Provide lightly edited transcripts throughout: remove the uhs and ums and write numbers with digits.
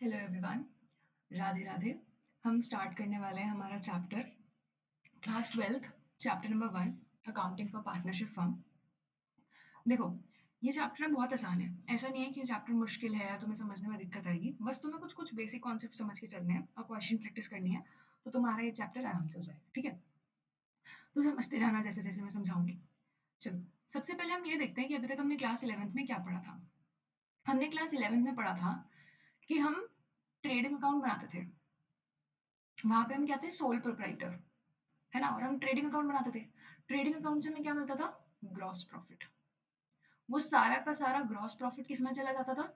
Hello everyone, Radhe Radhe. हम start करने वाले हैं हमारा chapter class 12th, chapter number 1, accounting for partnership firm. देखो, ये चैप्टर बहुत आसान है। ऐसा नहीं है कि ये चैप्टर मुश्किल है या तुम्हें समझने में दिक्कत आएगी। बस तुम्हें कुछ कुछ बेसिक कॉन्सेप्ट समझ के चलने हैं और क्वेश्चन प्रैक्टिस करनी है, तो तुम्हारा ये चैप्टर आराम से हो जाएगा। ठीक है, तो समझते जाना जैसे जैसे मैं समझाऊंगी। चलो, सबसे पहले हम ये देखते हैं कि अभी तक हमने क्लास 11th में क्या पढ़ा था। हमने क्लास 11th में पढ़ा था कि हम ट्रेडिंग अकाउंट बनाते थे। वहां पे हम क्या थे, सोल प्रोप्राइटर, है ना। और हम ट्रेडिंग अकाउंट बनाते थे। ट्रेडिंग अकाउंट से हमें क्या मिलता था, ग्रॉस प्रॉफिट। वो सारा का सारा ग्रॉस प्रॉफिट किस में चला जाता था,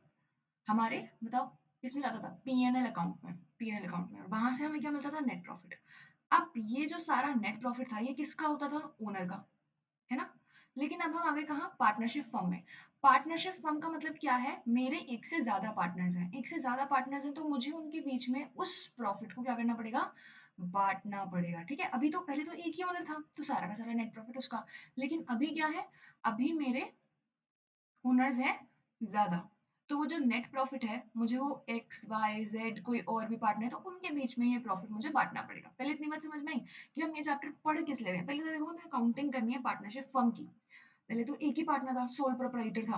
हमारे, बताओ, किसमें जाता था, पीएनएल अकाउंट में। पीएनएल अकाउंट में, और वहां से हमें क्या मिलता था, नेट प्रॉफिट। अब ये जो सारा नेट प्रॉफिट था, ये किसका होता था, ओनर का, है ना। लेकिन अब हम आ गए कहाँ, पार्टनरशिप फर्म में। पार्टनरशिप फर्म का मतलब क्या है, मेरे एक से ज्यादा पार्टनर्स हैं। एक से ज्यादा पार्टनर्स हैं तो मुझे उनके बीच में उस प्रॉफिट को क्या करना पड़ेगा, बांटना पड़ेगा। ठीक है, अभी तो पहले तो एक ही ओनर था तो सारा का सारा नेट प्रॉफिट उसका। लेकिन अभी क्या है, अभी मेरे ओनर्स हैं ज्यादा, तो वो जो नेट प्रॉफिट है, मुझे वो एक्स वाई जेड कोई और भी पार्टनर है तो उनके बीच में ये प्रॉफिट मुझे बांटना पड़ेगा। पहले इतनी बात समझ में आई कि हम ये चैप्टर पढ़ किस ले रहे हैं। पहले तो देखो, हमें अकाउंटिंग करनी है पार्टनरशिप फर्म की। पहले तो एक ही पार्टनर था, सोल प्रोप्राइटर था,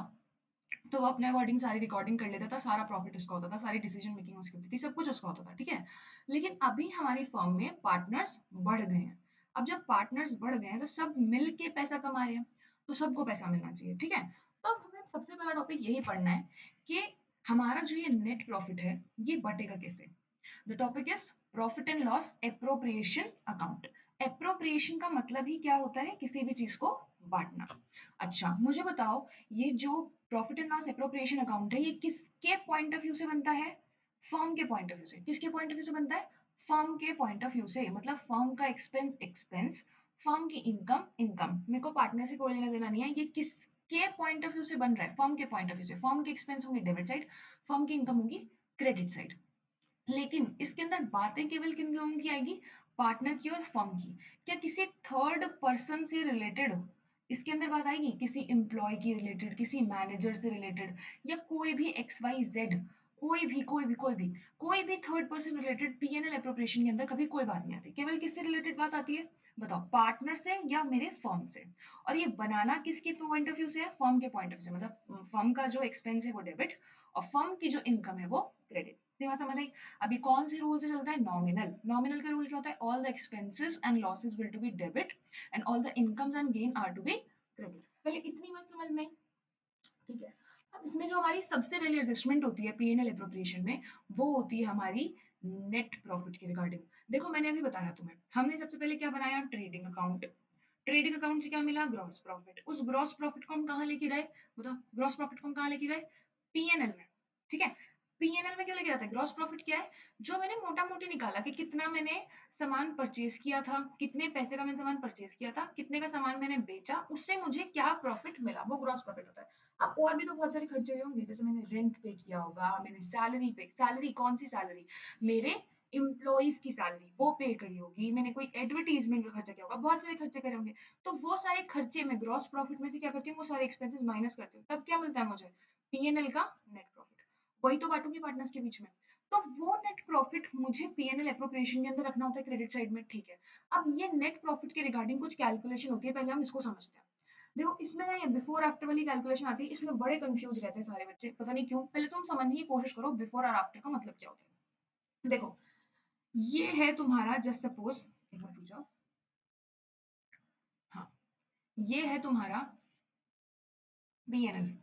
तो वो अपने अकॉर्डिंग सारी रिकॉर्डिंग कर लेता था, सारा प्रॉफिट उसका होता था, सारी डिसीजन मेकिंग उसकी होती थी, सब कुछ उसका होता था। ठीक है, लेकिन अभी हमारी फर्म में पार्टनर्स बढ़ गए हैं। अब जब पार्टनर्स बढ़ गए हैं तो सब मिल के पैसा कमा रहे हैं, तो सबको पैसा मिलना चाहिए। ठीक है, तो अब हमें सबसे पहला टॉपिक यही पढ़ना है कि हमारा जो ये नेट प्रॉफिट है, ये बटेगा कैसे। The topic is profit and loss appropriation account. Appropriation का मतलब ही क्या होता है, किसी भी चीज को बांटना। अच्छा मुझे बताओ, ये जो profit and loss appropriation account है, ये किसके पॉइंट ऑफ व्यू से बनता है, फर्म के पॉइंट ऑफ व्यू से। किसके पॉइंट ऑफ व्यू से बनता है, फर्म के पॉइंट ऑफ व्यू से। मतलब फर्म का एक्सपेंस एक्सपेंस, फर्म की इनकम इनकम। मेरे को पार्टनर से कोई लेना देना नहीं है, ये किसके पॉइंट ऑफ व्यू से बन रहा है, फर्म के पॉइंट ऑफ व्यू से। फर्म के एक्सपेंस होंगे डेबिट साइड, फर्म की इनकम होगी क्रेडिट साइड। लेकिन इसके अंदर बातें केवल किन लोगों की आएगी, पार्टनर की और फर्म की। क्या किसी थर्ड पर्सन से रिलेटेड इसके अंदर बात आएगी, किसी एम्प्लॉय की रिलेटेड, किसी मैनेजर से रिलेटेड, या कोई भी एक्स वाई जेड, कोई भी third person related PNL appropriation के अंदर कभी कोई बात नहीं आती। केवल किससे रिलेटेड बात आती है, बताओ, पार्टनर से या मेरे फर्म से। और ये बनाना किसके पॉइंट ऑफ व्यू से है, फर्म के पॉइंट ऑफ व्यू से। मतलब फर्म का जो एक्सपेंस है वो डेबिट, और फर्म की जो इनकम है वो क्रेडिट। समझ आई। अभी कौन से रूल से चलता है, नॉमिनल। नॉमिनल का रूल क्या होता है, all the expenses and losses will to be debit and all the incomes and gain are to be credit. पहले इतनी बात समझ में आई। ठीक है, अब इसमें जो हमारी सबसे पहली एडजस्टमेंट होती है पीएनएल एप्रोप्रिएशन में, वो होती है हमारी नेट प्रॉफिट की रिगार्डिंग। देखो मैंने अभी बताया तुम्हें, हमने सबसे पहले क्या बनाया, ट्रेडिंग अकाउंट। ट्रेडिंग अकाउंट से क्या मिला, ग्रॉस प्रॉफिट। उस ग्रॉस प्रॉफिट को हम कहाँ लेके गए, बताओ, ग्रॉस प्रॉफिट को हम कहाँ लेके गए, पीएनएल में। ठीक है, पीएनएल में क्यों लेके जाते हैं, ग्रॉस प्रॉफिट क्या है, जो मैंने मोटा मोटी निकाला कि कितना मैंने सामान परचेज किया था, कितने पैसे का मैंने सामान परचेज किया था, कितने का सामान मैंने बेचा, उससे मुझे क्या प्रॉफिट मिला, वो ग्रॉस प्रॉफिट होता है। अब और भी तो बहुत सारे खर्चे हुए होंगे, जैसे मैंने रेंट पे किया होगा, मैंने सैलरी पे, सैलरी कौन सी सैलरी, मेरे एम्प्लॉइज की सैलरी वो पे करी होगी, मैंने कोई एडवर्टीजमेंट का खर्चा किया होगा, बहुत सारे खर्चे करे होंगे। तो वो सारे खर्चे में ग्रॉस प्रॉफिट में से क्या करती हूँ, वो सारे एक्सपेंसेस माइनस करती हूँ, तब क्या मिलता है मुझे, पीएनएल का नेट प्रॉफिट। वही तो बांटूंगी पार्टनर्स के बीच में। तो वो नेट प्रॉफिट मुझे पीएनएल एप्रोप्रिएशन के अंदर रखना होता है, क्रेडिट साइड में। ठीक है, अब ये नेट प्रॉफिट के रिगार्डिंग कुछ कैलकुलेशन होती है, पहले हम इसको समझते हैं। देखो इसमें ना ये बिफोर आफ्टर वाली कैलकुलेशन आती है, इसमें बड़े कंफ्यूज रहते हैं सारे बच्चे, पता नहीं क्यों। पहले तुम समझने की कोशिश करो बिफोर और आफ्टर का मतलब क्या होता है। देखो, ये है तुम्हारा, जस्ट सपोज, एक मिनट रुक जाओ, हाँ, ये है तुम्हारा पीएनएल।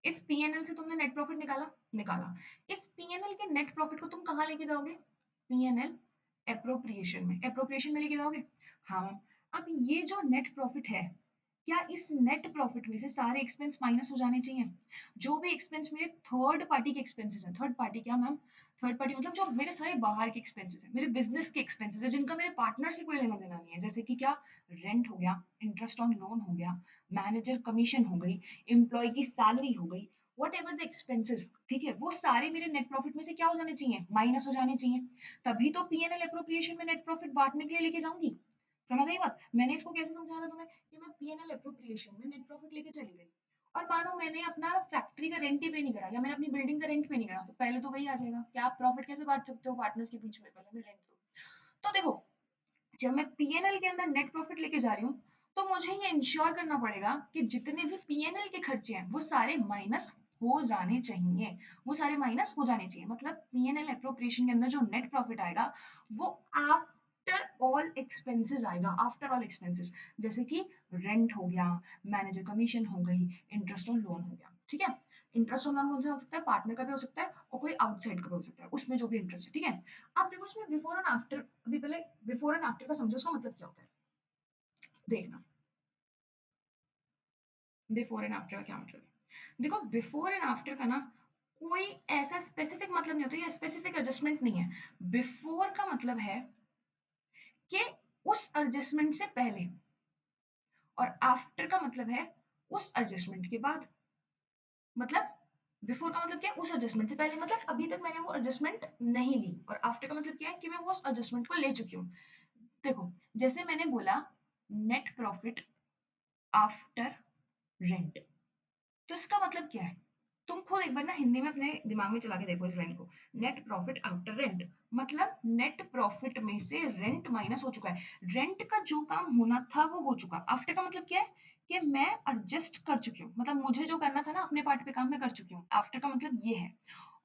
इस पीएनएल से तुमने नेट प्रॉफिट निकाला, निकाला। इस पीएनएल के नेट प्रॉफिट को तुम कहाँ लेके जाओगे, पीएनएल एप्रोप्रिएशन में। एप्रोप्रिएशन में लेके जाओगे, हाँ। अब ये जो नेट प्रॉफिट है, क्या इस नेट प्रॉफिट में से सारे एक्सपेंस माइनस हो जाने चाहिए। जो भी एक्सपेंस मेरे थर्ड पार्टी के एक्सपेंसेस हैं, थर्ड पार्टी क्या मैम, थर्ड पार्टी मतलब जो मेरे सारे बाहर के एक्सपेंसेस हैं, मेरे बिजनेस के एक्सपेंसेस हैं, जिनका मेरे पार्टनर से कोई लेना देना नहीं है, जैसे कि क्या, रेंट हो गया, इंटरेस्ट ऑन लोन हो गया, मैनेजर कमीशन हो गई, एम्प्लॉय की सैलरी हो गई, वट एवर द एक्सपेंसेस, ठीक है, वो सारे मेरे नेट प्रॉफिट में से क्या हो जाने चाहिए, माइनस हो जाने चाहिए। तभी तो पीएनएल एप्रोप्रिएशन में नेट प्रॉफिट बांटने के लिए लेके जाऊंगी। समझ आई बात। मैंने इसको कैसे समझाया था तुम्हें, कि मैं पीएनएल एप्रोप्रिएशन में नेट प्रॉफिट लेके चली गई, और मानो मैंने अपना फैक्ट्री का रेंट ही पे नहीं करा या मैंने अपनी बिल्डिंग का रेंट पे नहीं करा, तो पहले तो वही आ जाएगा। क्या आप प्रॉफिट कैसे बांट सकते हो पार्टनर्स के बीच में, पहले मैं रेंट दो। तो देखो, जब मैं पीएनएल के अंदर नेट प्रॉफिट लेके जा रही हूँ, तो मुझे ये इंश्योर करना पड़ेगा कि जितने भी पीएनएल के खर्चे हैं वो सारे माइनस हो जाने चाहिए। वो सारे माइनस हो जाने चाहिए, मतलब पीएनएल अप्रोप्रिएशन के अंदर जो नेट प्रॉफिट आएगा वो आफ्टर ऑल एक्सपेंसेस आएगा, आफ्टर ऑल एक्सपेंसेस। जैसे कि रेंट हो गया, मैनेजर कमीशन हो गई, इंटरेस्ट ऑन लोन हो गया, ठीक है। इंटरेस्ट ऑन लोन कौन सा हो सकता है, पार्टनर का भी हो सकता है और कोई आउटसाइड का भी हो सकता है, उसमें जो भी इंटरेस्ट है, ठीक है। अब देखो इसमें बिफोर एंड आफ्टर, अभी पहले बिफोर एंड आफ्टर का समझो, उसका मतलब क्या होता है देखना। बिफोर एंड आफ्टर का क्या मतलब है, देखो बिफोर एंड आफ्टर का ना कोई ऐसा स्पेसिफिक मतलब नहीं होता, या स्पेसिफिक एडजस्टमेंट नहीं है। बिफोर का मतलब है कि उस एडजस्टमेंट से पहले, और आफ्टर का मतलब है उस एडजस्टमेंट के बाद। मतलब बिफोर का मतलब क्या है, उस एडजस्टमेंट से पहले, मतलब अभी तक मैंने वो एडजस्टमेंट नहीं ली, और आफ्टर का मतलब क्या है कि मैं वो उस एडजस्टमेंट को ले चुकी हूँ। देखो, जैसे मैंने बोला नेट प्रॉफिट आफ्टर रेंट, तो इसका मतलब क्या है, तुम खुद एक बार ना हिंदी में अपने दिमाग में चला के देखो इस लाइन को। नेट प्रॉफिट आफ्टर रेंट मतलब नेट प्रॉफिट में से रेंट माइनस हो चुका है, रेंट का जो काम होना था वो हो चुका। आफ्टर का मतलब क्या है कि मैं एडजस्ट कर चुकी हूँ, मतलब मुझे जो करना था ना अपने पार्ट पे काम मैं कर चुकी हूँ। आफ्टर का मतलब ये है।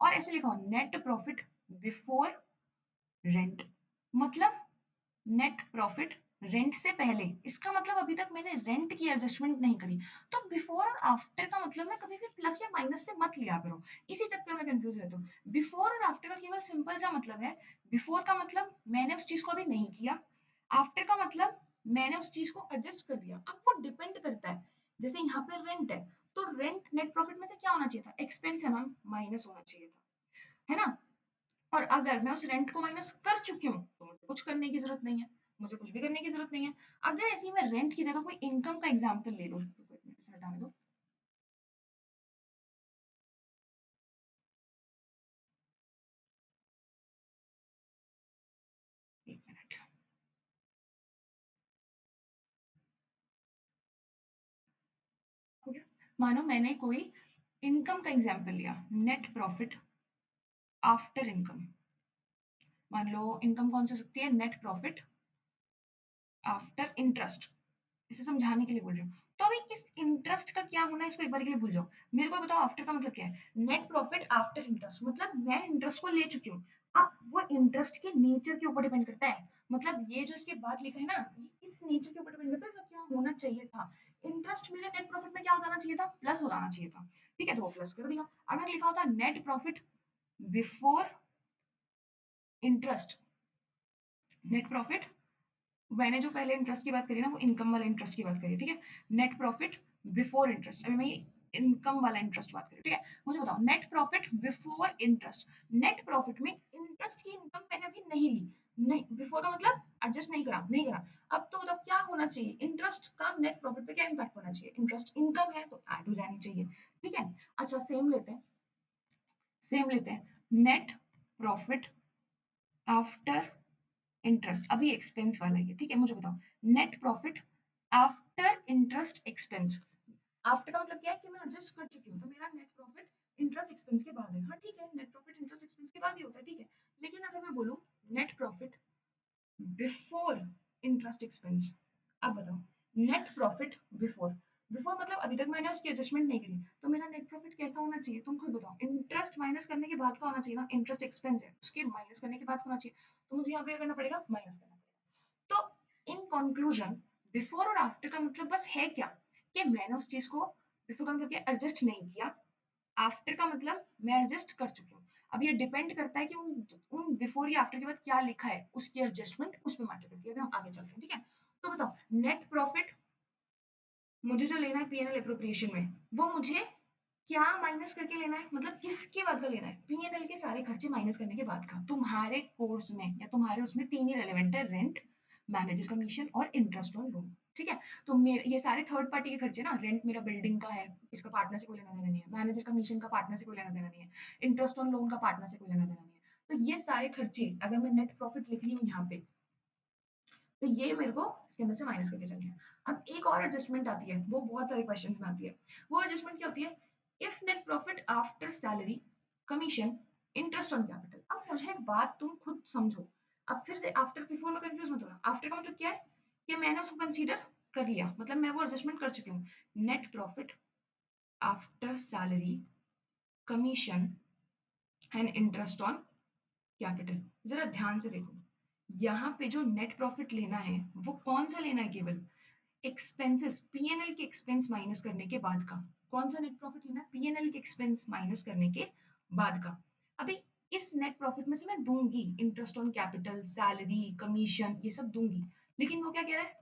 और ऐसे लिखा हो नेट प्रॉफिट बिफोर रेंट, मतलब नेट प्रॉफिट रेंट से पहले, इसका मतलब अभी तक मैंने रेंट की एडजस्टमेंट नहीं करी। तो बिफोर और आफ्टर का मतलब ना कभी भी प्लस या माइनस से मत लिया करो, इसी चक्कर में कंफ्यूज रहते हो। बिफोर और आफ्टर का केवल सिंपल सा मतलब है, बिफोर का मतलब मैंने उस चीज को अभी नहीं किया, आफ्टर का मतलब मैंने उस चीज को एडजस्ट कर दिया। अब वो डिपेंड करता है, जैसे यहाँ पे रेंट है, तो रेंट नेट प्रॉफिट में से क्या होना चाहिए था, एक्सपेंस है मैम, माइनस होना चाहिए था, है ना। और अगर मैं उस रेंट को माइनस कर चुकी हूँ तो मुझे कुछ करने की जरूरत नहीं है, मुझे कुछ भी करने की जरूरत नहीं है। अगर ऐसे ही मैं रेंट की जगह कोई इनकम का एग्जांपल ले लूँ, तो एक मिनट इसे हटाने दो, एक मिनट, हो गया। मानो मैंने कोई इनकम का एग्जांपल लिया, नेट प्रॉफिट आफ्टर इनकम। मान लो इनकम कौन सी हो सकती है, नेट प्रॉफिट आफ्टर इंटरेस्ट, इसे समझाने के लिए बोल रही हूँ। तो अभी इस इंटरेस्ट का क्या होना है इसको एक बार के लिए भूल जाओ, मेरे को बताओ आफ्टर का मतलब क्या है। नेट प्रॉफिट आफ्टर इंटरेस्ट मतलब मैं इंटरेस्ट को ले चुकी हूँ। अब वो इंटरेस्ट के नेचर के ऊपर डिपेंड करता है, मतलब ये जो इसके बाद लिखा है ना, ये इस नेचर के ऊपर डिपेंड करता है, इसका क्या होना चाहिए था। इंटरेस्ट मेरे नेट प्रॉफिट में क्या हो जाना चाहिए था, प्लस हो जाना चाहिए था, ठीक है, तो वो प्लस कर दिया। अगर लिखा होता net profit before interest, net profit, मैंने जो पहले इंटरेस्ट की बात करी ना वो इनकम वाले इंटरेस्ट की बात करी, ठीक है। नेट प्रॉफिट बिफोर इंटरेस्ट, अभी मैं इनकम वाला इंटरेस्ट बात करी, ठीक है। मुझे बताओ net profit before interest, net profit में इंटरेस्ट की इनकम मैंने अभी नहीं ली, नहीं, बिफोर का मतलब एडजस्ट नहीं करा, नहीं करा। अब तो बताओ क्या होना चाहिए, इंटरेस्ट का नेट प्रॉफिट पे क्या इम्पैक्ट होना चाहिए, इंटरेस्ट इनकम है तो ऐड हो जानी चाहिए, ठीक है। अच्छा सेम लेते हैं नेट प्रॉफिट आफ्टर इंटरेस्ट, अभी एक्सपेंस वाला है, ठीक है। मुझे बताओ net profit after interest expense, after का मतलब क्या है कि मैं एडजस्ट कर चुकी हूँ, तो मेरा नेट प्रॉफिट इंटरेस्ट एक्सपेंस के बाद है, हाँ ठीक है, नेट प्रॉफिट इंटरेस्ट एक्सपेंस के बाद ही होता है, ठीक है। लेकिन अगर मैं बोलूँ net profit before interest expense, अब बताओ नेट प्रॉफिट बिफोर, बिफोर मतलब अभी तक मैंने उसकी एडजस्टमेंट नहीं करी, तो मेरा नेट प्रॉफिट कैसा होना चाहिए, तुम खुद बताओ। इंटरेस्ट माइनस करने के बाद का होना चाहिए ना, इंटरेस्ट एक्सपेंस है उसके माइनस करने के बाद होना चाहिए, तो मुझे यहाँ पे करना पड़ेगा, माइनस करना पड़ेगा। तो इन कंक्लूजन बिफोर और आफ्टर का मतलब बस है क्या, कि मैंने उस चीज को, बिफोर का मतलब क्या, एडजस्ट नहीं किया, आफ्टर का मतलब मैं एडजस्ट कर चुकी हूँ। अब ये डिपेंड करता है कि उन बिफोर या आफ्टर के बाद क्या लिखा है, उसकी एडजस्टमेंट उस पर मैटर करती है। अभी हम आगे चलते हैं, ठीक है। तो बताओ नेट प्रॉफिट मुझे जो लेना है पीएनएल एप्रोप्रिएशन में, वो मुझे क्या माइनस करके लेना है, मतलब किसके बाद का लेना है, पीएनएल के सारे खर्चे माइनस करने के बाद का। तुम्हारे कोर्स में या तुम्हारे उसमें तीन ही रेलेवेंट है, रेंट, मैनेजर कमीशन और इंटरेस्ट ऑन लोन, ठीक है। तो मेरे ये सारे थर्ड पार्टी के खर्चे ना, रेंट मेरा बिल्डिंग का है, इसका पार्टनर से कोई लेना देना नहीं है, मैनेजर कमीशन का पार्टनर से कोई लेना देना नहीं है, इंटरेस्ट ऑन लोन का पार्टनर से कोई लेना देना नहीं है। तो ये सारे खर्चे अगर मैं नेट प्रॉफिट लिख रही हूँ यहाँ पे, तो ये मेरे को इसके अंदर से माइनस करके चलना है। अब एक और एडजस्टमेंट आती है, वो बहुत सारे क्वेश्चंस में आती है। वो एडजस्टमेंट क्या होती है? If net profit after salary, commission, interest on capital. अब मुझे एक बात तुम खुद समझो, अब फिर से आफ्टर बिफोर में कंफ्यूज मत होना। आफ्टर का मतलब क्या है? कि मैंने उसको कंसीडर कर लिया, मतलब मैं वो एडजस्टमेंट कर चुकी हूँ। Net profit after salary, commission and interest on capital. जरा ध्यान से देखो, यहाँ पे जो नेट प्रॉफिट लेना है वो कौन सा लेना है? केवल एक्सपेंसेस, पीएनएल के एक्सपेंस माइनस करने के बाद का। कौन सा नेट प्रॉफिट लेना है? पीएनएल के एक्सपेंस माइनस करने के बाद का। अभी इस नेट प्रॉफिट में से मैं दूंगी interest on capital, salary, commission, ये सब दूंगी, लेकिन वो क्या कह रहा है?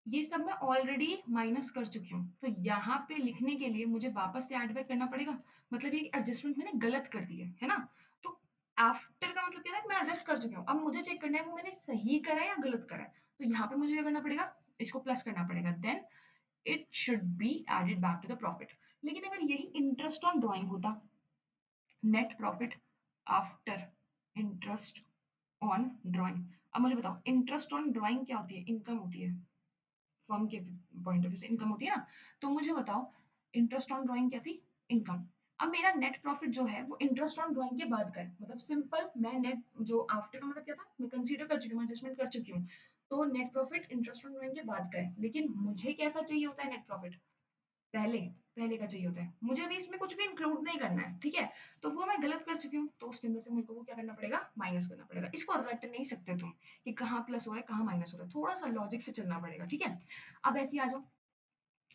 ये सब मैं ऑलरेडी माइनस कर चुकी हूँ, तो यहाँ पे लिखने के लिए मुझे वापस से ऐड बैक करना पड़ेगा। मतलब ये एडजस्टमेंट मैंने गलत कर दी है ना? तो आफ्टर का मतलब क्या था कि मैं एडजस्ट कर चुकी हूँ, अब मुझे चेक करना है वो मैंने सही करा है या गलत करा है। तो यहाँ पे मुझे क्या करना पड़ेगा? इसको प्लस करना पड़ेगा, then it should be added back to the profit. लेकिन अगर यही इंटरेस्ट ऑन ड्राइंग होता, net profit after interest on drawing. अब मुझे बताओ, इंटरेस्ट ऑन ड्राइंग क्या होती है? इनकम होती है, फर्म के पॉइंट ऑफ व्यू से इनकम होती है ना। तो मुझे बताओ, इंटरेस्ट ऑन ड्राइंग क्या थी? इनकम। अब मेरा नेट प्रॉफिट जो है वो इंटरेस्ट ऑन ड्राइंग के बाद का है, मतलब सिंपल। मैं नेट जो आफ्टर का मतलब क्या था, मैं कंसीडर कर चुकी हूँ, एडजस्टमेंट कर चुकी हूँ। तो net profit interest on drawing के बाद का है, लेकिन मुझे कैसा चाहिए होता है नेट प्रॉफिट? पहले, पहले का चाहिए होता है मुझे। भी इसमें कुछ भी इंक्लूड नहीं करना है, ठीक है? तो वो मैं गलत कर चुकी हूँ, तो उसके अंदर से मेरे को वो क्या करना पड़ेगा? माइनस करना पड़ेगा। इसको रट नहीं सकते तुम कि कहाँ प्लस हो रहा है कहाँ माइनस हो रहा है, थोड़ा सा लॉजिक से चलना पड़ेगा, ठीक है? अब ऐसे ही आ जाओ,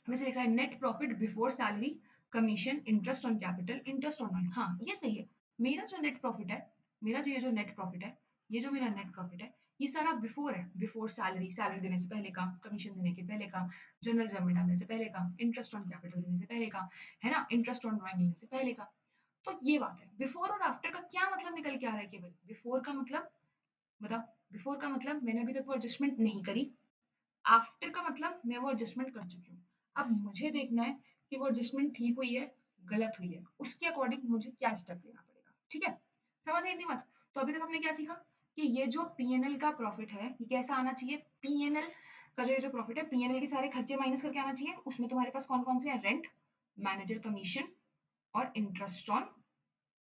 वैसे लिखा है net profit before salary, commission, interest on capital, interest on, हाँ ये सही है। मेरा जो नेट प्रॉफिट है, मेरा जो ये जो नेट प्रॉफिट है, ये जो मेरा नेट प्रॉफिट है, ये सारा बिफोर है। बिफोर सैलरी, सैलरी देने से पहले का, कमीशन देने के पहले का, जनरल जब में डालने से पहले का, इंटरेस्ट ऑन कैपिटल देने से पहले का, है ना, इंटरेस्ट ऑन ड्राइंग देने से पहले का। तो ये बात है। बिफोर और आफ्टर का क्या मतलब निकल के आ रहा है? केवल बिफोर का मतलब, बताओ, बिफोर का मतलब मैंने अभी तक वो एडजस्टमेंट नहीं करी। आफ्टर का मतलब मैं वो एडजस्टमेंट कर चुकी हूँ। अब मुझे देखना है कि वो एडजस्टमेंट ठीक हुई है, गलत हुई है, उसके अकॉर्डिंग मुझे क्या स्टेप लेना पड़ेगा, ठीक है? समझ आई इतनी बात? तो अभी तक हमने क्या सीखा कि ये जो पीएनएल का प्रॉफिट है ये कैसा आना चाहिए? पीएनएल का जो ये जो प्रॉफिट है, पीएनएल के सारे खर्चे माइनस करके आना चाहिए। उसमें तुम्हारे पास कौन कौन से हैं? रेंट, मैनेजर कमीशन और इंटरेस्ट ऑन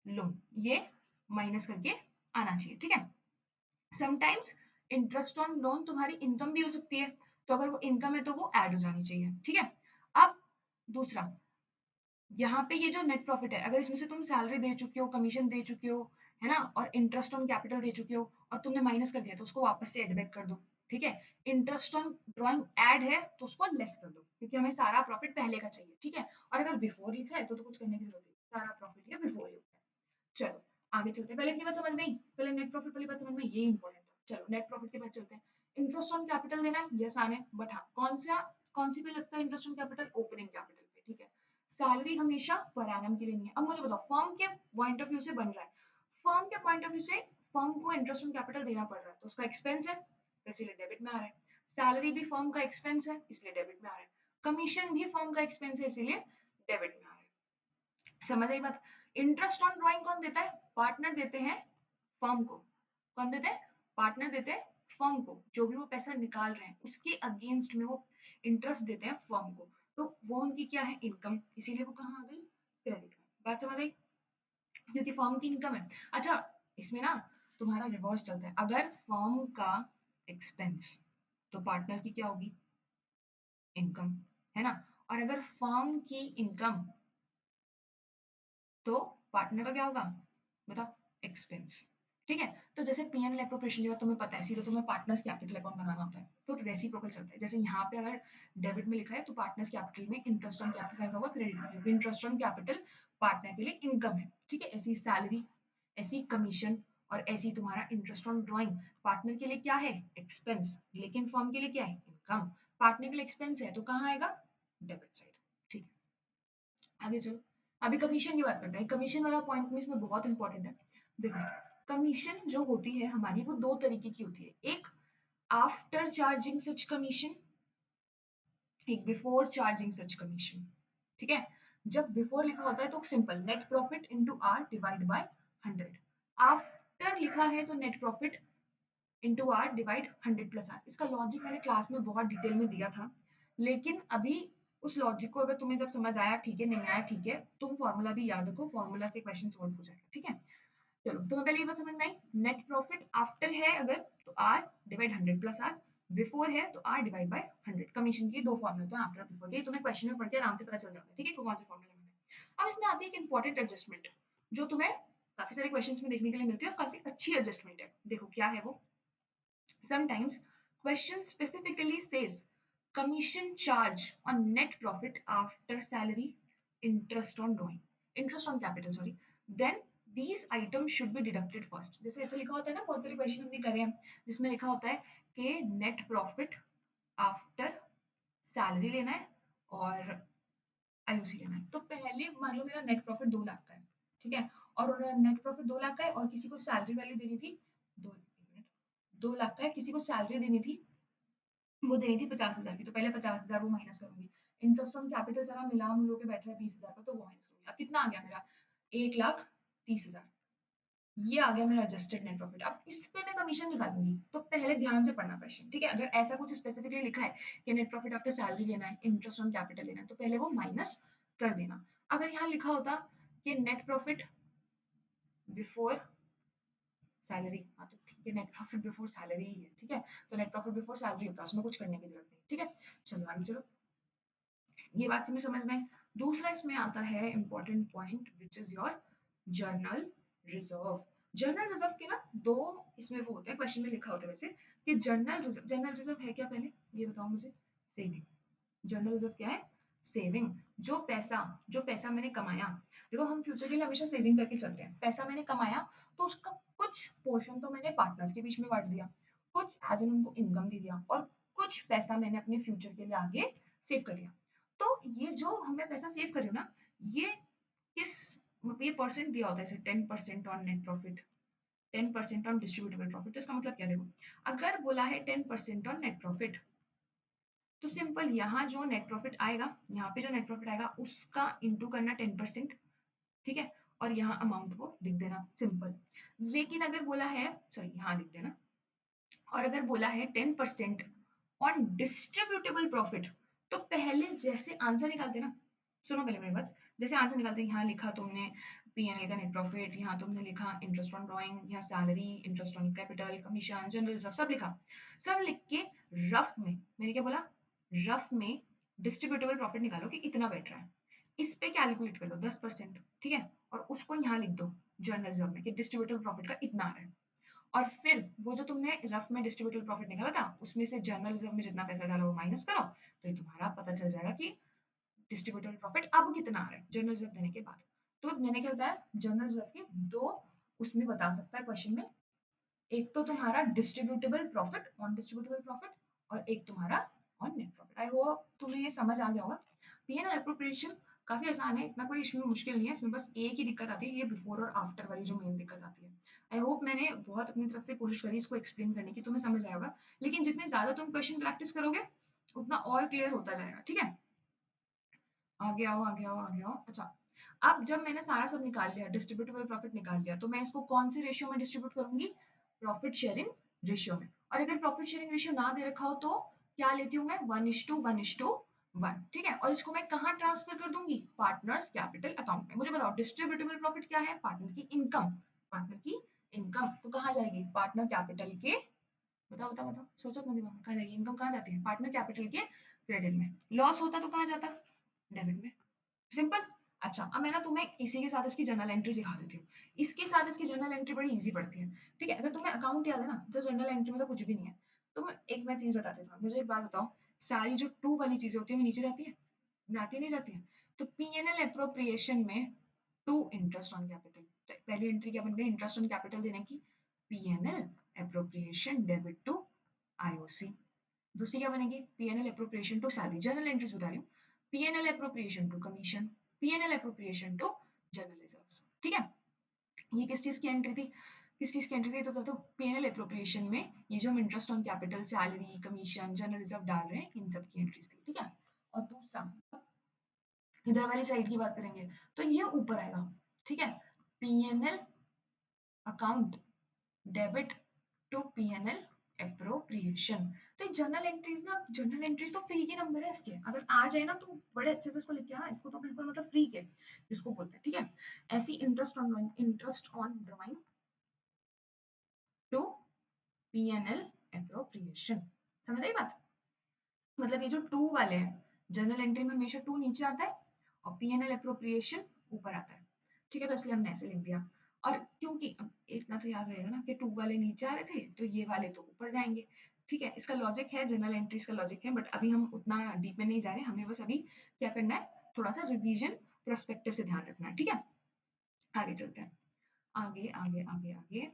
लोन, ये माइनस करके आना चाहिए, ठीक है? समटाइम्स इंटरेस्ट ऑन लोन तुम्हारी इनकम भी हो सकती है, तो अगर वो इनकम है तो वो ऐड हो जानी चाहिए, ठीक है? अब दूसरा, यहाँ पे ये जो नेट प्रॉफिट है, अगर इसमें से तुम सैलरी दे चुके हो, कमीशन दे चुके हो, है ना, और इंटरेस्ट ऑन कैपिटल दे चुके हो, और तुमने माइनस कर दिया, तो उसको वापस से एड बैक कर दो, ठीक है? इंटरेस्ट ऑन ड्राइंग ऐड है तो उसको लेस कर दो, क्योंकि हमें सारा प्रॉफिट पहले का चाहिए, ठीक है? और अगर बिफोर लिखा है तो कुछ करने की जरूरत नहीं, सारा प्रॉफिट ये बिफोर ही होता है। चलो आगे चलते हैं। पहले की बात समझ में आई? पहले नेट प्रॉफिट वाली बात समझ में, ये इंपॉर्टेंट था। चलो नेट प्रॉफिट के बाद चलते हैं। इंटरेस्ट ऑन कैपिटल देना है, यस आने, बट हाँ कौन सी पे लगता है interest on capital? Opening capital पे, ठीक है? सैलरी हमेशा पर एनम के लिए नहीं है। अब मुझे बताओ, फर्म के पॉइंट ऑफ व्यू से बन रहा है, फर्म के पॉइंट ऑफ व्यू से फर्म को इंटरेस्ट ऑन कैपिटल देना पड़ रहा है, तो उसका एक्सपेंस है, तो इसीलिए डेबिट में आ रहा है। सैलरी भी फर्म का एक्सपेंस है, इसलिए डेबिट में आ रहा है। कमीशन भी फर्म का एक्सपेंस है, इसीलिए डेबिट में आ रहा है। समझ आई बात? इंटरेस्ट ऑन ड्राइंग कौन देता है? पार्टनर देते हैं फर्म को। कौन देते हैं? पार्टनर देते हैं फर्म को। जो भी वो पैसा निकाल रहे हैं उसके अगेंस्ट में वो इंटरेस्ट देते हैं फर्म को, तो वो उनकी क्या है? इनकम, इसीलिए वो कहाँ आ गई? क्रेडिट में। बात समझ आई? क्योंकि फर्म की इनकम है। अच्छा, इसमें ना तुम्हारा रिवर्स चलता है। अगर फर्म का एक्सपेंस, तो पार्टनर की क्या होगी? इनकम, है ना? और अगर फर्म की इनकम, तो पार्टनर का क्या होगा? बताओ, एक्सपेंस, ठीक है? तो जैसे पीएनएल एप्रोप्रिएशन की बात तुम्हें पता है, सीधे तुम्हें पार्टनर्स कैपिटल अकाउंट बनाना होता है, तो रेसिप्रोकल चलता है। जैसे यहाँ पे अगर डेबिट में लिखा है तो पार्टनर्स कैपिटल में इंटरेस्ट ऑन कैपिटल लिखा होगा क्रेडिट में, क्योंकि इंटरेस्ट ऑन कैपिटल पार्टनर के लिए इनकम है, ठीक है? ऐसी सैलरी, ऐसी कमीशन और ऐसी तुम्हारा इंटरेस्ट ऑन ड्राइंग पार्टनर के लिए क्या है? एक्सपेंस, लेकिन फर्म के लिए क्या है? इनकम। पार्टनर के लिए एक्सपेंस है तो कहाँ आएगा? डेबिट साइड, ठीक है? आगे चलो, अभी कमीशन की बात करते हैं। कमीशन वाला पॉइंट में इसमें बहुत इंपॉर्टेंट है। देखो, कमीशन जो होती है हमारी, वो दो तरीके की होती है। एक आफ्टर चार्जिंग सच कमीशन, एक बिफोर चार्जिंग सच कमीशन, ठीक है? जब बिफोर लिखा होता है तो simple net profit into R divide by 100। After लिखा है तो net profit into R divide 100 + R. इसका लॉजिक मैंने क्लास में बहुत डिटेल में दिया था, लेकिन अभी उस लॉजिक को अगर तुम्हें जब समझ आया ठीक है, नहीं आया ठीक है, तुम फॉर्मूला भी याद रखो, फॉर्मूला से क्वेश्चन सोल्व हो जाएगा। ठीक है, चलो तुम्हें पहले ये बात समझ में आई, नेट प्रॉफिट आफ्टर है अगर तो आर डिवाइड 100 + आर, बिफोर है तो आर डिवाइड बाय 100। कमीशन की दो फॉर्मूले होते हैं, आफ्टर और बिफोर, ये तुम्हें क्वेश्चन में पढ़ के आराम से पता चल जाता है। ठीक है, कौन से फॉर्मूले में। अब इसमें आती है एक इंपॉर्टेंट एडजस्टमेंट जो तुम्हें काफी सारे क्वेश्चंस में देखने के लिए मिलती है और काफी अच्छी एडजस्टमेंट है। देखो क्या है वो। Sometimes question specifically says commission charge on net profit after salary, interest on capital, sorry. Then these items should be deducted first. जैसे ऐसे लिखा होता है ना, बहुत सारे क्वेश्चन हमने करे हैं जिसमें लिखा होता है कि नेट प्रॉफिट आफ्टर सैलरी लेना है और आईयूसी लेना है। तो पहले मान लो मेरा नेट प्रॉफिट 2 लाख का है, ठीक है, और नेट प्रॉफिट 2 लाख का है और किसी को सैलरी वाली देनी थी, 2 लाख का है, किसी को सैलरी देनी थी, वो देनी थी 50,000 की, तो पहले 50,000 वो माइनस करूंगी। इंटरेस्ट ऑन कैपिटल सारा मिला मिलो के बैठ रहा है 20,000 का, तो वो माइनस करूंगी। अब कितना आ गया मेरा, 1,30,000। ये आ गया मेरा एडजस्टेड नेट प्रॉफिट। अब इस पे मैं कमीशन निकालूंगी, तो पहले ध्यान से पढ़ना क्वेश्चन, ठीक है। अगर ऐसा कुछ स्पेसिफिकली लिखा है कि नेट प्रॉफिट आफ्टर सैलरी लेना है, इंटरेस्ट ऑन कैपिटल लेना है, तो पहले वो माइनस कर देना। अगर यहाँ लिखा होता कि नेट प्रॉफिट बिफोर सैलरी, हाँ तो ठीक है, नेट प्रॉफिट बिफोर सैलरी ही है, ठीक है, तो नेट प्रॉफिट बिफोर सैलरी होता है, उसमें कुछ करने की जरूरत नहीं। ठीक है, चलो आगे चलो, ये बात समझ में। दूसरा इसमें आता है important point which is your journal reserve. Journal reserve के ना दो इसमें वो होते हैं, क्वेश्चन में लिखा होता है वैसे कि जर्नल रिजर्व है क्या, पहले ये बताओ मुझे। सेविंग। जर्नल रिजर्व क्या है, सेविंग। जो पैसा मैंने कमाया, देखो हम फ्यूचर के लिए हमेशा सेविंग करके चलते हैं। पैसा मैंने कमाया तो उसका कुछ पोर्शन तो मैंने पार्टनर्स के बीच में बांट दिया, कुछ एज एन उनको इनकम दे दिया, और कुछ पैसा मैंने अपने फ्यूचर के लिए आगे सेव कर लिया। तो ये जो हमें पैसा सेव कर रही हूँ ना, ये किस, ये परसेंट दिया होता है, जैसे 10% on net profit, 10% on distributable profit. तो इसका मतलब क्या, देखो अगर बोला है 10% ऑन नेट प्रॉफिट, तो सिंपल यहाँ जो नेट प्रॉफिट आएगा, यहाँ पे जो नेट प्रॉफिट आएगा उसका इंटू करना 10%, ठीक है, और यहाँ अमाउंट वो लिख देना, सिंपल। लेकिन अगर बोला है, सॉरी यहाँ लिख देना, और अगर बोला है 10% ऑन डिस्ट्रीब्यूटेबल प्रॉफिट, तो पहले जैसे आंसर निकालते ना, सुनो पहले मेरी बात, जैसे आंसर निकालते यहाँ लिखा तुमने पीएनएल का नेट प्रॉफिट, यहाँ तुमने लिखा इंटरेस्ट ऑन ड्राइंग, यहाँ salary, interest on capital, commission, general reserve, सब लिखा, सब लिख के रफ में, मैंने क्या बोला, रफ में डिस्ट्रीब्यूटेबल प्रॉफिट निकालो कि इतना बैठ रहा है, इस पे कैलकुलेट कर लो 10%, ठीक है, और उसको यहाँ लिख दो जनरल रिजर्व में कि डिस्ट्रीब्यूटेबल प्रॉफिट का इतना आ रहा है। और फिर वो जो तुमने रफ में डिस्ट्रीब्यूटेबल प्रॉफिट निकाला था, उसमें से जनरल रिजर्व में जितना पैसा डाला वो माइनस करो, तो ये तुम्हारा पता चल जाएगा कि डिस्ट्रीब्यूटेबल प्रॉफिट अब कितना आ रहा है जनरल रिजर्व देने के बाद। तो मैंने क्या बताया, जनरल रिजर्व के दो उसमें बता सकता है क्वेश्चन में, एक तो तुम्हारा distributable profit, on distributable profit, और एक तुम्हारा on net profit. I hope तुम्हें ये समझ आ गया होगा। पीएनएल एप्रोप्रिएशन काफी आसान है, इतना कोई इसमें मुश्किल नहीं है, इसमें बस एक ही दिक्कत आती है, ये बिफोर और आफ्टर वाली जो मेन दिक्कत आती है। आई होप मैंने बहुत अपनी तरफ से कोशिश करी इसको एक्सप्लेन करने की, तुम्हें समझ आएगा, लेकिन जितने ज्यादा तुम क्वेश्चन प्रैक्टिस करोगे उतना और क्लियर होता जाएगा। ठीक है, आगे आओ आगे आओ आगे आओ। अच्छा, अब जब मैंने सारा सब निकाल लिया, डिस्ट्रीब्यूटेबल प्रॉफिट निकाल लिया, तो मैं इसको कौन से रेशियो में डिस्ट्रीब्यूट करूंगी, प्रॉफिट शेयरिंग रेशियो में। और अगर प्रॉफिट शेयरिंग रेशियो ना दे रखा हो तो क्या लेती हूँ मैं, 1:1:1, ठीक है, और इसको मैं कहाँ ट्रांसफर कर दूंगी, पार्टनर्स कैपिटल अकाउंट में। मुझे बताओ डिस्ट्रीब्यूटेबल प्रॉफिट क्या है, पार्टनर की इनकम, पार्टनर की इनकम तो कहाँ जाएगी, पार्टनर कैपिटल के, बताओ बताओ बताओ, सोचो अपने दिमाग में, कहाँ जाएगी इनकम, कहाँ जाती है, पार्टनर कैपिटल के क्रेडिट में। लॉस होता तो कहाँ जाता, डेबिट में, सिंपल। अच्छा, अब मैं ना तुम्हें इसी के साथ इसकी जर्नल एंट्री सिखा देती हूँ। इसके साथ इसकी जर्नल एंट्री बड़ी इजी पड़ती है, ठीक है। अगर तुम्हें अकाउंट याद है ना, तो जर्नल एंट्री में तो कुछ भी नहीं है। तुम एक मैं चीज बताती हूँ, मुझे एक बात बताओ, सारी जो टू वाली चीजें होती है वो नीचे जाती है, जाती नहीं जाती है। तो पीएनएल अप्रोप्रिएशन में टू इंटरेस्ट ऑन कैपिटल, तो पहली एंट्री क्या बन गई, इंटरेस्ट ऑन कैपिटल देने की, PNL appropriation debit to IOC. दूसरी क्या बनेगी, PNL appropriation to salary, general entries बता रही हूँ, PNL appropriation to commission, PNL appropriation to general reserves. ठीक है, ये किस चीज की एंट्री थी, किस चीज की एंट्री थी, तो पीएनएल अप्रोप्रिएशन में ये जो हम interest on capital, salary, commission, general reserve डाल रहे हैं, इन सब की एंट्रीज थी। ठीक है, और दूसरा इधर वाली साइड की बात करेंगे तो ये ऊपर आएगा, ठीक है, PNL account debit to PNL appropriation. तो जर्नल एंट्रीज ना, जर्नल एंट्रीज तो फ्री के नंबर है इसके, अगर आ जाए ना तो बड़े अच्छे से इसको लिख के आना, इसको तो बिल्कुल मतलब फ्री के इसको बोलते हैं, ठीक है। ऐसी interest on drawing to PNL appropriation, समझ आई बात। मतलब ये जो टू वाले हैं, जर्नल एंट्री में हमेशा टू नीचे आता है और पीएनएल एप्रोप्रिएशन ऊपर आता है, ठीक है। तो इसलिए हमने ऐसे लिख दिया। और क्योंकि अब इतना तो याद रहेगा ना कि टू वाले नीचे आ रहे थे तो ये वाले तो ऊपर जाएंगे, ठीक है। इसका लॉजिक है, जनरल एंट्रीज का लॉजिक है, बट अभी हम उतना डीप में नहीं जा रहे, हमें बस अभी क्या करना है, थोड़ा सा रिवीजन पर्सपेक्टिव से ध्यान रखना है, ठीक है। आगे चलते हैं, आगे आगे आगे आगे।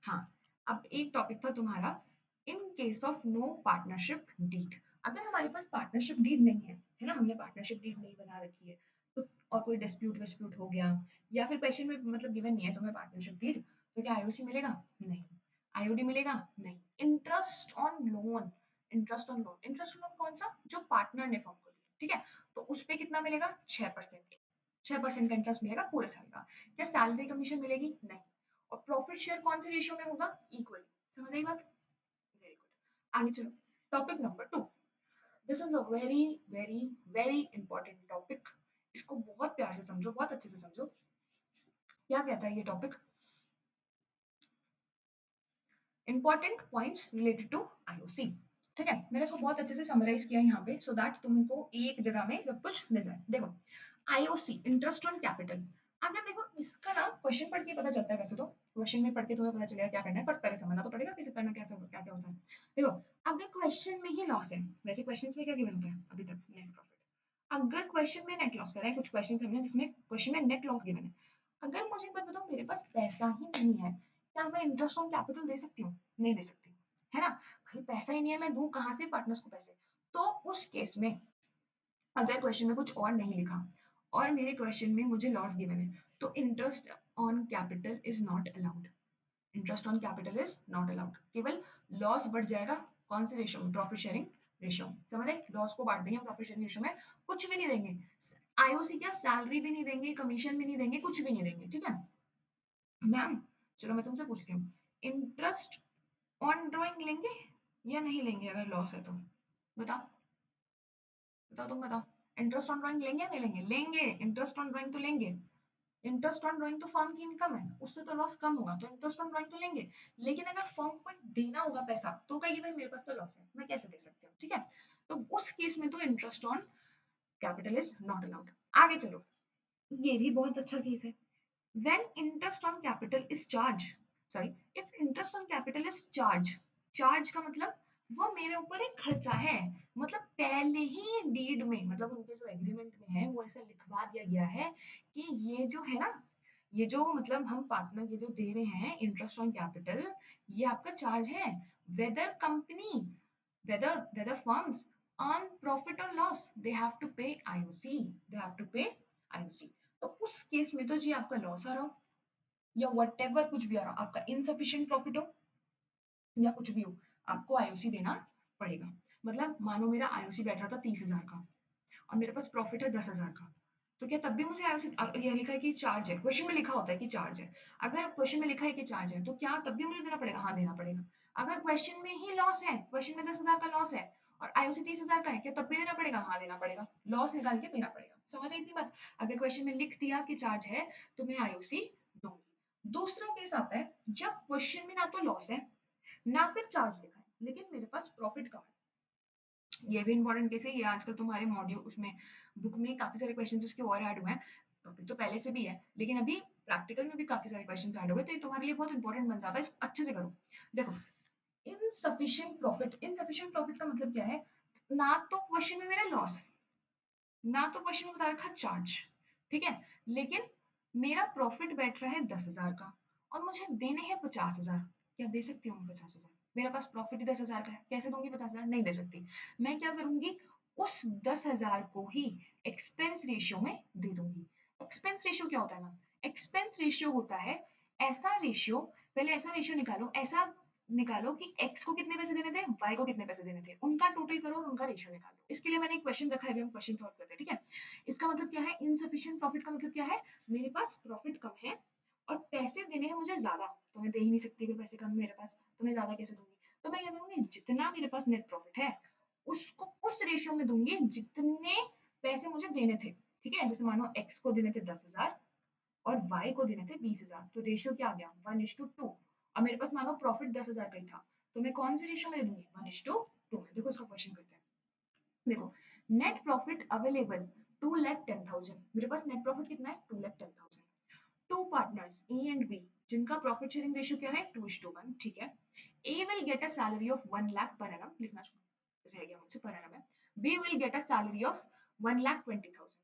हाँ, अब एक टॉपिक था तुम्हारा, in case of no partnership deed. अगर हमारे पास पार्टनरशिप डीड नहीं है ना, हमने पार्टनरशिप डीड नहीं बना रखी है, तो और कोई डिस्प्यूट विस्प्यूट हो गया, या फिर क्वेश्चन में मतलब गिवन नहीं है तुम्हें पार्टनरशिप डीड, तो क्या आईओसी मिलेगा? नहीं। आईओडी मिलेगा? नहीं। Interest on loan, interest on loan, interest on loan कौन सा, जो पार्टनर ने फॉर्म कर दिया, ठीक है। तो उस पे कितना मिलेगा? 6%, 6% का इंटरेस्ट मिलेगा पूरे साल का। क्या सैलरी कमीशन मिलेगी? नहीं। और प्रॉफिट शेयर कौन से रेशियो में होगा? इक्वली। समझ आई बात? Very good. आगे चलो, topic number 2। This is a very very very important topic, इसको बहुत प्यार से समझो, बहुत अच्छे से समझो। क्या कहता है ये topic? Important points related to IOC, ठीक है। मैंने इसको बहुत अच्छे से समराइज किया यहाँ पे, सो दैट तुमको एक जगह में सब कुछ मिल जाए। देखो, आईओसी, इंटरेस्ट ऑन कैपिटल, अगर देखो इसका ना क्वेश्चन पढ़ के पता चलता है, वैसे तो क्वेश्चन में पढ़ के तुम्हें पता चलेगा क्या करना है, पर पहले समझना तो पड़ेगा कैसे करना, कैसे क्या क्या होता है। देखो, अगर क्वेश्चन में ही लॉस है, वैसे क्वेश्चंस में क्या गिवन होता है अभी तक? Net profit. अगर क्वेश्चन में नेट लॉस करा है, कुछ क्वेश्चन हमने जिसमें क्वेश्चन में नेट लॉस गिवन है, अगर मुझे एक बात बताओ, मेरे पास पैसा ही नहीं है, क्या मैं इंटरेस्ट ऑन कैपिटल दे सकती हूँ? नहीं दे सकती, है ना। भाई पैसा ही नहीं है, मैं दूं कहाँ से पार्टनर्स को पैसे? तो उस केस में अगर क्वेश्चन में कुछ और नहीं लिखा और मेरे क्वेश्चन में मुझे लॉस गिवन है, तो interest on capital is not allowed, interest on capital is not allowed. केवल लॉस बढ़ जाएगा, कौन से रेशियो में? Profit sharing ratio. समझ आए? लॉस को बांट देंगे प्रॉफिट शेयरिंग रेशियो में, कुछ भी नहीं देंगे। आईओसी क्या, सैलरी भी नहीं देंगे, कमीशन भी नहीं देंगे, कुछ भी नहीं देंगे, ठीक है। मैम, चलो मैं तुमसे पूछती हूँ, इंटरेस्ट ऑन ड्राइंग लेंगे या नहीं लेंगे अगर लॉस है तो? बताओ, बताओ तुम बताओ, इंटरेस्ट ऑन ड्राइंग लेंगे या नहीं लेंगे? लेंगे, इंटरेस्ट ऑन ड्राइंग तो लेंगे। इंटरेस्ट ऑन ड्राइंग तो फर्म की इनकम है, उससे तो लॉस कम होगा, तो इंटरेस्ट ऑन ड्राइंग तो लेंगे। लेकिन अगर फर्म को देना होगा पैसा, तो कहेगी भाई मेरे पास तो लॉस है, मैं कैसे दे सकती हूँ, ठीक है। तो उस केस में तो interest on capital is not allowed. आगे चलो, ये भी बहुत अच्छा केस है। when interest on capital is charge, sorry, if interest on capital is charge का मतलब वो मेरे ऊपर एक खर्चा है, मतलब पहले ही डीड में, मतलब उनके जो एग्रीमेंट में है वो ऐसा लिखवा दिया गया है कि ये जो है ना, ये जो मतलब हम पार्टनर ये जो दे रहे हैं इंटरेस्ट ऑन कैपिटल, ये आपका चार्ज है। Weather company, whether firms earn profit or loss, they have to pay IOC, they have to pay IOC। तो उस केस में तो जी आपका लॉस आ रहा हो या वट एवर कुछ भी आ रहा हो, आपका इनसफिशियंट प्रॉफिट हो या कुछ भी हो, आपको आईओसी देना पड़ेगा। मतलब मानो मेरा आईओसी बैठ रहा था 30,000 का और मेरे पास प्रॉफिट है 10,000 का, तो क्या तब भी मुझे आईओसी, ये लिखा है कि चार्ज है, क्वेश्चन में लिखा होता है कि चार्ज है, अगर क्वेश्चन में लिखा है कि चार्ज है तो क्या तब भी मुझे देना पड़ेगा? हाँ देना पड़ेगा। अगर क्वेश्चन में ही लॉस है, क्वेश्चन में 10,000 का लॉस है और आईओसी 30,000 का है, क्या तब भी देना पड़ेगा? हाँ देना पड़ेगा, लॉस निकाल के देना पड़ेगा। समझ आई इतनी बात? अगर क्वेश्चन में लिख दिया कि चार्ज है तो मैं आईओसी दूंगी। दूसरा केस आता है जब क्वेश्चन में ना तो लॉस है ना फिर चार्ज लिखा है, लेकिन मेरे पास प्रॉफिट कम है। ये भी इंपॉर्टेंट केस है, ये आजकल तुम्हारे मॉड्यूल उसमें बुक में काफी सारे क्वेश्चंस इसके और ऐड हुए हैं। टॉपिक तो पहले से भी है लेकिन अभी प्रैक्टिकल में भी काफी सारे क्वेश्चंस ऐड हुए, तो ये तुम्हारे लिए बहुत इंपॉर्टेंट बन जाता है, इसको अच्छे से करो। देखो, इनसफिशिएंट प्रॉफिट, इनसफिशिएंट प्रॉफिट का मतलब क्या है? ना तो क्वेश्चन में मेरा लॉस, ना तो क्वेश्चन में बता रखा चार्ज, ठीक है, लेकिन मेरा प्रॉफिट बैठ रहा है 10,000 का और मुझे देने हैं 50,000। क्या दे सकती हूँ मैं 50,000? मेरे पास प्रॉफिट ही 10,000 का है, कैसे दूंगी 50,000? नहीं दे सकती। मैं क्या करूंगी, उस 10,000 को ही एक्सपेंस रेशियो में दे दूंगी। एक्सपेंस रेशियो क्या होता है मैम? एक्सपेंस रेशियो होता है ऐसा रेशियो, पहले ऐसा रेशियो निकालो, ऐसा निकालो कि x को कितने पैसे देने थे, y को कितने पैसे देने थे, उनका टोटल करो और उनका रेशियो निकालो। इसके लिए मैंने एक क्वेश्चन रखा है, अभी हम क्वेश्चन सॉल्व करते हैं, ठीक है। इसका मतलब क्या है, इनसफिशिएंट प्रॉफिट का मतलब क्या है? मेरे पास प्रॉफिट कम है और पैसे देने हैं मुझे ज्यादा, तो मैं दे ही नहीं सकती अगर पैसे कम है मेरे पास, तो मैं ज्यादा कैसे दूंगी? तो मैं क्या करूंगी, जितना मेरे पास नेट प्रॉफिट है उसको उस रेशियो में दूंगी जितने पैसे मुझे देने थे। ठीक है, जैसे मानो एक्स को देने थे 10,000 और वाई को देने थे 20,000, तो रेशियो क्या आ गया 1:2। अब मेरे पास मानो प्रॉफिट 10,000 का ही था, तो मैं कौन से रेशियो में दे दूंगी 1:2 में। देखो इसका क्वेश्चन करते हैं। देखो, नेट प्रॉफिट अवेलेबल 2,10,000, मेरे पास नेट प्रॉफिट कितना है 2,10,000। Two partners A and B जिनका प्रॉफिट शेयरिंग रेशियो क्या है 2:1। ठीक है, A will get a salary of 1 lakh per annum, लिखना रह गया मुझसे पर एनम है। B will get a salary of 1,20,000।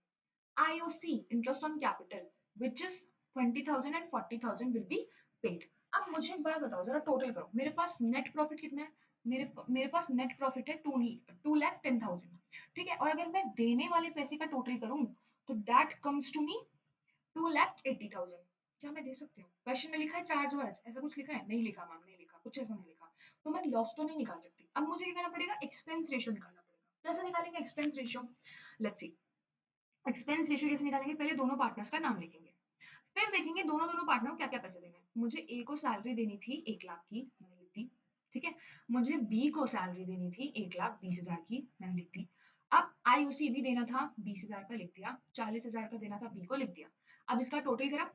IOC interest on capital which is 20,000 and 40,000 will be paid। अब मुझे एक बात बताओ, जरा टोटल करो, मेरे पास नेट प्रॉफिट कितना है, मेरे पास नेट प्रॉफिट है 2,10,000। ठीक है, और अगर मैं देने वाले पैसे का टोटल करूं तो दैट कम्स टू मी 2,80,000। क्या मैं दे सकती हूँ? क्वेश्चन में लिखा है चार्ज वर्ज, ऐसा कुछ लिखा है? नहीं लिखा मैम, नहीं लिखा, कुछ ऐसा नहीं लिखा। तो मैं लॉस तो नहीं निकाल सकती। अब मुझे क्या करना पड़ेगा, एक्सपेंस रेशियो निकालना पड़ेगा। कैसे निकालेंगे expense ratio? Let's see, expense ratio कैसे निकालेंगे, पहले दोनों पार्टनर्स का नाम लिखेंगे, फिर देखेंगे दोनों दोनों पार्टनर को क्या क्या पैसे देने हैं। मुझे ए को सैलरी देनी थी 1 लाख की, मैंने लिख दी। ठीक है, मुझे बी को सैलरी देनी थी 1,20,000 की, मैंने लिख दी। अब आईओसी भी देना था 20,000 का, लिख दिया। 40,000 का देना था बी को, लिख दिया। अब इसका टोटल करा,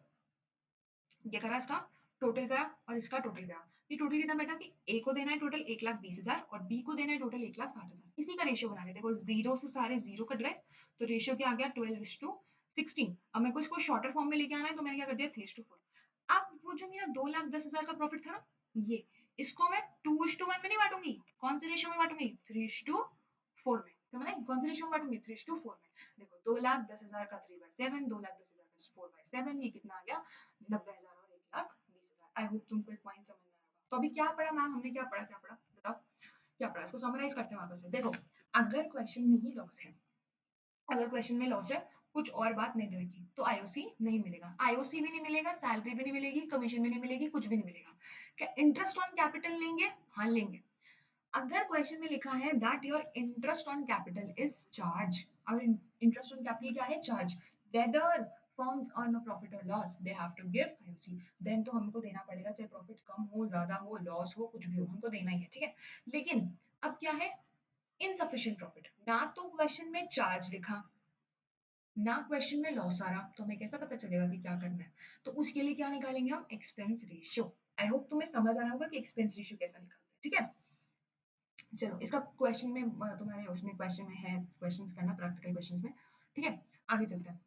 ये करा इसका टोटल करा और इसका टोटल करा। ये टोटल कितना बैठा कि ए को देना है टोटल 1,20,000 और बी को देना है टोटल 1,60,000। इसी का रेशियो बना के देखो, जीरो से सारे जीरो कट गए, तो रेशियो क्या आ गया 12:16। अब मेरे को इसको शॉर्टर फॉर्म में लेके आना है, तो मैंने क्या कर दिया 3:4। अब वो जो मेरा 2,10,000 का प्रॉफिट था ना, ये इसको मैं 2:1 में नहीं बांटूंगी, कौन से रेशियो में बांटूंगी 3:4 में। समझ आई? कौन से रेशियो में बांटूंगी 3:4 में। देखो 2,10,000 का 3/7, 2,10,000 का 4/7, ये कितना आ गया 90,000 और 1,20,000। आई होप तुमको एक पॉइंट समझ में आएगा। तो अभी क्या पढ़ा मैम हमने, क्या पढ़ा क्या पढ़ा बताओ, क्या पढ़ा? इसको समराइज करते हैं वापस से। देखो, अगर क्वेश्चन में ही लॉस है, अगर क्वेश्चन में लॉस है, कुछ और बात नहीं रहेगी, तो आईओसी नहीं मिलेगा, आईओसी भी नहीं मिलेगा, सैलरी भी नहीं मिलेगी, कमीशन भी नहीं मिलेगी, कुछ भी नहीं मिलेगा। क्या इंटरेस्ट ऑन कैपिटल लेंगे? हाँ लेंगे। अगर क्वेश्चन में लिखा है that your interest on capital is charge, और इंटरेस्ट ऑन कैपिटल क्या है charge, whether firms earn a profit और loss they have to give IOC, then तो हमको देना पड़ेगा, चाहे प्रॉफिट कम हो ज्यादा हो लॉस हो कुछ भी हो, हमको देना ही है। ठीक है, लेकिन अब क्या है, इनसफिशिएंट प्रॉफिट, ना तो क्वेश्चन में चार्ज लिखा, ना क्वेश्चन में लॉस आ रहा, तो हमें कैसा पता चलेगा कि क्या करना है? तो उसके लिए क्या निकालेंगे हम, एक्सपेंस रेशियो। आई होप तुम्हें समझ आया होगा कि एक्सपेंस रेशियो कैसा निकालते हैं। ठीक है, चलो इसका क्वेश्चन में तुम्हारे उसमें क्वेश्चन में है, क्वेश्चंस करना प्रैक्टिकल क्वेश्चंस में। ठीक है, आगे चलते हैं।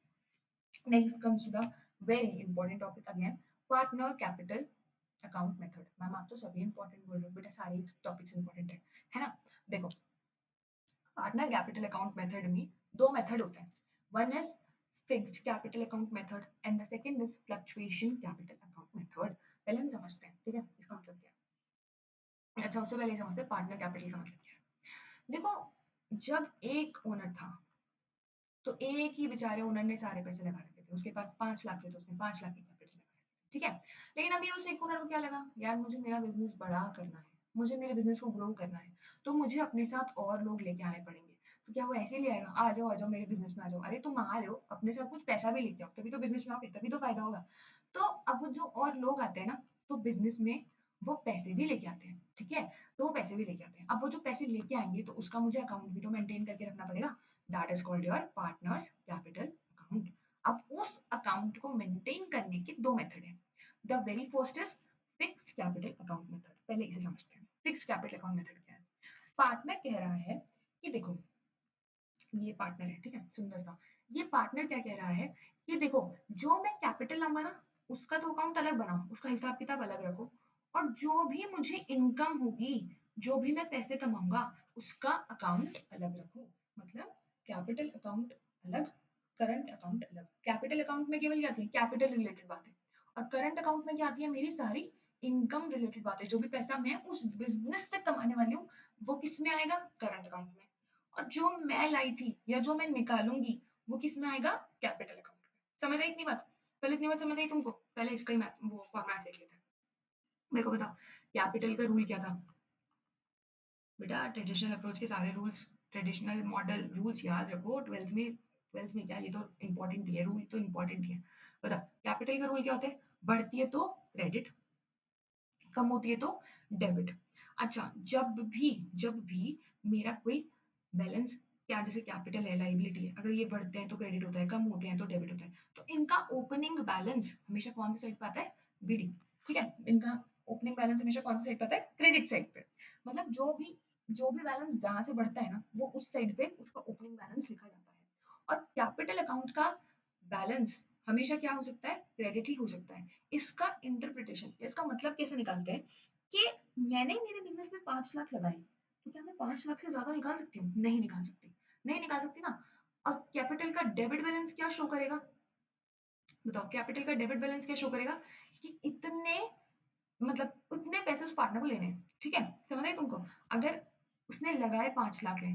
Next comes to the very important topic again, partner capital account method. Ma'am आप तो सभी इंपॉर्टेंट बोल रहे हो बेटा, सारे टॉपिक्स इंपॉर्टेंट है ना? देखो, पार्टनर कैपिटल अकाउंट मेथड में दो मेथड होते हैं, one is fixed capital account method and the second is fluctuation capital account method. पहले हम समझते हैं, ठीक है, इसका मतलब क्या है। अच्छा, उससे पहले समझते हैं पार्टनर कैपिटल का मतलब क्या है। देखो, जब एक ओनर था तो एक ही बेचारे ओनर ने सारे पैसे लगा रखे थे, उसके पास 5 लाख थे तो उसने 5 लाख की कैपिटल लगाई। ठीक है, लेकिन अभी उस एक ओनर को क्या लगा, यार मुझे मेरा बिजनेस बड़ा करना है, मुझे मेरे बिजनेस को ग्रो करना है, तो मुझे अपने साथ और लोग लेके आने पड़ेंगे। तो क्या वो ऐसे ही ले आएगा, आ जाओ मेरे बिजनेस में आ जाओ, अरे तुम आ रहे हो अपने साथ कुछ पैसा भी लेके आओ, तभी तो बिजनेस में आओगे, तभी तो फायदा होगा। तो अब वो जो और लोग आते हैं ना, तो बिजनेस में वो पैसे भी लेके आते हैं। ठीक है, तो वो पैसे भी लेके आते हैं, अब वो जो पैसे लेके आएंगे तो उसका मुझे अकाउंट भी तो मेंटेन करके रखना पड़ेगा, that is called your partners capital account. अब उस अकाउंट को मेंटेन करने के दो मेथड है। The very first is fixed capital account method. पहले इसे समझते हैं, फिक्स्ड कैपिटल अकाउंट मेथड क्या है। पार्टनर कह रहा है कि देखो, ये पार्टनर है, ठीक है, सुंदर सा, ये पार्टनर क्या कह रहा है कि देखो, जो मैं कैपिटल लाऊंगा ना, उसका तो अकाउंट अलग बनाओ, उसका हिसाब किताब अलग रखो, और जो भी मुझे इनकम होगी, जो भी मैं पैसे कमाऊंगा, उसका अकाउंट अलग रखो। मतलब कैपिटल अकाउंट अलग, करंट अकाउंट अलग। कैपिटल अकाउंट में केवल क्या आती है, कैपिटल रिलेटेड बातें, और करंट अकाउंट में क्या आती है, मेरी सारी इनकम रिलेटेड बातें, जो भी पैसा मैं उस बिजनेस से कमाने वाली हूँ, वो किस में आएगा, करंट अकाउंट में। और जो मैं लाई थी या जो मैं निकालूंगी, वो किस में आएगा, कैपिटल अकाउंट में। समझ आई इतनी बात? पहले इतनी बात समझ आई तुमको? पहले इसका ही वो फॉर्मेट देख लेते हैं। मेरे को बताओ, कैपिटल का रूल क्या था बेटा? ट्रेडिशनल अप्रोच के सारे रूल्स, ट्रेडिशनल मॉडल रूल्स याद रखो, ट्वेल्थ में क्या, ये तो इंपॉर्टेंट ही है, रूल तो इंपॉर्टेंट ही है। बताओ कैपिटल का रूल क्या होता है, बढ़ती है तो क्रेडिट, कम होती है तो डेबिट। अच्छा, जब भी मेरा कोई बैलेंस, क्या जैसे कैपिटल है, लाइबिलिटी है, अगर ये बढ़ते हैं तो क्रेडिट होता है, कम होते हैं तो डेबिट होता है, तो इनका ओपनिंग बैलेंस हमेशा कौन सी साइड पे आता है? बीडी। ठीक है, इनका ओपनिंग बैलेंस हमेशा कौन सी साइड पे आता है? क्रेडिट साइड पे। मतलब जो भी बैलेंस जहां से बढ़ता है ना, वो उस साइड पे उसका ओपनिंग बैलेंस लिखा जाता है। और कैपिटल अकाउंट का बैलेंस हमेशा क्या हो सकता है? क्रेडिट ही हो सकता है। इसका इंटरप्रिटेशन, इसका मतलब कैसे निकालते हैं कि मैंने मेरे बिजनेस में 5 लाख लगाए, तो क्या मैं 5 लाख से ज्यादा निकाल सकती हूँ? नहीं निकाल सकती, नहीं निकाल सकती ना। और कैपिटल का डेबिट बैलेंस क्या शो करेगा? बताओ, कैपिटल का डेबिट बैलेंस क्या शो करेगा? कि इतने, मतलब उतने पैसे उस पार्टनर को लेने हैं। ठीक है, समझ आई तुमको? अगर उसने लगाए 5 लाख है,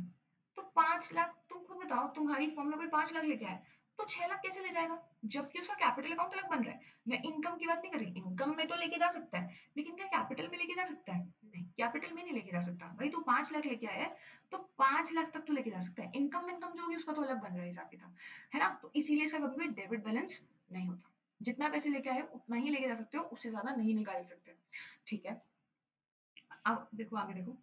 तो 5 लाख, तुम खुद बताओ, तुम्हारी फर्म में कोई 5 लाख लेके आए, तो 6 लाख कैसे ले जाएगा? जबकि उसका कैपिटल अकाउंट अलग बन रहा है। मैं इनकम की बात नहीं कर रही, इनकम में तो लेके जा सकता है, लेकिन क्या कैपिटल में लेके जा सकता है? नहीं, कैपिटल में नहीं लेके जा सकता। भाई तू 5 लाख लेके आया है, तो 5 लाख तक तो लेके जा सकता है। इनकम जो होगी उसका तो अलग बन रहा है हिसाब किताब, है ना? तो इसीलिए इसका कभी भी डेबिट बैलेंस नहीं होता। जितना पैसे लेके आए उतना ही लेके जा सकते हो, उससे ज्यादा नहीं निकाल सकते। ठीक है, अब देखो आगे देखो।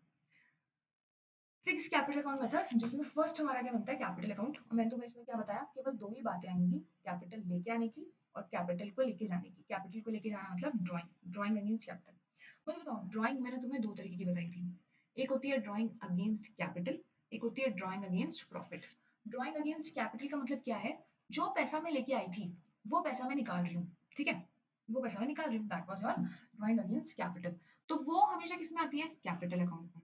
फिक्स कैपिटल अकाउंट मेथड, जिसमें फर्स्ट हमारा क्या बनता है? Capital account. और मैंने तुम्हें इसमें क्या बताया? केवल दो ही बातें आएंगी, कैपिटल लेके आने की और कैपिटल को लेके जाने की। कैपिटल को लेके जाना मतलब ड्राइंग अगेंस्ट कैपिटल। मुझे बताओ, ड्राइंग मैंने तुम्हें दो तरीके की बताई थी। एक होती है ड्राइंग अगेंस्ट कैपिटल, एक होती है drawing against profit. Drawing against capital का मतलब क्या है? जो पैसा मैं लेके आई थी, वो पैसा मैं निकाल रही हूँ। ठीक है, वो पैसा मैं निकाल रही हूँ, that was your drawing against capital. तो वो हमेशा किस में आती है? कैपिटल अकाउंट में।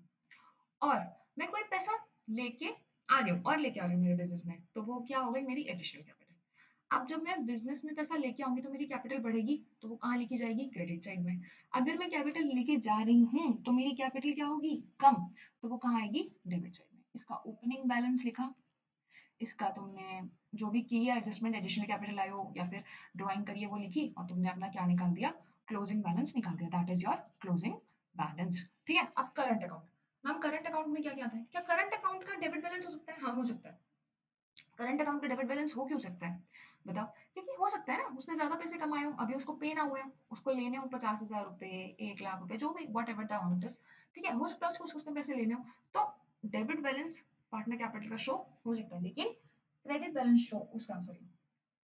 और मैं कोई पैसा लेके आ रही हूँ और लेके आ रही हूँ मेरे बिजनेस में, तो वो क्या हो गई? मेरी एडिशनल कैपिटल। अब जब मैं बिजनेस में पैसा लेके आऊंगी तो मेरी कैपिटल बढ़ेगी, तो वो कहाँ लेके जाएगी? क्रेडिट साइड में। अगर मैं कैपिटल लेके जा रही हूँ तो मेरी कैपिटल क्या होगी? कम, तो वो कहाँ आएगी? डेबिट साइड में। इसका ओपनिंग बैलेंस लिखा, इसका तुमने जो भी की है एडजस्टमेंट, एडिशनल कैपिटल आयो या फिर ड्राइंग करिए, वो लिखी, और तुमने अपना क्या निकाल दिया? क्लोजिंग बैलेंस निकाल दिया। That is your closing balance. ठीक है, अब current account. Ma'am current account में क्या क्या आता है? क्या करंट अकाउंट का डेबिट बैलेंस हो सकता है? हाँ हो सकता है। करंट अकाउंट का डेबिट बैलेंस हो क्यों सकता है? बताओ। क्योंकि हो सकता है ना, उसने ज्यादा पैसे कमाए हो, अभी उसको पे ना हुए हो, उसको लेने हो 50,000 रुपए, 1 लाख रुपए, जो भी what ever the amount is. ठीक है, हो सकता है उसको उसने पैसे लेने हो, तो डेबिट बैलेंस पार्टनर कैपिटल का शो हो सकता है, लेकिन क्रेडिट बैलेंस शो उसका, सॉरी,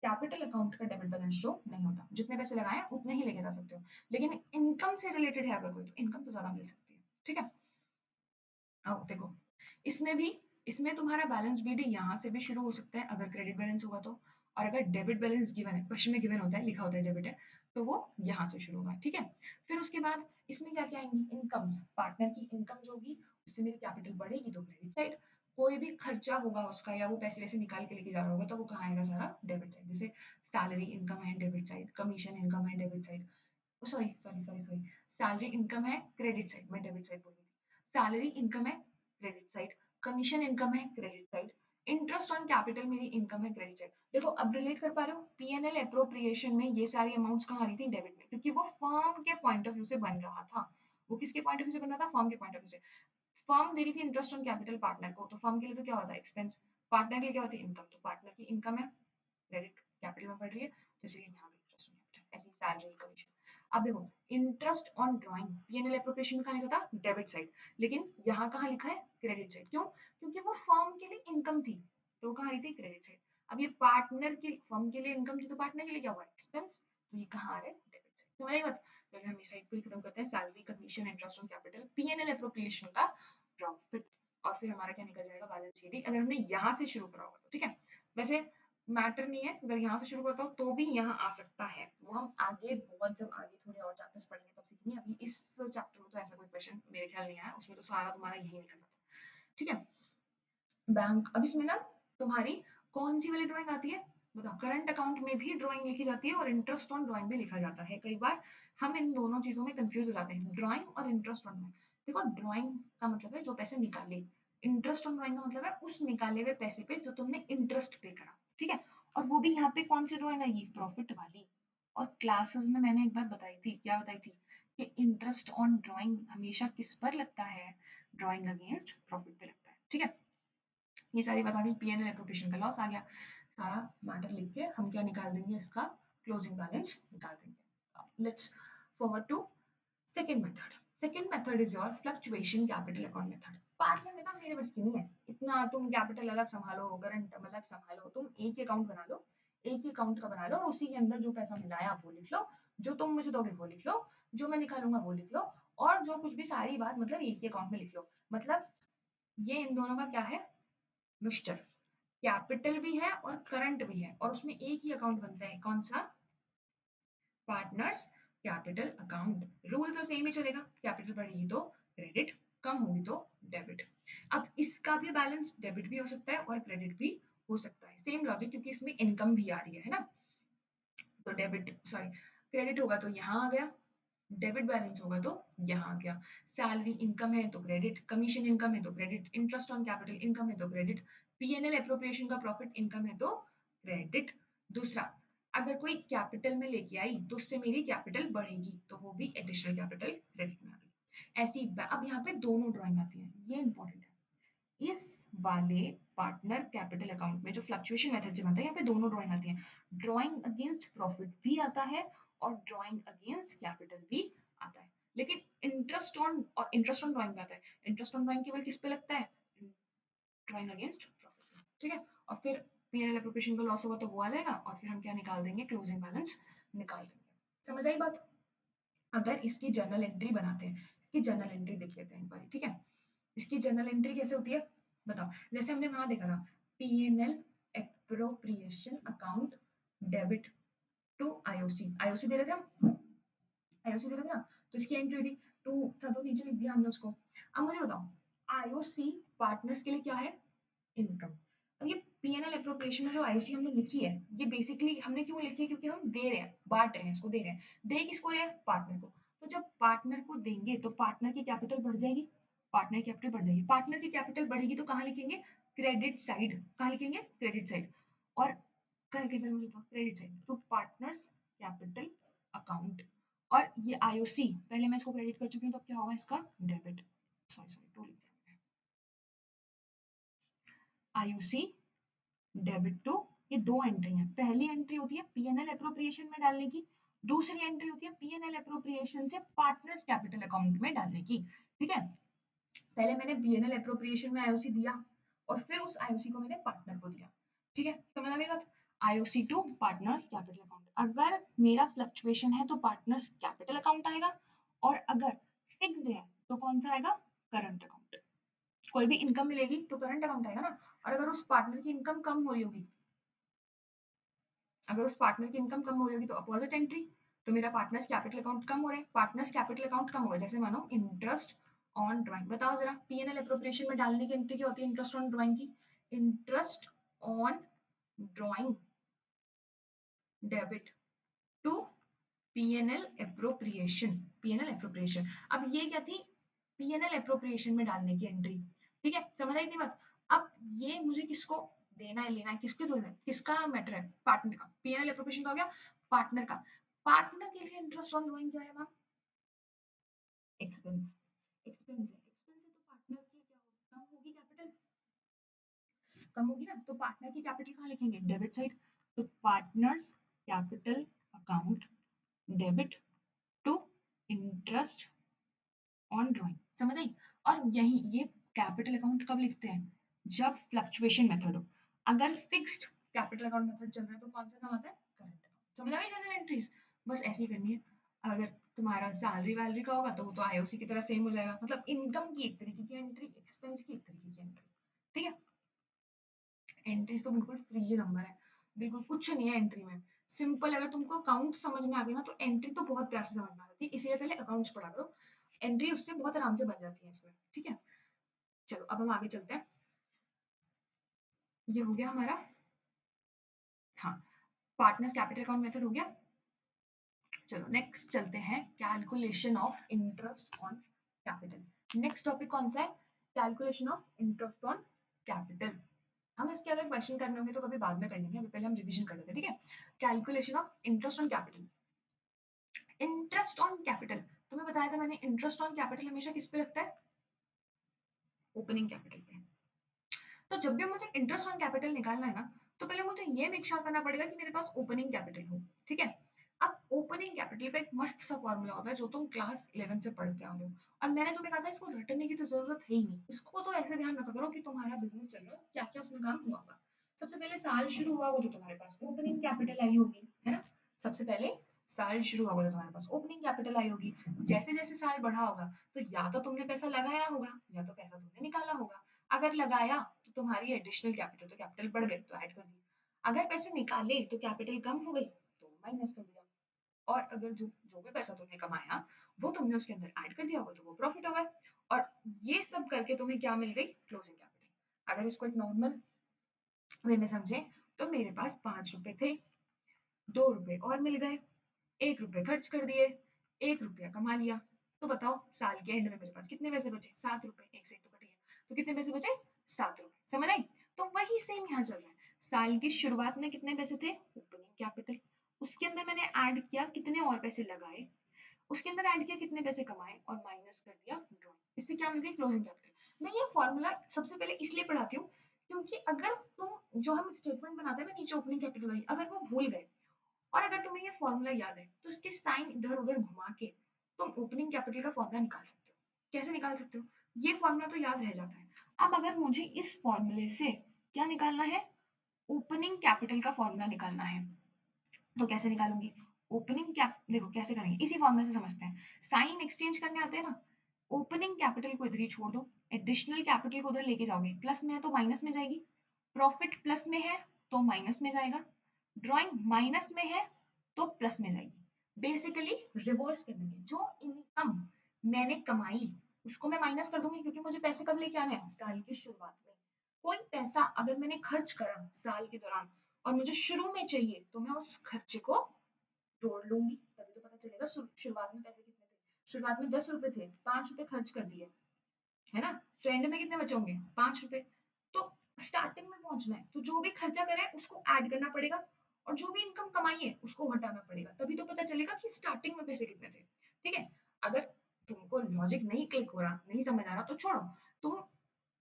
कैपिटल अकाउंट का डेबिट बैलेंस शो नहीं होता। जितने पैसे लगाए हैं उतने ही लेके जा सकते हो, लेकिन इनकम से रिलेटेड है अगर कोई, तो इनकम तो ज्यादा मिल सकती है। ठीक है, अब देखो, इसमें भी, इसमें तुम्हारा बैलेंस बीडी यहाँ से भी शुरू हो सकता है अगर क्रेडिट बैलेंस होगा तो। और अगर डेबिट बैलेंस गिवन है, क्वेश्चन में गिवन होता है, लिखा होता है डेबिट है, तो वो यहाँ से शुरू होगा। ठीक है, फिर उसके बाद इसमें क्या क्या आएंगी? इनकम्स, पार्टनर की इनकम जो होगी उससे मेरी कैपिटल बढ़ेगी तो क्रेडिट साइड। कोई भी खर्चा होगा उसका, या वो पैसे वैसे निकाल के लेके जा रहा होगा, तो वो कहाँ आएगा? सारा डेबिट साइड। जैसे सैलरी इनकम है, डेबिट साइड। कमीशन इनकम है, debit side. Sorry sorry sorry sorry, salary income है, क्रेडिट साइड, मैं डेबिट साइड बोल रही थी। सैलरी इनकम है, क्रेडिट साइड। कमीशन इनकम है, credit side. Interest on capital मेरी इनकम है, क्रेडिट साइड। देखो अब रिलेट कर पा रहे हो? पीएनएल अप्रोप्रिएशन में ये सारी अमाउंट्स कहाँ आ रही थी? डेबिट में, क्योंकि वो फर्म के पॉइंट ऑफ व्यू से बन रहा था। वो किसके पॉइंट ऑफ व्यू से बन रहा था? फर्म के पॉइंट ऑफ व्यू से। फर्म दे रही थी इंटरेस्ट ऑन कैपिटल पार्टनर को, तो फर्म के लिए तो क्या होता है? एक्सपेंस। पार्टनर के लिए क्या होती है? इनकम। तो पार्टनर की इनकम है, क्रेडिट कैपिटल में बढ़ रही है, तो इसलिए यहाँ भी इंटरेस्ट ऑन कैपिटल, ऐसी सैलरी, कमीशन। अब देखो, interest on drawing PNL appropriation में कहाँ लिखा था? Debit side. लेकिन यहाँ कहाँ लिखा है? Credit side. क्यों? क्योंकि वो फर्म के लिए इनकम थी, तो वो कहाँ आई थी? Credit side. अब ये पार्टनर की, फर्म के लिए इनकम थी, तो पार्टनर के लिए क्या हुआ? एक्सपेंस। तो ये कहाँ आ रहा है? Debit side. समझ आई बात? पहले हम इस साइड पूरी खत्म करते हैं, salary, commission, interest on capital, PNL appropriation का प्रॉफिट। और फिर हमारा क्या निकल जाएगा? बैलेंस शीट, अगर हमने यहाँ से शुरू करा होगा तो। ठीक है, वैसे मैटर नहीं है, अगर यहाँ से शुरू करता हूँ तो भी यहाँ आ सकता है। वो हम आगे बहुत, जब आगे थोड़े और चैप्टर्स पढ़ेंगे तब सीखेंगे। अभी इस चैप्टर में तो ऐसा कोई क्वेश्चन मेरे ख्याल नहीं आया, उसमें तो सारा तुम्हारा यही निकल रहा था। ठीक है, बैंक। अब इसमें ना तुम्हारी कौन सी वाली ड्राइंग आती है? बताओ। करंट अकाउंट में भी ड्राइंग लिखी जाती है और इंटरेस्ट ऑन ड्राइंग भी लिखा जाता है। कई बार हम इन दोनों चीजों में कंफ्यूज हो जाते हैं, ड्राइंग और इंटरेस्ट ऑन ड्राइंग। देखो, ड्राइंग का मतलब है जो पैसे निकाले, इंटरेस्ट ऑन ड्राइंग का मतलब है उस निकाले हुए पैसे पे जो तुमने इंटरेस्ट पे करा। ठीक है, और वो भी यहाँ पे कौन सी ड्राइंग आएगी? प्रॉफिट वाली। और क्लासेस में मैंने एक बात बताई थी, क्या बताई थी? कि इंटरेस्ट ऑन ड्राइंग हमेशा किस पर लगता है? ड्राइंग अगेंस्ट प्रॉफिट पे लगता है। ठीक है, ये सारी बता दी। पीएनएल एप्रोप्रिएशन का लॉस आ गया, सारा मैटर लिख के हम क्या निकाल देंगे? इसका क्लोजिंग बैलेंस निकाल देंगे। Let's forward to second method. Second method is your fluctuation capital account method. Partner में ना मेरे बस की नहीं है इतना, तुम कैपिटल अलग संभालो, करंट अलग संभालो, तुम एक ही अकाउंट बना लो, एक ही अकाउंट का बना लो और उसी के अंदर जो पैसा मिला है आप वो लिख लो, जो तुम मुझे दोगे वो लिख लो, जो मैं निकालूंगा वो लिख लो, और जो कुछ भी सारी बात मतलब एक ही अकाउंट में लिख लो। मतलब ये इन दोनों का क्या है, मिक्सचर, कैपिटल भी है और करंट भी है, और उसमें एक ही अकाउंट बनता है, कौन सा, पार्टनर्स कैपिटल अकाउंट। रूल तो सेम ही चलेगा, कैपिटल बढ़ेगी तो क्रेडिट, कम होगी तो डेबिट। अब इसका भी बैलेंस डेबिट भी हो सकता है और क्रेडिट भी हो सकता है, सेम लॉजिक, क्योंकि इसमें इनकम भी आ रही है ना, तो डेबिट सॉरी क्रेडिट होगा तो यहाँ आ गया, डेबिट बैलेंस होगा तो यहाँ आ गया। सैलरी इनकम है तो क्रेडिट, कमीशन इनकम है तो credit, interest on capital income है तो क्रेडिट, पीएनएल एप्रोप्रिएशन का प्रॉफिट इनकम है तो क्रेडिट। दूसरा, अगर कोई कैपिटल में लेके आई तो उससे मेरी कैपिटल बढ़ेगी तो वो भी एडिशनल कैपिटल क्रेडिट में आ गई। ऐसी अब यहाँ पे दोनों ड्राइंग आती है, ये इंपॉर्टेंट है। इस वाले पार्टनर कैपिटल अकाउंट में जो फ्लक्चुएशन मेथड से बनता है, यहाँ पे दोनों ड्राइंग आती है, ड्राइंग अगेंस्ट प्रॉफिट भी आता है और ड्राइंग अगेंस्ट कैपिटल भी आता है। लेकिन इंटरेस्ट ऑन, और इंटरेस्ट ऑन ड्राइंग पे आता है, इंटरेस्ट ऑन ड्राइंग केवल किस पे लगता है, ड्राइंग अगेंस्ट प्रॉफिट, ठीक है। और फिर पीएनएल एप्रोप्रिएशन का लॉस होगा तो वो आ जाएगा, और फिर हम क्या निकाल देंगे, क्लोजिंग बैलेंस निकाल देंगे। समझ आई बात। अगर इसकी जर्नल एंट्री बनाते हैं, इसकी जर्नल एंट्री देख लेते हैं एक बार, ठीक है। इसकी जर्नल एंट्री कैसे होती है बताओ, जैसे हमने वहां देखा था, PNL appropriation account debit to IOC, IOC दे रहे थे हम, आईओसी दे रहे थे ना, तो इसकी एंट्री थी टू था तो नीचे लिख दिया हमने उसको। अब मुझे बताओ, आईओसी पार्टनर्स के लिए क्या है, इनकम। अब ये पीएनएल एप्रोप्रिएशन में जो आईओसी हमने लिखी है, ये बेसिकली हमने क्यों लिखी है, क्योंकि हम दे रहे हैं, बांट रहे हैं, इसको दे रहे हैं, दे किसको रहे हैं, पार्टनर को। तो जब पार्टनर को देंगे तो पार्टनर की कैपिटल बढ़ जाएगी, पार्टनर की कैपिटल बढ़ जाएगी, पार्टनर की कैपिटल बढ़ेगी तो कहाँ लिखेंगे, क्रेडिट साइड, कहाँ लिखेंगे, क्रेडिट साइड। और कहाँ लिखेंगे मुझे तो क्रेडिट साइड, तो पार्टनर्स कैपिटल अकाउंट। और ये आईओसी पहले मैं इसको क्रेडिट कर चुकी हूँ, तो क्या होगा इसका डेबिट, सॉरी सॉरी टू लिख दिया, आईओसी डेबिट टू, ये दो एंट्री है, पहली एंट्री होती है पीएनएल एप्रोप्रिएशन में डालने की, दूसरी एंट्री होती है पीएनएल एप्रोप्रिएशन से पार्टनर्स कैपिटल अकाउंट में डालने की, ठीक है। पहले मैंने पीएनएल एप्रोप्रिएशन में आईओसी दिया और फिर उस आईओसी को मैंने पार्टनर को दिया, ठीक है, समझ आ गई बात। IOC to partners capital account, अगर मेरा फ्लक्चुएशन है तो पार्टनर्स कैपिटल अकाउंट आएगा, और अगर फिक्स्ड है तो कौन सा आएगा, करंट अकाउंट। कोई भी इनकम मिलेगी तो करंट अकाउंट आएगा ना, और अगर उस पार्टनर की इनकम कम हो रही होगी, अगर उस पार्टनर की इनकम कम हो रही होगी तो अपोजिट एंट्री, तो मेरा पार्टनर्स कैपिटल अकाउंट कम हो रहा है, पार्टनर्स कैपिटल अकाउंट कम होगा, जैसे मानो इंटरेस्ट ऑन ड्राइंग। बताओ जरा, पीएनएल एप्रोप्रिएशन में डालने की एंट्री क्या होती है, इंटरेस्ट ऑन ड्राइंग की, interest on drawing debit to PNL appropriation, PNL appropriation. अब ये क्या थी, पीएनएल एप्रोप्रिएशन में डालने की एंट्री, ठीक है, समझ आई थी बात। अब ये मुझे किसको देना है, लेना है, किसके थ्रू, किसका मैटर है, पार्टनर का, पीएनएल एप्रोप्रिएशन का हो गया, पार्टनर का। पार्टनर के लिए इंटरेस्ट ऑन ड्राइंग क्या है मैम, एक्सपेंस, एक्सपेंस है, एक्सपेंस है तो पार्टनर की क्या होगी, कम होगी कैपिटल, कम होगी ना, तो पार्टनर की कैपिटल कहाँ लिखेंगे, डेबिट साइड, तो partners capital account debit to interest on drawing, समझ आई। और यही ये कैपिटल अकाउंट कब लिखते हैं, जब फ्लक्चुएशन मेथड हो। अगर फिक्स्ड कैपिटल अकाउंट मेथड चल रहा है तो कौन सा काम आता है, करंट अकाउंट। समझ आ गई जनरल एंट्रीज, बस ऐसे ही करनी है। अगर तुम्हारा सैलरी वैलरी का होगा तो वो तो आईओसी की तरह सेम हो जाएगा, मतलब इनकम की एक तरीके की एंट्री, एक्सपेंस की एक तरीके की एंट्री, ठीक है। एंट्रीज तो बिल्कुल फ्री नंबर है, बिल्कुल कुछ नहीं है एंट्री में, सिंपल। अगर तुमको अकाउंट समझ में आ गया ना तो एंट्री तो बहुत प्यार से समझ में आ जाती है, इसलिए पहले अकाउंट्स पढ़ा करो, एंट्री उससे बहुत आराम से बन जाती है इसमें, ठीक है। चलो अब हम आगे चलते हैं, ये हो गया हमारा, हाँ, पार्टनर्स कैपिटल अकाउंट मेथड हो गया। चलो नेक्स्ट चलते हैं, calculation of interest on capital. Next topic कौन सा है, calculation of interest on capital. हम इसके अगर क्वेश्चन करने होंगे तो कभी बाद में कर लेंगे, अभी पहले हम रिवीजन कर लेते हैं, ठीक है। Calculation of interest on capital, interest on capital, तुम्हें बताया था मैंने, इंटरेस्ट ऑन कैपिटल हमेशा किस पे लगता है, ओपनिंग कैपिटल पे। तो जब भी मुझे इंटरेस्ट ऑन कैपिटल निकालना है ना, तो पहले मुझे ये मेक श्योर करना पड़ेगा कि मेरे पास ओपनिंग कैपिटल हो, ठीक है। अब ओपनिंग कैपिटल का एक मस्त सा फॉर्मूला होता है जो तुम क्लास 11 से पढ़ते आ रहे हो, और मैंने तुम्हें कहा था इसको रटने की तो जरूरत है ही नहीं, इसको तो ऐसे ध्यान रखा करो कि तुम्हारा बिजनेस चल रहा है, क्या क्या उसमें काम हुआ होगा। सबसे पहले साल शुरू हुआ होगा तो तुम्हारे पास ओपनिंग कैपिटल आई होगी, है ना। सबसे पहले साल शुरू होगा तो तुम्हारे पास ओपनिंग कैपिटल आई होगी। जैसे जैसे साल बढ़ा होगा तो या तो तुमने पैसा लगाया होगा या तो पैसा तुमने निकाला होगा। अगर लगाया तो तुम्हारी एडिशनल कैपिटल, तो कैपिटल बढ़ गई तो ऐड कर दी। अगर पैसे निकाले तो कैपिटल कम हो गई तो माइनस कर दिया। और अगर जो जो भी पैसा तुमने कमाया वो तुमने उसके अंदर ऐड कर दिया होगा तो वो प्रॉफिट होगा। और ये सब करके तुम्हें क्या मिल गई, क्लोजिंग कैपिटल। अगर इसको एक नॉर्मल वे में समझे तो मेरे पास 5 रुपए थे, 2 रुपए और मिल गए, 1 रुपए खर्च कर दिए, 1 रुपया कमा लिया। तो बताओ साल के एंड में मेरे पास कितने पैसे बचे, 7 रुपए, एक से एक तो कट गया, तो कितने पैसे बचे, 7 रुपए। समझ आई। तो वही सेम यहाँ चल रहा है। साल की शुरुआत में कितने पैसे थे, ओपनिंग कैपिटल, उसके अंदर मैंने ऐड किया कितने और पैसे लगाए, उसके अंदर ऐड किया कितने पैसे कमाए और माइनस कर दिया ड्रॉइंग, इससे क्या मिल गई, क्लोजिंग कैपिटल। मैं ये फॉर्मूला सबसे पहले इसलिए पढ़ाती हूँ क्योंकि अगर तुम जो हम स्टेटमेंट बनाते हैं ना नीचे ओपनिंग कैपिटल वाली, अगर वो भूल गए और अगर तुम्हें ये फॉर्मूला याद है तो इसके साइन इधर उधर घुमा के तुम ओपनिंग कैपिटल का फॉर्मूला निकाल सकते हो। कैसे निकाल सकते हो, ये फॉर्मूला तो याद रह जाता है। अब अगर मुझे इस फॉर्मूले से क्या निकालना है, ओपनिंग कैपिटल का फॉर्मूला निकालना है, तो कैसे निकालूंगी, ओपनिंग कैप, देखो कैसे करेंगे, इसी फॉर्मूले से समझते हैं। साइन एक्सचेंज करने आते हैं ना, ओपनिंग कैपिटल को इधर ही छोड़ दो, एडिशनल कैपिटल को उधर लेके जाओगे, प्लस में है तो माइनस में जाएगी, प्रॉफिट प्लस में है तो माइनस में जाएगा, ड्राइंग माइनस में है तो प्लस में जाएगी। बेसिकली रिवर्स कर देंगे, जो इनकम मैंने कमाई उसको मैं माइनस कर दूंगी, क्योंकि मुझे पैसे कब लेके आने हैं, साल की शुरुआत में। कोई पैसा अगर मैंने खर्च करा साल के दौरान और मुझे शुरू में चाहिए तो मैं उस खर्चे को जोड़ लूंगी, तभी तो पता चलेगा शुरुआत में पैसे कितने थे। शुरुआत में 10 रुपए थे, 5 रुपए खर्च कर दिए, है ना, तो एंड में कितने बचे होंगे, 5 रुपए। तो स्टार्टिंग में पहुंचना है तो जो भी खर्चा करे उसको ऐड करना पड़ेगा, और जो भी इनकम कमाई है उसको हटाना पड़ेगा, तभी तो पता चलेगा कि स्टार्टिंग में पैसे कितने थे। ठीक है। अगर तुमको लॉजिक नहीं क्लिक हो रहा, नहीं समझ आ रहा, तो छोड़ो, तुम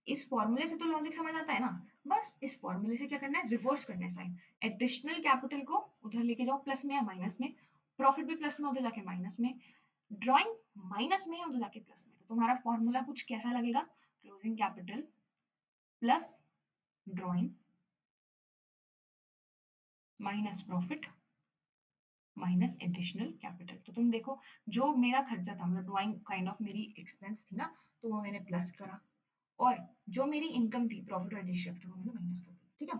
इस फॉर्मूले से तो लॉजिक समझ आता है ना, बस इस फॉर्मूले से क्या करना है, रिवर्स करना है साइन। एडिशनल कैपिटल को उधर लेके जाओ प्लस में या माइनस में, प्रॉफिट भी प्लस में उधर जाके माइनस में, ड्राइंग माइनस में है उधर जाके प्लस में, तो तुम्हारा फॉर्मूला कुछ कैसा लगेगा, closing capital plus drawing minus profit minus additional capital. तो तुम देखो, जो मेरा खर्चा था, मतलब ड्राइंग काइंड ऑफ मेरी एक्सपेंस थी ना, तो वो मैंने प्लस करा, और जो मेरी इनकम थी प्रॉफिट और एडिशनल कैपिटल वो मैंने माइनस कर दी। ठीक है।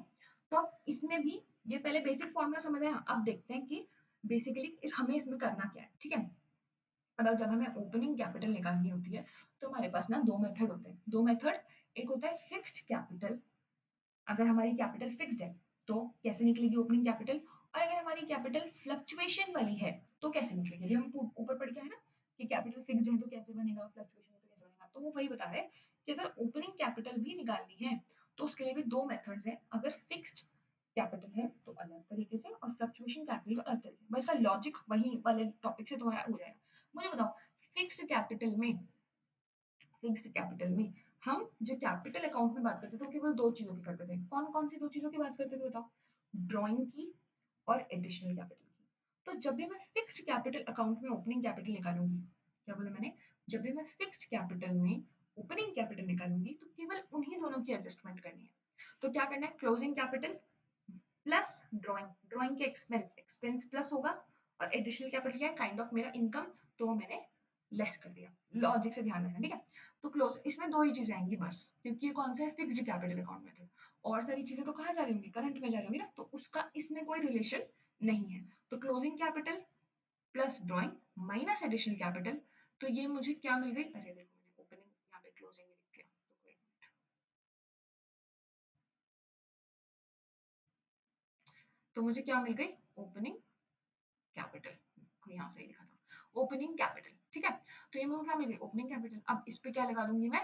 तो अब इसमें भी ये पहले बेसिक फॉर्मूला समझ आया, अब देखते हैं कि बेसिकली हमें इसमें करना क्या है। ठीक है। अब जब हमें ओपनिंग कैपिटल निकालनी होती है तो हमारे पास ना दो मेथड होते हैं, दो मेथड। एक होता है फिक्स्ड कैपिटल, अगर हमारी कैपिटल फिक्स्ड है तो कैसे निकलेगी ओपनिंग कैपिटल, और अगर हमारी कैपिटल फ्लक्चुएशन वाली है तो कैसे निकलेगी। अभी हम ऊपर पढ़ के आए ना कि कैपिटल फिक्स्ड है तो कैसे बनेगा, फ्लक्चुएशन है तो कैसे बनेगा, तो वो वही बता रहे हैं कि अगर ओपनिंग कैपिटल भी निकालनी है तो उसके लिए भी दो मेथड्स हैं। अगर फिक्स्ड कैपिटल है तो अलग तरीके से, और फ्लक्चुएशन कैपिटल अलग तरीके से, बस इसका लॉजिक वही वाले टॉपिक से तुम्हारा हो जाएगा। मुझे बताओ, फिक्स्ड कैपिटल में, फिक्स्ड कैपिटल में हम जो कैपिटल अकाउंट में बात करते थे वो केवल दो चीजों की करते थे, कौन कौन सी दो चीजों की बात करते थे बताओ, ड्राइंग की और एडिशनल कैपिटल की। तो जब भी मैं फिक्स्ड कैपिटल अकाउंट में ओपनिंग कैपिटल निकालूंगी, क्या बोला मैंने, जब भी मैं फिक्स्ड कैपिटल में ओपनिंग कैपिटल निकालूंगी तो केवल उन्हीं दोनों की एडजस्टमेंट करनी है। तो क्या करना है, closing capital plus drawing, drawing के एक्सपेंस, एक्सपेंस प्लस होगा, और एडिशनल कैपिटल क्या है, काइंड ऑफ मेरा इनकम, तो वो मैंने लेस कर दिया। लॉजिक से ध्यान रखना। ठीक है। तो क्लोज, इसमें दो ही चीजें आएंगी बस, क्योंकि ये कौन सा है, फिक्स्ड कैपिटल अकाउंट मेथड। और सारी चीजें तो कहाँ जा रही होंगी, करंट में जा रही होंगी ना, तो उसका इसमें कोई रिलेशन नहीं है। तो closing capital plus drawing minus additional capital, तो ये मुझे क्या मिल गई, अरे देखो मैंने ओपनिंग यहाँ पे क्लोजिंग लिख दिया, तो मुझे क्या मिल गई, ओपनिंग कैपिटल, यहाँ से ही लिखा था ओपनिंग कैपिटल। ठीक है। तो ये मुझे क्या मिल गई, ओपनिंग कैपिटल। अब इस पे क्या लगा दूंगी मैं,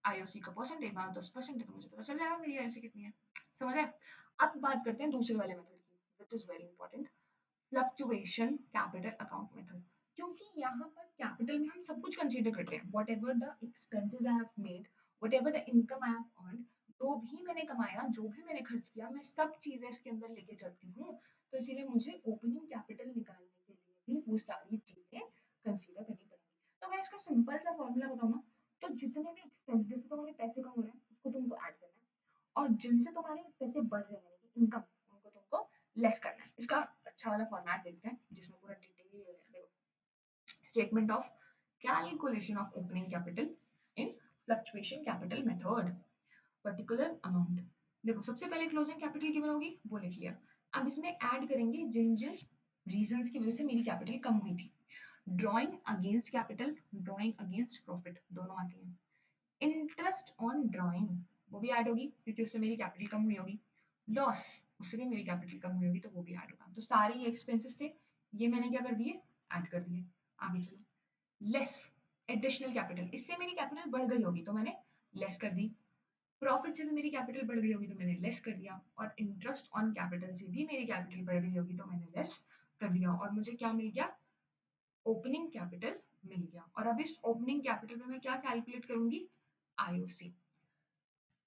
आईओसी का परसेंटेज, मान 10% है तो मुझे पता चल जाएगा मेरी आईओसी कितनी है। समझ आए। अब बात करते हैं दूसरे वाले मेथड की, which is very important, fluctuation capital account method. क्योंकि यहाँ पर कैपिटल में हम सब कुछ कंसीडर करते हैं, what ever the expenses I have made, what ever the income I have earned, जो भी मैंने कमाया, जो भी मैंने खर्च किया, मैं सब चीजें इसके अंदर लेके चलती हूँ। तो इसीलिए मुझे ओपनिंग कैपिटल निकालने के भी वो सारी चीजें कंसीडर करनी पड़ेंगी। तो अगर इसका सिंपल सा फॉर्मूला बताऊँ ना, तो जितने भी एक्सपेंस, जैसे तुम्हारे पैसे कम हो रहे हैं उसको तुमको ऐड करना है, और जिनसे तुम्हारे पैसे बढ़ रहे हैं यानी कि इनकम, उनको तुमको लेस करना है। इसका अच्छा वाला फॉर्मेट देखते हैं जिसमें पूरा detail statement of calculation of opening capital in fluctuation capital method, particular amount. देखो सबसे पहले क्लोजिंग कैपिटल गिवन होगी, वो लिख लिया। अब इसमें ऐड करेंगे जिन जिन रीजंस की वजह से मेरी कैपिटल कम हुई थी। Drawing against capital, drawing against profit, दोनों आती हैं। इंटरेस्ट ऑन ड्रॉइंग वो भी ऐड होगी क्योंकि उससे मेरी कैपिटल कम हुई होगी। लॉस, उससे भी मेरी कैपिटल कम हुई होगी तो वो भी ऐड होगा। तो सारे ये एक्सपेंसेस थे, ये मैंने क्या कर दिए, ऐड कर दिए। आगे चलो, लेस एडिशनल कैपिटल, इससे मेरी कैपिटल बढ़ गई होगी तो मैंने लेस कर दी। प्रॉफिट से भी मेरी कैपिटल बढ़ गई होगी तो मैंने लेस कर दिया, और इंटरेस्ट ऑन कैपिटल से भी मेरी कैपिटल बढ़ गई होगी तो मैंने लेस कर दिया, और मुझे क्या मिल गया, ओपनिंग कैपिटल मिल गया। और अब इस ओपनिंग कैपिटल में मैं क्या कैलकुलेट करूंगी, आईओसी।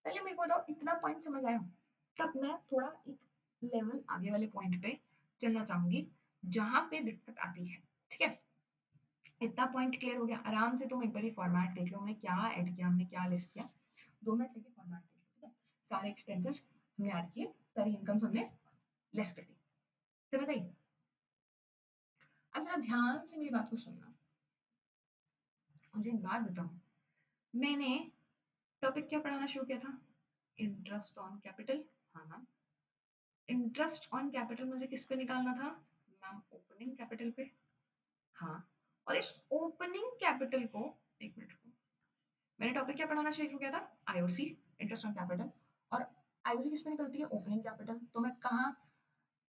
पहले मेरे को बताओ इतना पॉइंट समझ आया, तब मैं थोड़ा एक लेवल आगे वाले पॉइंट पे चलना चाहूंगी जहां पे दिक्कत आती है। ठीक है, इतना पॉइंट क्लियर हो गया। आराम से तुम एक बार फॉर्मेट देख लो, हमने क्या ऐड किया, हमने क्या लिस्ट किया। 2 मिनट लेके फॉर्मेट देख लो। ठीक है, सारे एक्सपेंसेस हमने ऐड किए, सारी इनकम्स हमने लेस कर दी। समझ आई? अब जरा ध्यान से मेरी बात को सुनना। मुझे एक बात बताओ, मैंने टॉपिक क्या पढ़ाना शुरू किया था, इंटरेस्ट ऑन कैपिटल। हाँ हाँ, इंटरेस्ट ऑन कैपिटल मुझे किस पे निकालना था मैम, ओपनिंग कैपिटल पे। हाँ, और इस ओपनिंग कैपिटल को, एक मिनट को, मैंने टॉपिक क्या पढ़ाना शुरू किया था, आईओसी, इंटरेस्ट ऑन कैपिटल। और आईओसी किस पे निकलती है, ओपनिंग कैपिटल। तो मैं कहाँ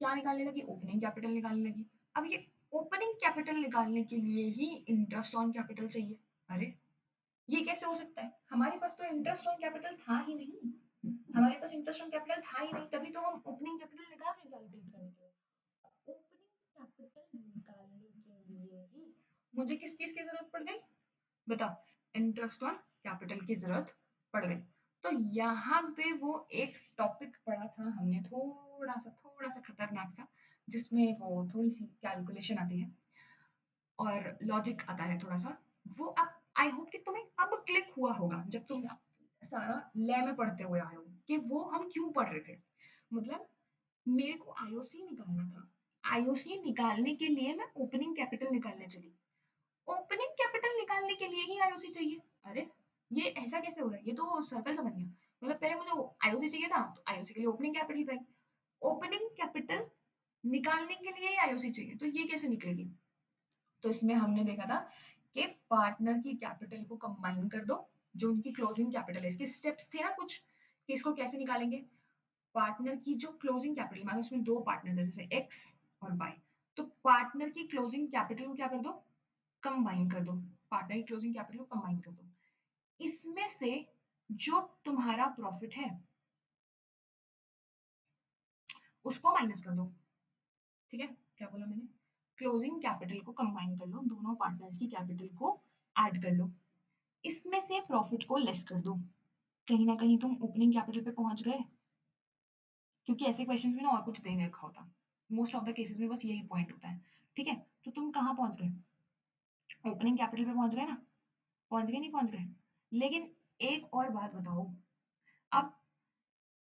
क्या निकालने लगी, ओपनिंग कैपिटल निकालने लगी। अब ये ओपनिंग कैपिटल निकालने के लिए ही इंटरेस्ट ऑन कैपिटल चाहिए। अरे ये कैसे हो सकता है, हमारे पास तो इंटरेस्ट ऑन कैपिटल था ही नहीं, हमारे पास इंटरेस्ट ऑन कैपिटल था ही नहीं, तभी तो हम ओपनिंग कैपिटल निकाल रहे हैं कैलकुलेट करने के लिए। ओपनिंग कैपिटल निकालने के लिए ही मुझे किस चीज की जरूरत पड़ गई, बताओ, इंटरेस्ट ऑन कैपिटल की जरूरत पड़ गई। तो यहाँ पे वो एक टॉपिक पढ़ा था हमने, थोड़ा सा खतरनाक सा, जिसमें वो थोड़ी सी कैलकुलेशन आती है और लॉजिक आता है थोड़ा सा। वो अब आई होप कि तुम्हें अब क्लिक हुआ होगा जब तुम सारा ले में पढ़ते हुए आए हो कि वो हम क्यों पढ़ रहे थे। मतलब मेरे को आईओसी निकालना था, आईओसी निकालने के लिए मैं ओपनिंग कैपिटल निकालने चली, ओपनिंग कैपिटल निकालने के लिए ही आईओसी चाहिए। अरे ये ऐसा कैसे हो रहा है, ये तो सर्कल सा बन गया। मतलब पहले मुझे आईओसी चाहिए था तो आईओसी के लिए ओपनिंग कैपिटल पे, ओपनिंग कैपिटल निकालने के लिए ही आईओसी चाहिए, तो ये कैसे निकलेगी। तो इसमें हमने देखा था कि पार्टनर की कैपिटल को कंबाइन कर दो, जो उनकी क्लोजिंग कैपिटल है, इसके स्टेप्स थे ना कुछ कि इसको कैसे निकालेंगे। पार्टनर की जो क्लोजिंग कैपिटल, मान लो उसमें 2 पार्टनर्स है जैसे एक्स और वाई, तो पार्टनर की क्लोजिंग कैपिटल को क्या कर दो, कंबाइन कर दो, पार्टनर की क्लोजिंग कैपिटल को कंबाइन कर दो। इसमें से जो तुम्हारा प्रॉफिट है उसको माइनस कर दो। ठीक है, क्या बोला मैंने, क्लोजिंग कैपिटल को कंबाइन कर लो, दोनों पार्टनर्स की कैपिटल को ऐड कर लो, इसमें से प्रॉफिट को लेस कर दो। कहीं ना कहीं तुम ओपनिंग कैपिटल पे पहुंच गए, क्योंकि ऐसे क्वेश्चंस में ना और कुछ दे नहीं रखा होता, मोस्ट ऑफ द केसेस में बस यही पॉइंट होता है। ठीक है, तो तुम कहाँ पहुंच गए, ओपनिंग कैपिटल पे पहुंच गए ना, पहुंच गए नहीं पहुंच गए। लेकिन एक और बात बताओ, अब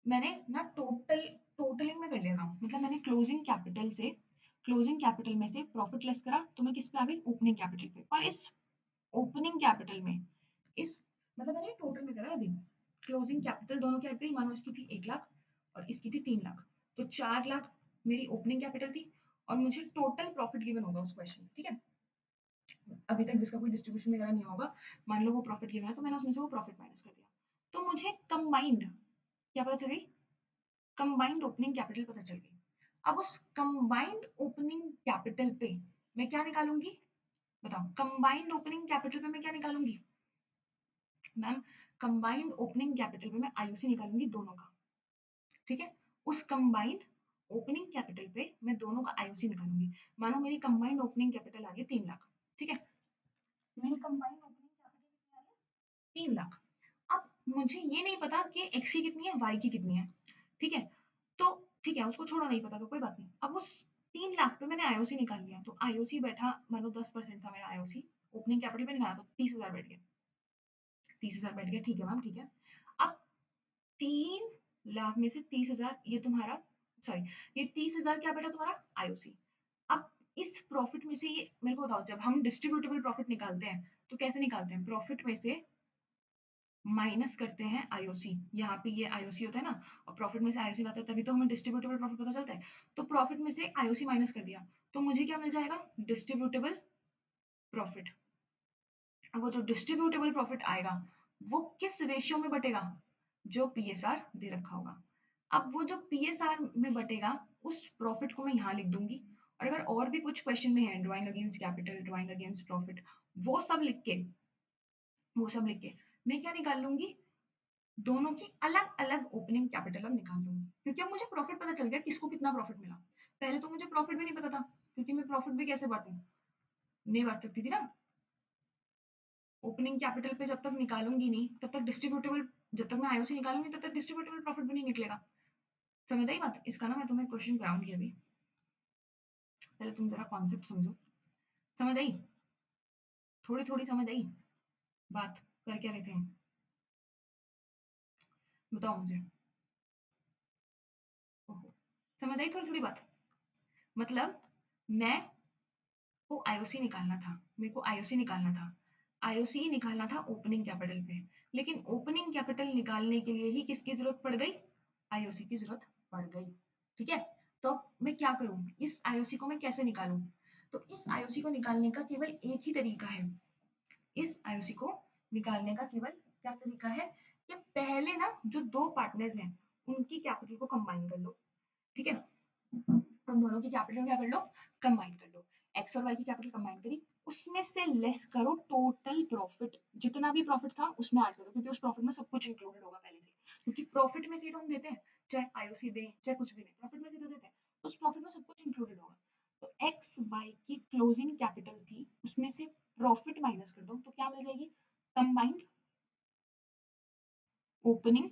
मैंने ना टोटलिंग में कर लिया काम, मतलब मैंने क्लोजिंग कैपिटल में से प्रॉफिट लेस करा तो मैं किस पे आ गई, ओपनिंग कैपिटल पे। और इस ओपनिंग कैपिटल में इस, मतलब मैंने टोटल में करा अभी, क्लोजिंग कैपिटल दोनों की हट गई, मानो इसकी थी 1 लाख और इसकी थी 3 लाख, तो 4 लाख मेरी ओपनिंग कैपिटल थी, और मुझे टोटल प्रॉफिट गिवन होगा उस क्वेश्चन में। ठीक है, अभी तक जिसका कोई डिस्ट्रीब्यूशन वगैरह नहीं होगा, मान लो वो प्रॉफिट गिवन है तो मैंने उसमें से वो प्रॉफिट माइनस कर दिया, तो मुझे कंबाइंड क्या पता चली, कंबाइंड ओपनिंग कैपिटल पता चल गई। अब उस कंबाइंड ओपनिंग कैपिटल पे मैं क्या निकालूंगी, बताओ, कंबाइंड ओपनिंग कैपिटल पे मैं क्या निकालूंगी मैम, कंबाइंड ओपनिंग कैपिटल पे मैं आईओसी निकालूंगी दोनों का। ठीक है, उस कंबाइंड ओपनिंग कैपिटल पे मैं दोनों का आईओसी निकालूंगी। मानो मेरी कंबाइंड ओपनिंग कैपिटल आ रही है 3 लाख। ठीक है, मेरी कंबाइंड ओपनिंग कैपिटल कितनी आ रही है, 3 लाख। अब मुझे ये नहीं पता कि एक्स की कितनी है, वाई की कितनी है। ठीक है, तो ठीक है, उसको छोड़ो, नहीं पता तो कोई बात नहीं। अब उस 3 लाख पे मैंने आईओसी निकाल लिया, तो आईओसी बैठा, मानो 10% था मेरा आईओसी, ओपनिंग कैपिटल पे निकाला तो 30,000 बैठ गया। 30,000 बैठ गया, ठीक है मैम, ठीक है। अब 3 लाख में से 30,000 ये तुम्हारा, सॉरी, ये 30,000 क्या बेटा तुम्हारा आईओसी। अब इस प्रॉफिट में से ये मेरे को बताओ, जब हम डिस्ट्रीब्यूटेबल प्रॉफिट निकालते हैं तो कैसे निकालते हैं? प्रॉफिट में से माइनस करते हैं आईओसी। यहाँ पे ये आईओसी होता है ना, और प्रॉफिट में से आईओसी लाते हैं तभी तो हमें डिस्ट्रीब्यूटेबल प्रॉफिट पता चलता है। तो प्रॉफिट में से आईओसी माइनस कर दिया तो मुझे क्या मिल जाएगा? Distributable profit. अब वो जो डिस्ट्रीब्यूटेबल प्रॉफिट आएगा वो किस रेशियो में बटेगा? जो पीएसआर दे रखा होगा। अब वो जो पीएसआर में बटेगा उस प्रॉफिट को मैं यहाँ लिख दूंगी, और अगर और भी कुछ क्वेश्चन में है, drawing against capital, drawing against profit, वो सब लिख के, वो सब लिख के मैं क्या निकाल लूंगी? दोनों की अलग अलग ओपनिंग कैपिटल अब निकाल लूंगी, क्योंकि अब मुझे प्रॉफिट पता चल गया किसको कितना प्रॉफिट मिला। पहले तो मुझे प्रॉफिट भी नहीं पता था, क्योंकि मैं प्रॉफिट भी कैसे बांटूं, नहीं बांट सकती थी ना। ओपनिंग कैपिटल पे जब तक निकालूंगी नहीं तब तक डिस्ट्रीब्यूटेबल, जब तक मैं आईओसी निकालूंगी तब तक डिस्ट्रीब्यूटेबल प्रॉफिट भी नहीं निकलेगा। समझ आई बात? इसका ना मैं तुम्हें क्वेश्चन कराऊंगी अभी, पहले तुम जरा कॉन्सेप्ट समझो। समझ आई? थोड़ी थोड़ी समझ आई बात? कर क्या रहे थे हम, बताओ मुझे। ओहो, समझ आई थोड़ी थोड़ी बात? मतलब मैं को आईओसी निकालना था, मेरे को आईओसी निकालना था, आईओसी निकालना था ओपनिंग कैपिटल पे, लेकिन ओपनिंग कैपिटल निकालने के लिए ही किसकी जरूरत पड़ गई? आईओसी की जरूरत पड़ गई। ठीक है, तो अब मैं क्या करूं, इस आईओसी को मैं कैसे निकालूं? तो इस आईओसी को निकालने का केवल एक ही तरीका है। इस आईओसी को निकालने का केवल क्या तरीका है कि पहले ना जो दो पार्टनर्स हैं उनकी कैपिटल को कंबाइन कर लो। ठीक है, तुम दोनों की कैपिटल क्या कर लो? कंबाइन कर लो। एक्स और वाई की कैपिटल कंबाइन करी, उसमें से लेस करो टोटल प्रॉफिट, जितना भी प्रॉफिट था उसमें ऐड कर दो, क्योंकि उस प्रॉफिट में सब कुछ इंक्लूडेड होगा पहले से, क्योंकि प्रॉफिट में से ही तो हम देते हैं, चाहे आईओसी दें चाहे कुछ भी दें, प्रॉफिट में से तो देते हैं, तो उस प्रॉफिट में सब कुछ इंक्लूडेड होगा। तो एक्स वाई की क्लोजिंग कैपिटल थी, उसमें से प्रॉफिट माइनस कर दो तो क्या मिल जाएगी? कंबाइंड ओपनिंग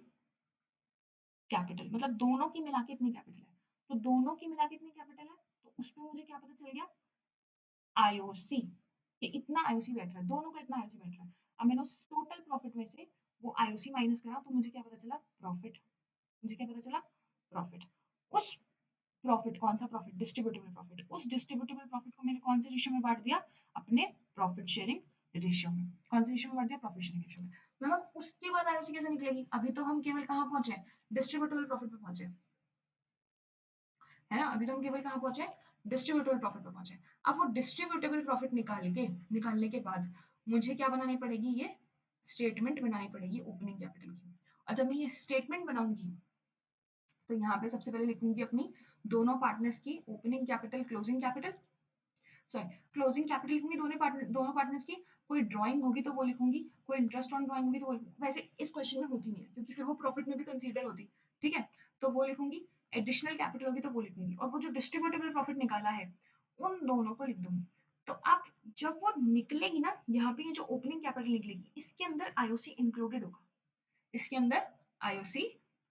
कैपिटल, मतलब दोनों की मिला के इतनी कैपिटल है, तो दोनों की मिला के इतनी कैपिटल है, तो उसमें मुझे क्या पता चल गया? आईओसी, कि इतना आईओसी बैठ रहा है, दोनों का इतना आईओसी बैठ रहा है। अब मैंने उस टोटल प्रॉफिट में से वो आईओसी माइनस करा तो मुझे क्या पता चला? प्रॉफिट। मुझे क्या पता चला? प्रॉफिट। उस प्रॉफिट, कौन सा प्रॉफिट? Distributable profit. उस डिस्ट्रीब्यूटेबल प्रॉफिट को मैंने कौन से रेशियो में बांट दिया? अपने प्रॉफिट शेयरिंग रेशियो में। कौन से रेशियो में बांट दिया? प्रॉफिट शेयरिंग रेशियो में। मतलब उसके बाद आईओसी कैसे निकलेगी? अभी तो हम केवल कहाँ पहुंचे? डिस्ट्रीब्यूटेबल प्रॉफिट पे पहुंचे, है ना? अभी तो हम केवल कहाँ पहुंचे? डिस्ट्रीब्यूटेबल प्रॉफिट पे पहुंचे। अब वो डिस्ट्रीब्यूटेबल प्रॉफिट निकालने के बाद मुझे क्या बनानी पड़ेगी? ये स्टेटमेंट बनानी पड़ेगी ओपनिंग कैपिटल की। और जब मैं ये स्टेटमेंट बनाऊंगी तो यहाँ पे सबसे पहले लिखूंगी अपनी दोनों पार्टनर्स की opening capital, closing capital, sorry, closing capital लिखूंगी दोनों पार्टनर्स की। कोई ड्राइंग होगी तो वो लिखूंगी, कोई इंटरेस्ट ऑन ड्राइंग होगी तो वो लिखूंगी। वैसे इस क्वेश्चन में होती नहीं है क्योंकि फिर वो प्रॉफिट में भी कंसीडर होती। ठीक है, तो वो लिखूंगी। एडिशनल कैपिटल होगी तो वो लिखूंगी, और वो जो डिस्ट्रीब्यूटेबल प्रॉफिट निकाला है उन दोनों को लिख दूंगी। तो अब जब वो निकलेगी ना, यहाँ पे ये जो ओपनिंग कैपिटल निकलेगी इसके अंदर आईओसी इंक्लूडेड होगा, इसके अंदर आईओसी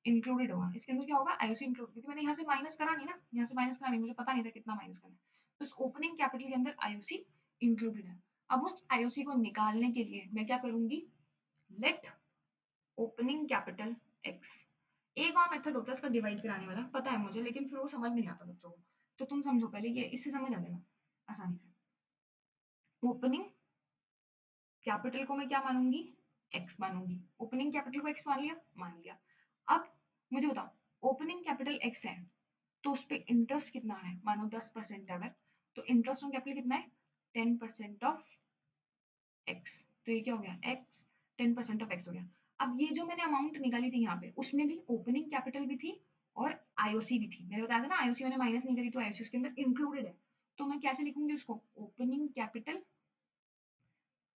इंक्लूडेड होगा, इसके अंदर क्या होगा? आईओसी इंक्लूड, क्योंकि मैंने यहाँ से माइनस करा नहीं ना, यहाँ से माइनस करा नहीं, मुझे पता नहीं था कितना माइनस करना है, तो इस ओपनिंग कैपिटल के अंदर आईओसी इंक्लूडेड है। अब उस आईओसी को निकालने के लिए मैं क्या करूंगी? Let opening capital X. एक और मेथड होता है इसका डिवाइड कराने वाला, पता है मुझे, लेकिन फिर वो समझ में नहीं आता बच्चों को, तो तुम समझो पहले, ये इससे समझ आ जाएगा आसानी से। ओपनिंग कैपिटल को मैं क्या मानूंगी? एक्स मानूंगी। ओपनिंग कैपिटल को एक्स मान लिया, मान लिया। अब मुझे बताओ, ओपनिंग कैपिटल एक्स है तो उस पर इंटरेस्ट कितना है? मानो 10% अगर, तो इंटरेस्ट ऑन कैपिटल कितना है? 10% ऑफ एक्स। तो ये क्या हो गया? एक्स, 10% ऑफ एक्स हो गया। अब ये जो मैंने अमाउंट निकाली थी यहाँ पे, उसमें भी ओपनिंग कैपिटल भी थी और आईओसी भी थी। मैंने बताया था ना, आईओसी मैंने माइनस नहीं करी तो आईओसी उसके अंदर इंक्लूडेड है। तो मैं कैसे लिखूंगी उसको? ओपनिंग कैपिटल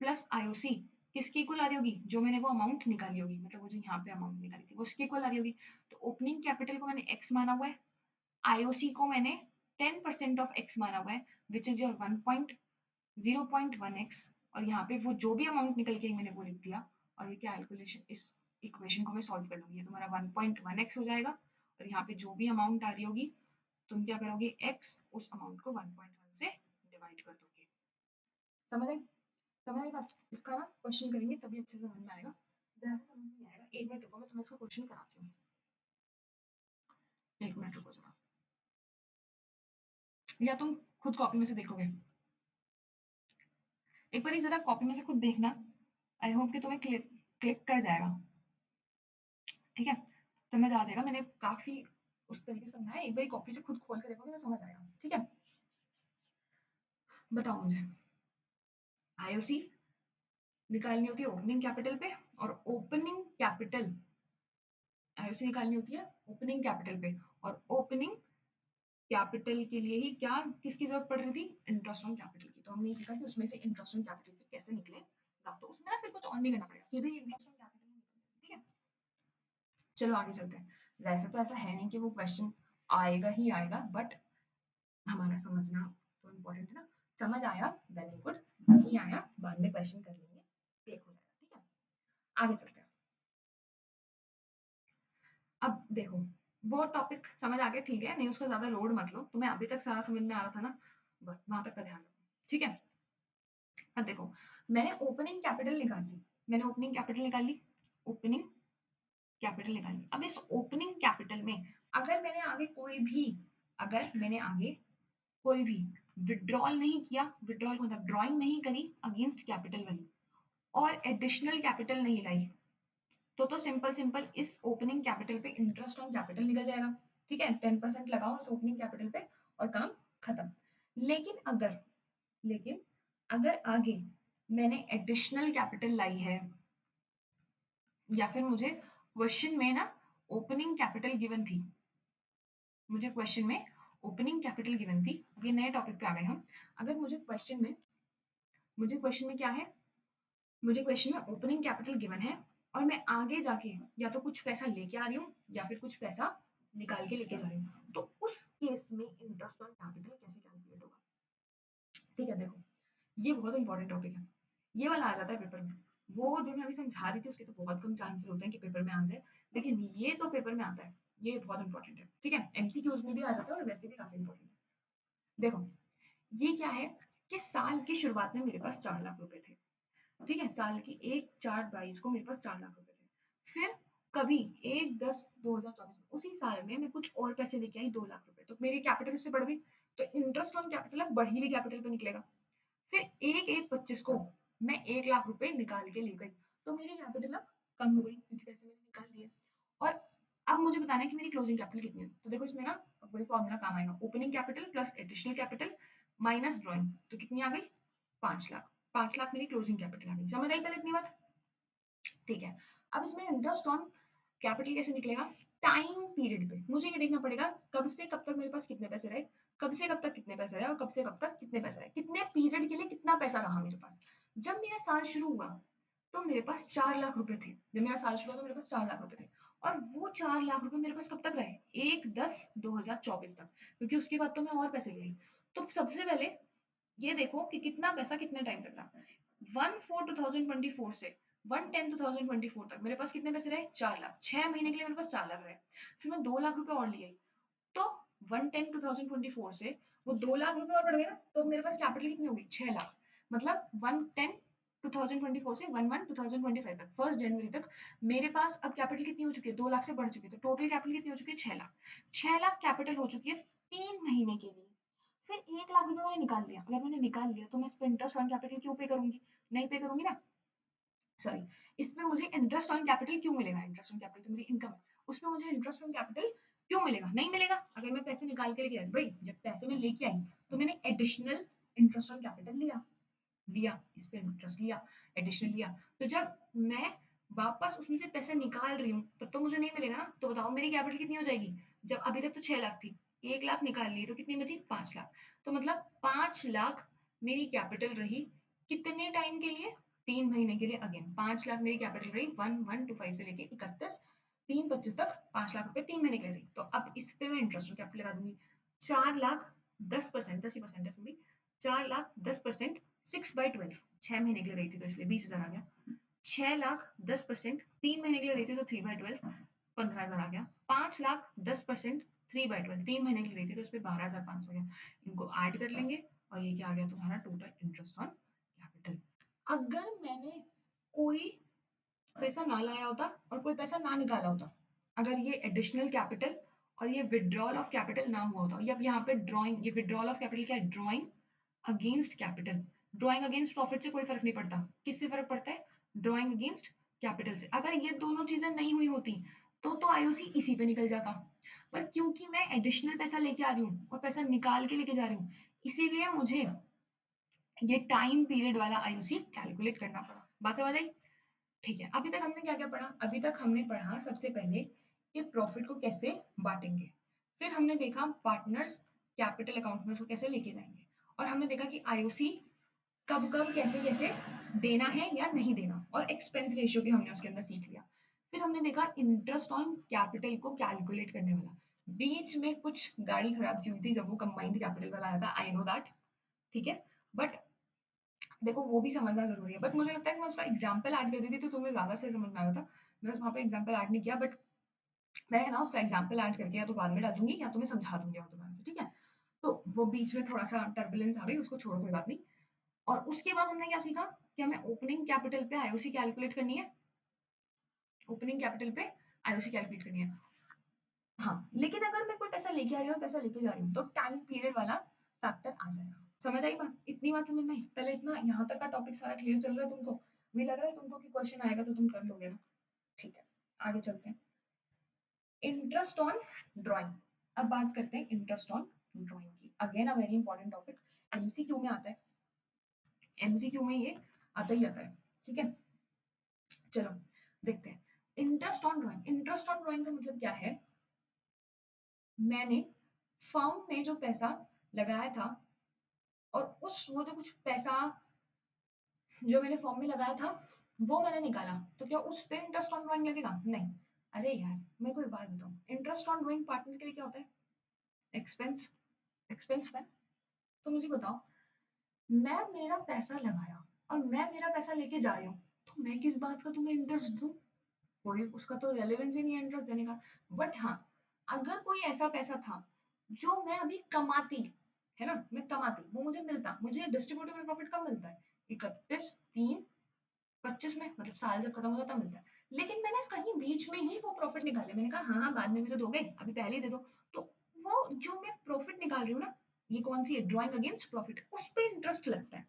प्लस आईओसी किसकी इक्वल आ रही होगी? जो मैंने वो अमाउंट निकाली होगी, मतलब वो जो यहाँ पे अमाउंट निकाली थी वो उसकी इक्वल आ रही होगी। तो ओपनिंग कैपिटल को मैंने एक्स माना हुआ है, आईओसी को मैंने 10% ऑफ एक्स माना हुआ है, विच इज योर 0.1x, और यहाँ पे वो जो भी अमाउंट निकल के मैंने वो लिख दिया, और ये कैलकुलेशन, इस इक्वेशन को मैं सॉल्व कर लूंगी, ये तुम्हारा 1.1x हो जाएगा, और यहाँ पे जो भी अमाउंट आ रही होगी तुम क्या करोगे, x उस अमाउंट को 1.1 से डिवाइड कर दोगे। समझ आई? समझ आई बात? इसका ना क्वेश्चन करेंगे तभी अच्छे से समझ में आएगा, ज़्यादा समझ नहीं आएगा। एक मिनट रुको, मैं तुम्हें इसका क्वेश्चन कराती हूँ। एक मिनट रुको जरा, या तुम खुद कॉपी में से देखोगे? एक बार जरा कॉपी में से खुद देखना, आई होप कि तुम्हें क्लिक क्लिक कर जाएगा। ठीक है, समझ आ जाएगा। मैंने काफी उस तरीके से समझाया, एक बार कॉपी से खुद खोल के देखोगे तो समझ आएगा। ठीक है, बताओ मुझे, आईओसी निकालनी होती है ओपनिंग कैपिटल पे, और ओपनिंग कैपिटल आईओसी निकालनी होती है ओपनिंग कैपिटल पे, और ओपनिंग कैपिटल के लिए ही क्या किसकी जरूरत पड़ रही थी, इंटरेस्ट ऑन कैपिटल की। तो हमने ये सीखा कि उसमें से इंटरेस्ट ऑन कैपिटल फिर कैसे निकलेगा, तो उसमें ना फिर कुछ और नहीं करना पड़ेगा, सीधे इंटरेस्ट ऑन कैपिटल निकल। ठीक है, चलो आगे चलते हैं। वैसे तो ऐसा है नहीं कि वो क्वेश्चन आएगा ही आएगा, बट हमारा समझना तो इम्पोर्टेंट है ना। समझ आया, वेरी गुड। नहीं आया बाद में क्वेश्चन कर लेंगे, क्लिक हो जाएगा। ठीक है, आगे चलते हैं। अब देखो, वो टॉपिक समझ आ गया, ठीक है, नहीं उसका ज्यादा लोड मत लो, तुम्हें अभी तक सारा समझ में आ रहा था ना, बस वहां तक का ध्यान रखो। ठीक है, अब देखो, मैंने ओपनिंग कैपिटल निकाली, मैंने ओपनिंग कैपिटल निकाली, ओपनिंग कैपिटल निकाली। अब इस ओपनिंग कैपिटल में अगर मैंने आगे कोई भी, अगर मैंने आगे कोई भी विड्रॉल नहीं किया, विड्रॉल मतलब ड्राइंग नहीं करी अगेंस्ट कैपिटल वैल्यू, और एडिशनल कैपिटल नहीं लाई, तो सिंपल सिंपल इस ओपनिंग कैपिटल पे इंटरेस्ट ऑन कैपिटल निकल जाएगा। ठीक है, 10% लगाओ इस ओपनिंग कैपिटल पे और काम खत्म। लेकिन अगर, लेकिन अगर आगे मैंने एडिशनल कैपिटल लाई है, या फिर मुझे क्वेश्चन में ना ओपनिंग कैपिटल गिवन थी, मुझे क्वेश्चन में ओपनिंग कैपिटल गिवन थी, ये नए टॉपिक पे आ गए हम। अगर मुझे क्वेश्चन में, मुझे क्वेश्चन में क्या है, मुझे क्वेश्चन में ओपनिंग कैपिटल गिवन है, और मैं आगे जाके या तो कुछ पैसा लेके आ रही हूँ या फिर कुछ पैसा निकाल के लेके जा रही हूँ, तो उस केस में इंटरेस्ट ऑन कैपिटल कैसे कैलकुलेट होगा। ठीक है, देखो ये बहुत इंपॉर्टेंट टॉपिक है, ये वाला आ जाता है पेपर में। वो जो मैं अभी समझा रही थी उसके तो बहुत कम चांसेस होते हैं कि पेपर में आ जाए, लेकिन ये तो पेपर में आता है, ये बहुत इंपॉर्टेंट है। ठीक है, एमसीक्यूज में भी आ जाता है और वैसे भी काफी इंपॉर्टेंट है। देखो ये क्या है कि साल की शुरुआत में मेरे पास 4 लाख रुपए थे। ठीक है, साल की 1/4/22 को मेरे पास 4 लाख रुपए थे। फिर कभी 1/10/2024 में उसी साल में मैं कुछ और पैसे लेके आई 2 लाख रुपए, तो मेरी कैपिटल उससे बढ़ गई, तो इंटरेस्ट ऑन कैपिटल अब बढ़ी हुई कैपिटल पे निकलेगा। फिर 1/1/25 को मैं 1 लाख रुपए निकाल के ले गई, तो मेरी कैपिटल अब कम हो गई क्योंकि पैसे मैंने निकाल लिए। और अब मुझे बताना है कि मेरी क्लोजिंग कैपिटल कितनी है, तो देखो इसमें ना वही फॉर्मूला काम आएगा, opening capital plus additional capital minus drawing, तो कितनी आ गई, 5 लाख। 5 लाख मेरी क्लोजिंग कैपिटल आ गई। समझ आई पहले इतनी बात? ठीक है, अब इसमें इंटरेस्ट ऑन कैपिटल कैसे निकलेगा, टाइम पीरियड पे मुझे ये देखना पड़ेगा कब से कब तक मेरे पास कितने पैसे रहे, कब से कब तक कितने पैसे रहे, और कब से कब तक कितने पैसे रहे, कितने पीरियड के लिए कितना पैसा रहा मेरे पास। जब मेरा साल शुरू हुआ तो मेरे पास 4 लाख रुपए थे, जब मेरा साल शुरू हुआ तो मेरे पास 4 लाख रुपए थे, और वो 4 लाख रुपए मेरे पास कब तक रहे, 1/10/2024 तक, क्योंकि उसके बाद तो मैं और पैसे ले आई। तो सबसे पहले ये देखो कि कितना पैसा कितने टाइम तक रहा। 1/4/2024 से 1/10/2024 तक मेरे पास कितने पैसे रहे, 4 लाख। 6 महीने के लिए मेरे पास 4 लाख रहे। फिर मैं 2 लाख रुपए और ले आई, तो 1/10/2024 से वो 2 लाख रुपए और बढ़ गए ना, तो मेरे पास कैपिटल कितनी होगी, 6 लाख। मतलब 1/10/2024 से 1/1/2025 तक, 1 जनवरी तक मेरे पास अब कैपिटल कितनी हो चुकी है, 2 लाख से बढ़ चुकी है, तो टोटल कैपिटल कितनी हो चुकी है, 6 लाख। 6 लाख कैपिटल हो चुकी है 3 महीने के लिए। फिर 1 लाख रुपए मैंने निकाल लिया, अगर मैंने निकाल लिया तो मैं इस पर इंटरेस्ट ऑन कैपिटल क्यों पे करूंगी, नहीं पे करूंगी ना, सॉरी, इसमें मुझे इंटरेस्ट ऑन कैपिटल क्यों मिलेगा, इंटरेस्ट ऑन कैपिटल तो मेरी इनकम है, उसमें मुझे इंटरेस्ट ऑन कैपिटल क्यों मिलेगा, नहीं मिलेगा। अगर मैं पैसे निकाल के लेके आई, भाई जब पैसे मैं लेके आई तो मैंने एडिशनल इंटरेस्ट ऑन कैपिटल लिया, लिया इस पे इंटरेस्ट लिया, एडिशनल लिया, तो जब मैं वापस उसमें से पैसे निकाल रही हूँ तब तो मुझे नहीं मिलेगा ना। तो बताओ मेरी कैपिटल कितनी हो जाएगी, जब अभी तक तो 6 लाख थी, 1 लाख निकाल लिए तो कितनी बची, 5 लाख। तो मतलब 5 लाख मेरी कैपिटल रही कितने टाइम के लिए, 3 महीने के लिए। अगेन 5 लाख मेरी कैपिटल रही 1/1/25 से लेके 31/3/25 तक, 5 लाख रुपए 3 महीने के लिए रही। तो अब इस पे मैं इंटरेस्ट कैपिटल लगा दूंगी, 4 लाख 10%, 10% है इसमें भी, 4 लाख 10%, 6/12, 6 महीने के लिए रही थी तो इसलिए 20,000 आ गया। 6 लाख 10%, 3 महीने के लिए रही थी तो 3/12, 15,000 आ गया। 5 लाख 10%, 3/12 3 महीने की ली थी, तो इस पे 12,500 गया। इनको ऐड कर लेंगे और ये क्या आ गया तुम्हारा टोटल इंटरेस्ट ऑन कैपिटल। अगर मैंने कोई पैसा ना लाया होता और कोई पैसा ना निकाला होता, अगर ये एडिशनल कैपिटल और ये विड्रॉल ऑफ कैपिटल ना हुआ होता, या यहाँ पे ड्रॉइंग, ये विड्रॉल ऑफ कैपिटल क्या है, drawing against capital. Drawing against profit से कोई फर्क नहीं पड़ता, किससे फर्क पड़ता है, ड्रॉइंग अगेंस्ट कैपिटल से। अगर ये दोनों चीजें नहीं हुई होती तो आईओसी इसी पे निकल जाता, पर क्योंकि मैं एडिशनल पैसा लेके आ रही हूँ और पैसा निकाल के लेके जा रही हूँ, इसीलिए मुझे ये टाइम पीरियड वाला आईओसी कैलकुलेट करना पड़ा। बात समझ आई? ठीक है, अभी तक हमने क्या क्या पढ़ा, अभी तक हमने पढ़ा सबसे पहले कि प्रॉफिट को कैसे बांटेंगे, फिर हमने देखा पार्टनर्स कैपिटल अकाउंट में उसको कैसे लेके जाएंगे, और हमने देखा कि आईओसी कब कब कैसे कैसे देना है या नहीं देना, और एक्सपेंस रेशियो भी हमने उसके अंदर सीख लिया। फिर हमने देखा इंटरेस्ट ऑन कैपिटल को कैलकुलेट करने वाला। बीच में कुछ गाड़ी खराब सी हुई थी जब वो कंबाइंड कैपिटल वाला आया था, आई नो दैट, ठीक है, बट देखो वो भी समझना जरूरी है, बट मुझे लगता है कि मैं उसका एग्जाम्पल ऐड कर देती तो तुम्हें ज्यादा सही समझ में आया था। मैं वहाँ पे एग्जाम्पल ऐड नहीं किया, बट मैं ना उसका एग्जाम्पल ऐड करके या तो बाद में डाल दूंगी या तुम्हें समझा दूंगी और दोबारा से, ठीक है। तो वो बीच में थोड़ा सा टर्बुलेंस आ गई, उसको छोड़ो, कोई बात नहीं। और उसके बाद हमने क्या सीखा कि हमें ओपनिंग कैपिटल पे आईओसी कैलकुलेट करनी है, ओपनिंग कैपिटल पे आईओसी कैलकुलेट करनी है। हाँ, लेकिन अगर मैं कोई पैसा लेके आ रही हूँ, पैसा लेके जा रही हूँ, तो टाइम पीरियड वाला फैक्टर आ जाएगा। समझ आई बात? इतनी बात समझ में आई? पहले इतना यहाँ तक का टॉपिक सारा क्लियर चल रहा है तुमको? भी लग रहा है तुमको कि क्वेश्चन आएगा तो तुम कर लोगे ना? ठीक है, आगे चलते हैं। Interest on drawing. अब बात करते हैं इंटरेस्ट ऑन ड्राइंग की। Again a very important topic, MCQ में आता है, एमसीक्यू में ये आता ही आता है, ठीक है। चलो देखते हैं interest on drawing. Interest on drawing का मतलब क्या है, मैंने फर्म में जो पैसा लगाया था और उस वो जो कुछ पैसा जो मैंने फॉर्म में लगाया था वो मैंने निकाला, तो क्या उस पे इंटरेस्ट ऑन ड्राइंग लगेगा? नहीं। अरे यार मेरे को एक बात बताओ, इंटरेस्ट ऑन ड्राइंग पार्टनर के लिए क्या होता है? एक्सपेंस, एक्सपेंस होता है। तो मुझे बताओ, मैं मेरा पैसा लगाया और मैं मेरा पैसा लेके जा रही हूँ, तो मैं किस बात का तुम्हें इंटरेस्ट दूं? कोई उसका तो रेलेवेंस ही नहीं है इंटरेस्ट देने का। बट हाँ, अगर कोई ऐसा पैसा था जो मैं अभी कमाती, है ना, मैं कमाती, वो मुझे मिलता, मुझे डिस्ट्रीब्यूटेबल प्रॉफिट कब मिलता है? 31/3/25 में, मतलब साल जब खत्म होता तब मिलता है। लेकिन मैंने कहीं बीच में ही वो प्रॉफिट निकाले, मैंने कहा हाँ हाँ बाद में भी तो दोगे, अभी पहले ही दे दो। तो वो जो मैं प्रॉफिट निकाल रही हूँ ना, ये कौन सी है, ड्रॉइंग अगेंस्ट प्रॉफिट, उस पर इंटरेस्ट लगता है,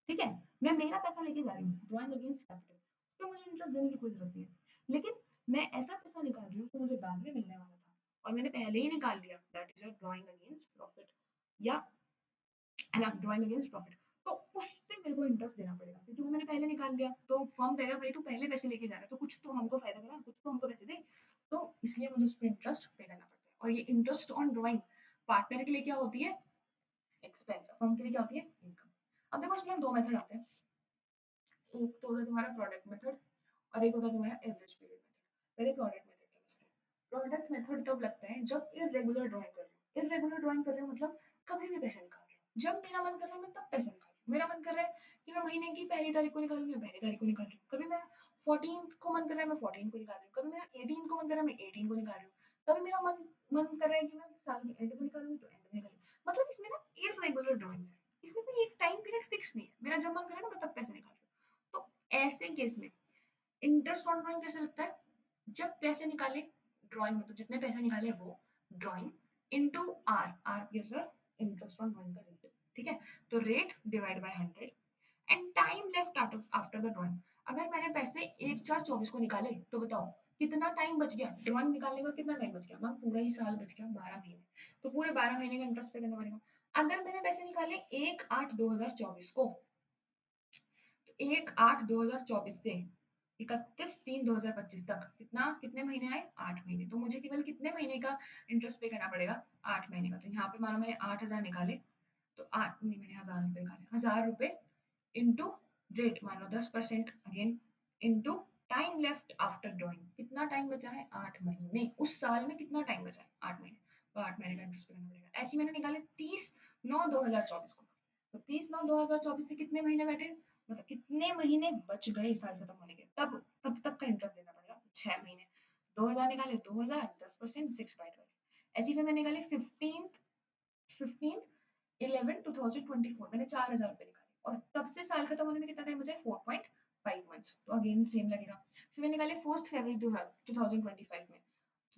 ठीक है। मैं मेरा पैसा लेके जा रही हूँ ड्रॉइंग अगेंस्ट कैपिटल, तो मुझे इंटरेस्ट देने की कोई जरूरत नहीं है। लेकिन मैं ऐसा पैसा निकाल रही हूँ जो मुझे बाद में मिलने वाला था और मैंने पहले ही निकाल लिया, that is a drawing against profit, या है ना, ड्रॉइंग अगेंस्ट प्रॉफिट। तो उस पे मेरे को इंटरेस्ट देना पड़ेगा क्योंकि वो मैंने पहले निकाल लिया। तो फर्म कहेगा भाई तू पहले पैसे लेके जा रहा है तो कुछ तो हमको फायदा करा, कुछ तो हमको पैसे दे। तो इसलिए मुझे उस पर इंटरेस्ट पे करना पड़ता है। और ये इंटरेस्ट ऑन ड्रॉइंग पार्टनर के लिए क्या होती है? एक्सपेंस। फर्म के लिए क्या होती है? इनकम। अब देखो इसमें दो मेथड आते हैं, एक तो होता है तुम्हारा प्रोडक्ट मेथड और एक होता है तुम्हारा एवरेज पीरियड मेथड। पहले प्रोडक्ट मेथड समझते हैं। प्रोडक्ट मेथड तब लगता है जब इरेगुलर ड्राइंग कर रहे हो। इरेगुलर ड्राइंग कर रहे हो मतलब कभी भी पैसे निकाल रहे हो, जब मेरा मन कर रहा है मैं तब पैसे निकाल रही हूँ। मेरा मन कर रहा है कि मैं महीने की पहली तारीख को निकालूंगी, मैं पहली तारीख को निकाल रही हूँ। कभी मैं 14 को मन कर रहा है मैं 14 को निकाल रही हूँ, कभी मेरा 18 को मन कर रहा है मैं 18 को निकाल रही हूँ, कभी मेरा मन मन कर रहा है कि मैं साल के एंड में निकालूंगी तो एंड में निकालूंगी। मतलब इसमें ना इरेगुलर ड्राइंग्स है, इसमें कोई एक टाइम पीरियड फिक्स नहीं है, मेरा जब मन करे ना मैं तब पैसे निकाल रही हूँ। तो ऐसे केस में इंटरेस्ट ऑन ड्राइंग कैसे लगता है? जब पैसे निकाले ड्राइंग में, तो जितने पैसे निकाले वो drawing into R, R is interest on drawing का रेट, ठीक है। तो rate divide by 100 and time left after the drawing. अगर मैंने पैसे 1/4/24 को निकाले तो बताओ कितना टाइम बच गया ड्राइंग निकालने के बाद, कितना टाइम बच गया? मैम पूरा ही साल बच गया, 12 महीने। तो पूरे 12 महीने का इंटरेस्ट पे करना पड़ेगा। अगर मैंने पैसे निकाले 1/8/2024 को, तो 1/8/2024 से 31/3/2025 तक कितना, कितने महीने आए? 8 महीने। तो मुझे केवल कितने महीने का इंटरेस्ट पे करना पड़ेगा? 8 महीने का। तो यहाँ पे मानो मैंने 8,000 निकाले, तो आठ नहीं, मैंने 1,000 रुपए निकाले, 1,000 रुपए इंटू रेट मान लो 10% again, into time left after drawing, कितना टाइम बचा है? 8 महीने। उस साल में कितना टाइम बचा है? 8 महीने। तो 8 महीने का इंटरेस्ट पे करना पड़ेगा। ऐसे मैंने निकाले 30/9/2024 को, तो 30/9/2024 से कितने महीने बैठे, मतलब कितने महीने बच गए साल खत्म होने के, तब तब तक का इंटरेस्ट देना पड़ेगा। 6 महीने। 2,000 निकाले, 2,000 10% 6/12, ऐसी फिर मैंने निकाली 15/11/2024 मैंने 4,000 रुपए निकाले और तब से साल खत्म होने में कितना टाइम बचा है 4.5 मंथ्स, तो अगेन सेम लगेगा। फिर मैंने निकाले 1 फरवरी 2025 में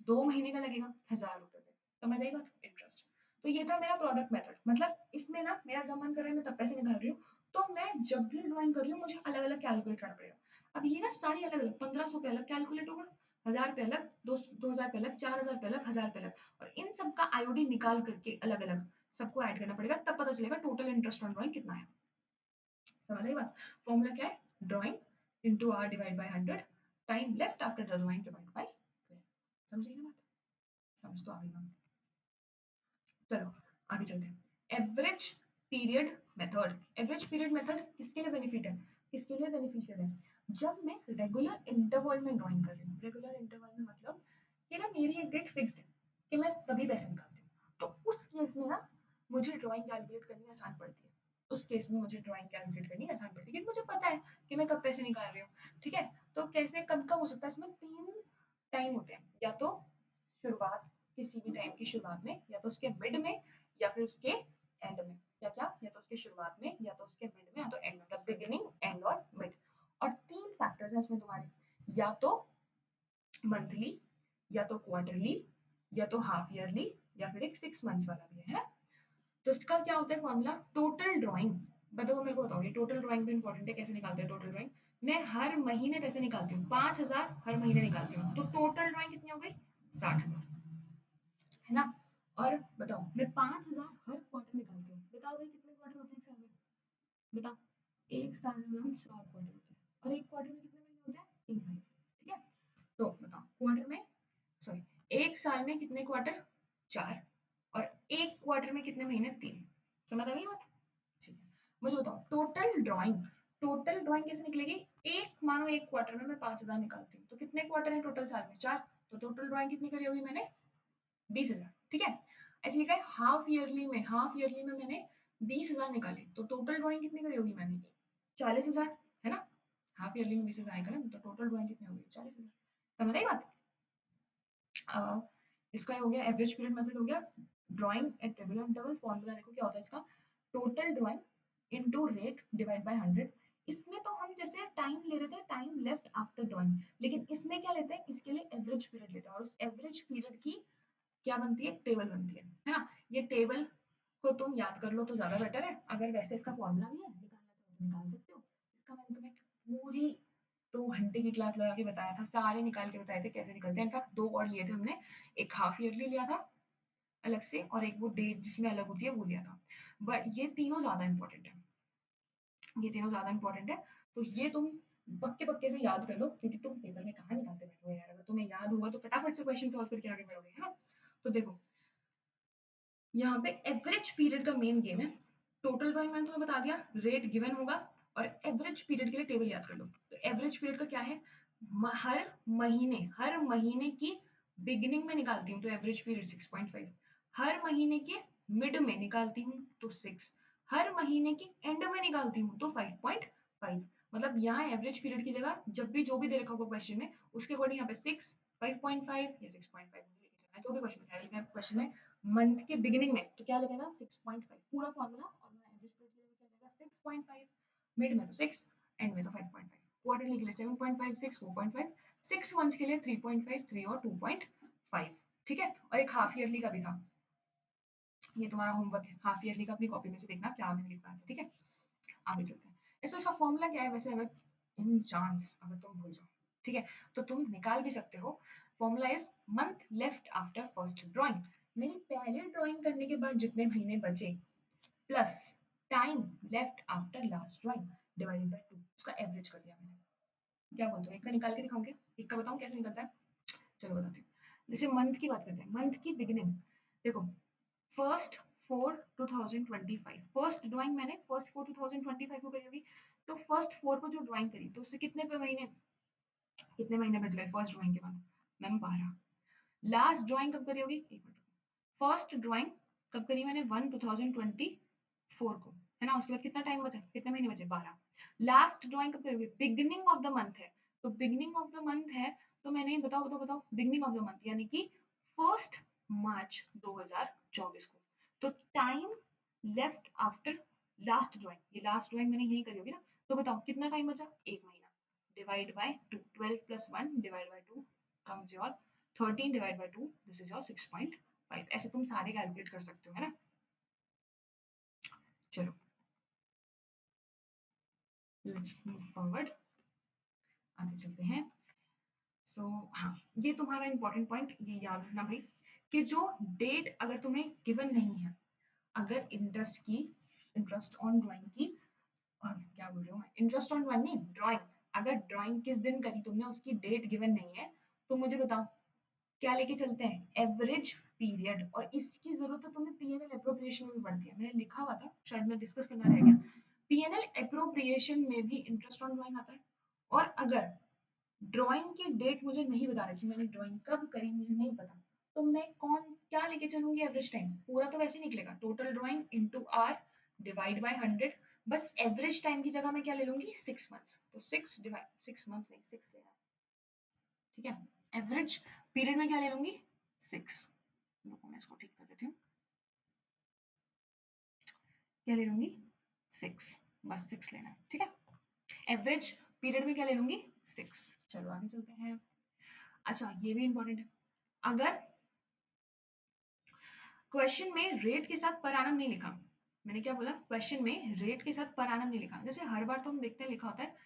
2 महीने का लगेगा 1,000 रुपए पे। समझ आई बात? इंटरेस्ट। तो ये था मेरा प्रोडक्ट मेथड, मतलब इसमें ना मेरा जब मन कर रहा है मैं तब पैसे निकाल रही हूँ, तो मैं जब भी ड्राइंग कर रही हूँ मुझे अलग अलग कैलकुलेट करना पड़ेगा। अब ये ना सारी अलग अलग 1,500 पे अलग कैलकुलेट होगा, 1,000 पे अलग, 2,000 पे अलग, 4,000 पे अलग, 1,000 पे अलग, और इन सब का आईओडी निकाल करके अलग अलग सबको ऐड करना पड़ेगा, तब पता चलेगा टोटल इंटरेस्ट ऑन ड्राइंग कितना है। समझ आई बात? फॉर्मूला क्या है? Drawing into R divide by 100 time left after the drawing divide by 12। समझ गई ना बात? समझ तो आ गई ना? चलो आगे चलते हैं। Average period method. Average period method किसके लिए बेनिफिट है, किसके लिए बेनिफिशियल है? जब मैं रेगुलर इंटरवल में ड्राइंग कर रही हूँ, रेगुलर इंटरवल में मतलब कि ना मेरी एक डेट फिक्स है कि मैं तभी पैसे निकालती हूँ, तो उस केस में ना मुझे ड्राइंग कैलकुलेट करनी आसान पड़ती है। उस केस में मुझे ड्राइंग कैलकुलेट करनी आसान पड़ती है क्योंकि मुझे पता है कि मैं कब पैसे निकाल रही हूँ। ठीक है, तो कैसे कब कब हो सकता है, इसमें 3 टाइम होते हैं, या तो शुरुआत, किसी भी टाइम की शुरुआत में, या तो उसके मिड में, या फिर उसके एंड में। क्या क्या? या तो उसके शुरुआत में, या तो उसके मिड में, या तो एंड में, मतलब बिगिनिंग, एंड और मिड। और 3 फैक्टर्स हैं इसमें तुम्हारे, या तो मंथली, या तो क्वार्टरली, या तो हाफ ईयरली, या फिर एक 6 मंथ्स वाला भी है। तो इसका क्या होता है फॉर्मूला? Total drawing. बताओ मेरे को, बताओ ये टोटल ड्राइंग भी इंपॉर्टेंट है, कैसे निकालते हैं टोटल ड्राइंग? मैं हर महीने पैसे निकालती हूँ, 5,000 हर महीने निकालती हूँ, तो टोटल ड्राइंग कितनी हो गई? 60,000, है ना? और बताओ मैं 5,000 हर क्वार्टर निकालती हूँ, बताओ भाई कितने क्वार्टर होते हैं एक साल में? बताओ। एक साल में हम 4 क्वार्टर होते हैं, और एक क्वार्टर में कितने महीने होते हैं? 3 महीने। ठीक है, तो बताओ क्वार्टर में, सॉरी, एक साल में कितने क्वार्टर? 4। और एक क्वार्टर में कितने महीने? 3। समझ आ गई बात? ठीक है, मुझे बताओ टोटल ड्राइंग, टोटल ड्राइंग कैसे निकलेगी? एक मानो एक क्वार्टर में मैं 5,000 निकालती हूँ, तो कितने क्वार्टर है टोटल साल में? 4। तो टोटल ड्राइंग कितनी करी होगी मैंने? 20,000। ठीक है, ऐसे लिखा है हाफ ईयरली में, हाफ ईयरली में मैंने 20,000 निकाले, तो टोटल ड्राइंग कितनी करी होगी मैंने? 40,000, है ना? हाफ ईयरली में 20,000 निकाले तो टोटल ड्राइंग कितनी होगी? 40,000। समझ आई बात? इसका हो गया एवरेज पीरियड मेथड, हो गया drawing at regular interval. Formula देखो क्या होता है इसका, total drawing into rate divide by 100। इसमें तो हम जैसे टाइम ले रहे थे, टाइम लेफ्ट आफ्टर ड्राइंग, लेकिन इसमें क्या लेते हैं? इसके लिए एवरेज पीरियड लेते हैं, और उस एवरेज पीरियड की क्या बनती है? टेबल बनती है ना? ये टेबल को तुम याद कर लो तो ज्यादा बेटर है, अगर वैसे इसका फॉर्मूला भी है, निकालना चाहो तो निकाल सकते हो। इसका मैंने तुम्हें पूरी 2 घंटे की क्लास लगा के बताया था, सारे निकाल के बताए थे कैसे निकलते हैं। इनफैक्ट 2 और लिए थे हमने, एक हाफ ईयरली लिया था अलग से, और एक वो डेट जिसमें अलग होती है वो लिया था। बट ये तीनों ज्यादा इंपॉर्टेंट है, ये तीनों ज्यादा इंपॉर्टेंट है। तो ये तुम पक्के पक्के से याद कर लो, क्योंकि तुम पेपर में कहाँ निकालते बैठोगे यार, अगर तुम्हें याद होगा तो फटाफट से क्वेश्चन सॉल्व करके आगे बढ़ोगे, है ना? तो देखो यहाँ पे एवरेज पीरियड का मेन गेम है। टोटल ड्राइंग मैंने तुम्हें बता दिया, रेट गिवन होगा, और एवरेज पीरियड के लिए टेबल याद कर लो। तो एवरेज पीरियड का क्या है? हर महीने की बिगिनिंग में निकालती हूँ तो एवरेज पीरियड 6.5, हर महीने के मिड में निकालती हूँ तो 6, हर महीने के एंड में निकालती हूँ तो 5.5। मतलब यहाँ एवरेज पीरियड की जगह जब भी जो भी दे रखा होगा क्वेश्चन में, उसके अकॉर्डिंग यहाँ पे 6, 5.5 या 6.5 लेके चलना है, जो भी क्वेश्चन है। क्वेश्चन में मंथ के बिगिनिंग में तो क्या लगेगा? 6.5 पूरा फॉर्मूला, और मैं एवरेज पीरियड के लिए क्या लगेगा? 6.5, मिड में तो 6, एंड में तो 5.5, क्वार्टरली के लिए 7.5, 6, 4.5, 6 मंथ्स के लिए 3.5, 3 और 2.5। ठीक है, और एक हाफ ईयरली का भी था, ये तुम्हारा होमवर्क है, हाफ ईयरली का अपनी कॉपी में से देखना क्या मैंने लिखा है। ठीक है, आगे चलते हैं। इसका फॉर्मूला क्या है वैसे, अगर इन चांस अगर तुम भूल जाओ, ठीक है, तो तुम निकाल भी सकते हो। Formula is month left after first drawing, मेरी पहले ड्राइंग करने के बाद जितने महीने बचे, plus time left after last drawing divided by 2, उसका एवरेज कर दिया मैंने। क्या बोलते हो, एक का निकाल के दिखाऊंगे, एक का बताऊं कैसे निकलता है? चलो बताती हूँ। जैसे मंथ की बात करते हैं, मंथ की बिगिनिंग देखो, फर्स्ट 4 2025, फर्स्ट ड्राइंग मैंने फर्स्ट 4 2025 को करी होगी, तो फर्स्ट 4 को जो ड्राइंग करी तो उससे कितने पे महीने, कितने महीने बच गए फर्स्ट ड्राइंग के बाद? मैम 12। लास्ट ड्राइंग कब करी होगी? एक मिनट, फर्स्ट ड्राइंग कब करी मैंने? 1 2024 को, है ना? उसके बाद कितना टाइम बचा, कितने महीने बचे? 12। लास्ट ड्राइंग कब करी होगी? बिगिनिंग ऑफ द मंथ है, तो बिगिनिंग ऑफ द मंथ है, तो मैंने बताओ बताओ बताओ, बिगिनिंग ऑफ द मंथ यानी कि फर्स्ट मार्च 2024 को। तो time left after last drawing, ये लास्ट ड्राइंग मैंने यही करी होगी ना, तो बताओ कितना टाइम बचा, एक महीना। Divide by 2, 12 plus 1 divide by 2 comes your 13 divide by 2, this is your 6.5। ऐसे तुम सारे कैलकुलेट कर सकते हो, है ना। चलो लेट्स मूव फॉरवर्ड, आगे चलते हैं। हाँ, ये तुम्हारा इंपॉर्टेंट पॉइंट ये याद रखना भाई, कि जो डेट अगर तुम्हें गिवन नहीं है, अगर इंटरेस्ट ऑन ड्राइंग की, क्या बोल रही हूँ मैं, इंटरेस्ट ऑन ड्राइंग नहीं, ड्राइंग, अगर ड्राइंग किस दिन करी तुमने उसकी डेट गिवन नहीं है, तो मुझे बताओ क्या लेके चलते हैं, एवरेज पीरियड। और इसकी जरूरत तो तुम्हें पीएनएल अप्रोप्रिएशन में भी पड़ती है, मैंने लिखा हुआ था, शायद मैं डिस्कस करना रह गया। पीएनएल अप्रोप्रिएशन में भी इंटरेस्ट ऑन ड्राइंग आता है। और अगर ड्राइंग की डेट मुझे नहीं बता रखी, मैंने ड्राइंग कब करी मुझे नहीं पता, तो मैं कौन क्या लेके चलूंगी, एवरेज टाइम। पूरा तो वैसे ही निकलेगा, total drawing into R divide by 100। बस एवरेज टाइम की जगह मैं क्या ले लूंगी, 6 मंथ्स। तो 6 मंथ्स नहीं, 6 लेना है, ठीक है। एवरेज पीरियड में क्या ले लूंगी, 6। रुको मैं इसको ठीक कर देती हूँ, क्या ले लूंगी, 6। बस 6 लेना है, ठीक है। एवरेज पीरियड में क्या ले लूंगी, 6। चलो आगे चलते हैं। अच्छा ये भी इंपॉर्टेंट है, अगर क्वेश्चन में रेट के साथ पर एनम नहीं लिखा, मैंने क्या बोला, क्वेश्चन में रेट के साथ पर एनम नहीं लिखा, जैसे हर बार तो हम देखते हैं लिखा होता है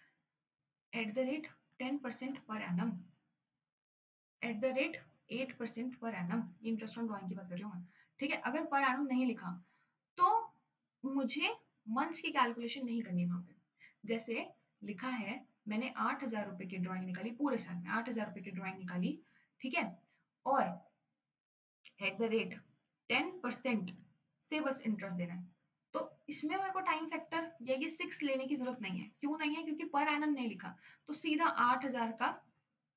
at the rate 10% per annum, at the rate 8% per annum, interest on drawing की बात कर रही हूँ मैं, ठीक है। अगर पर एनम नहीं लिखा तो मुझे मंथ्स की कैलकुलेशन नहीं करनी वहां पे। जैसे लिखा है, मैंने 8,000 रुपए की ड्राइंग निकाली, पूरे साल में 8,000 रुपए की ड्राइंग निकाली, ठीक है, और एट द रेट 10% से बस इंटरेस्ट देना है, तो इसमें मेरे को टाइम फैक्टर या ये 6 लेने की जरूरत नहीं है। क्यों नहीं है, क्योंकि पर एनम नहीं लिखा, तो सीधा 8,000 का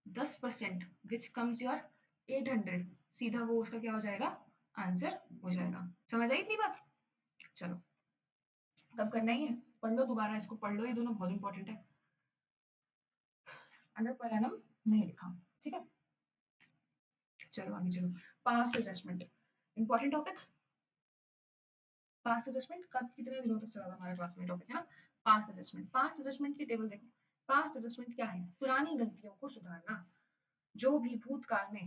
10% विच कम्स योर 800, सीधा वो उसका क्या हो जाएगा, आंसर हो जाएगा। समझ आई इतनी बात। चलो कब करना ही है, पढ़ लो दोबारा, इसको पढ़ लो, ये दोनों बहुत इंपॉर्टेंट है, अगर पर एनम नहीं लिखा, ठीक है। चलो आगे चलो, past adjustment, important topic. Past adjustment कब कितने दिनों तक चला था हमारा क्लास में टॉपिक, है ना। पास्ट एडजस्टमेंट, पास्ट एडजस्टमेंट की टेबल देखो। पास्ट एडजस्टमेंट क्या है, पुरानी गलतियों को सुधारना, जो भी भूतकाल में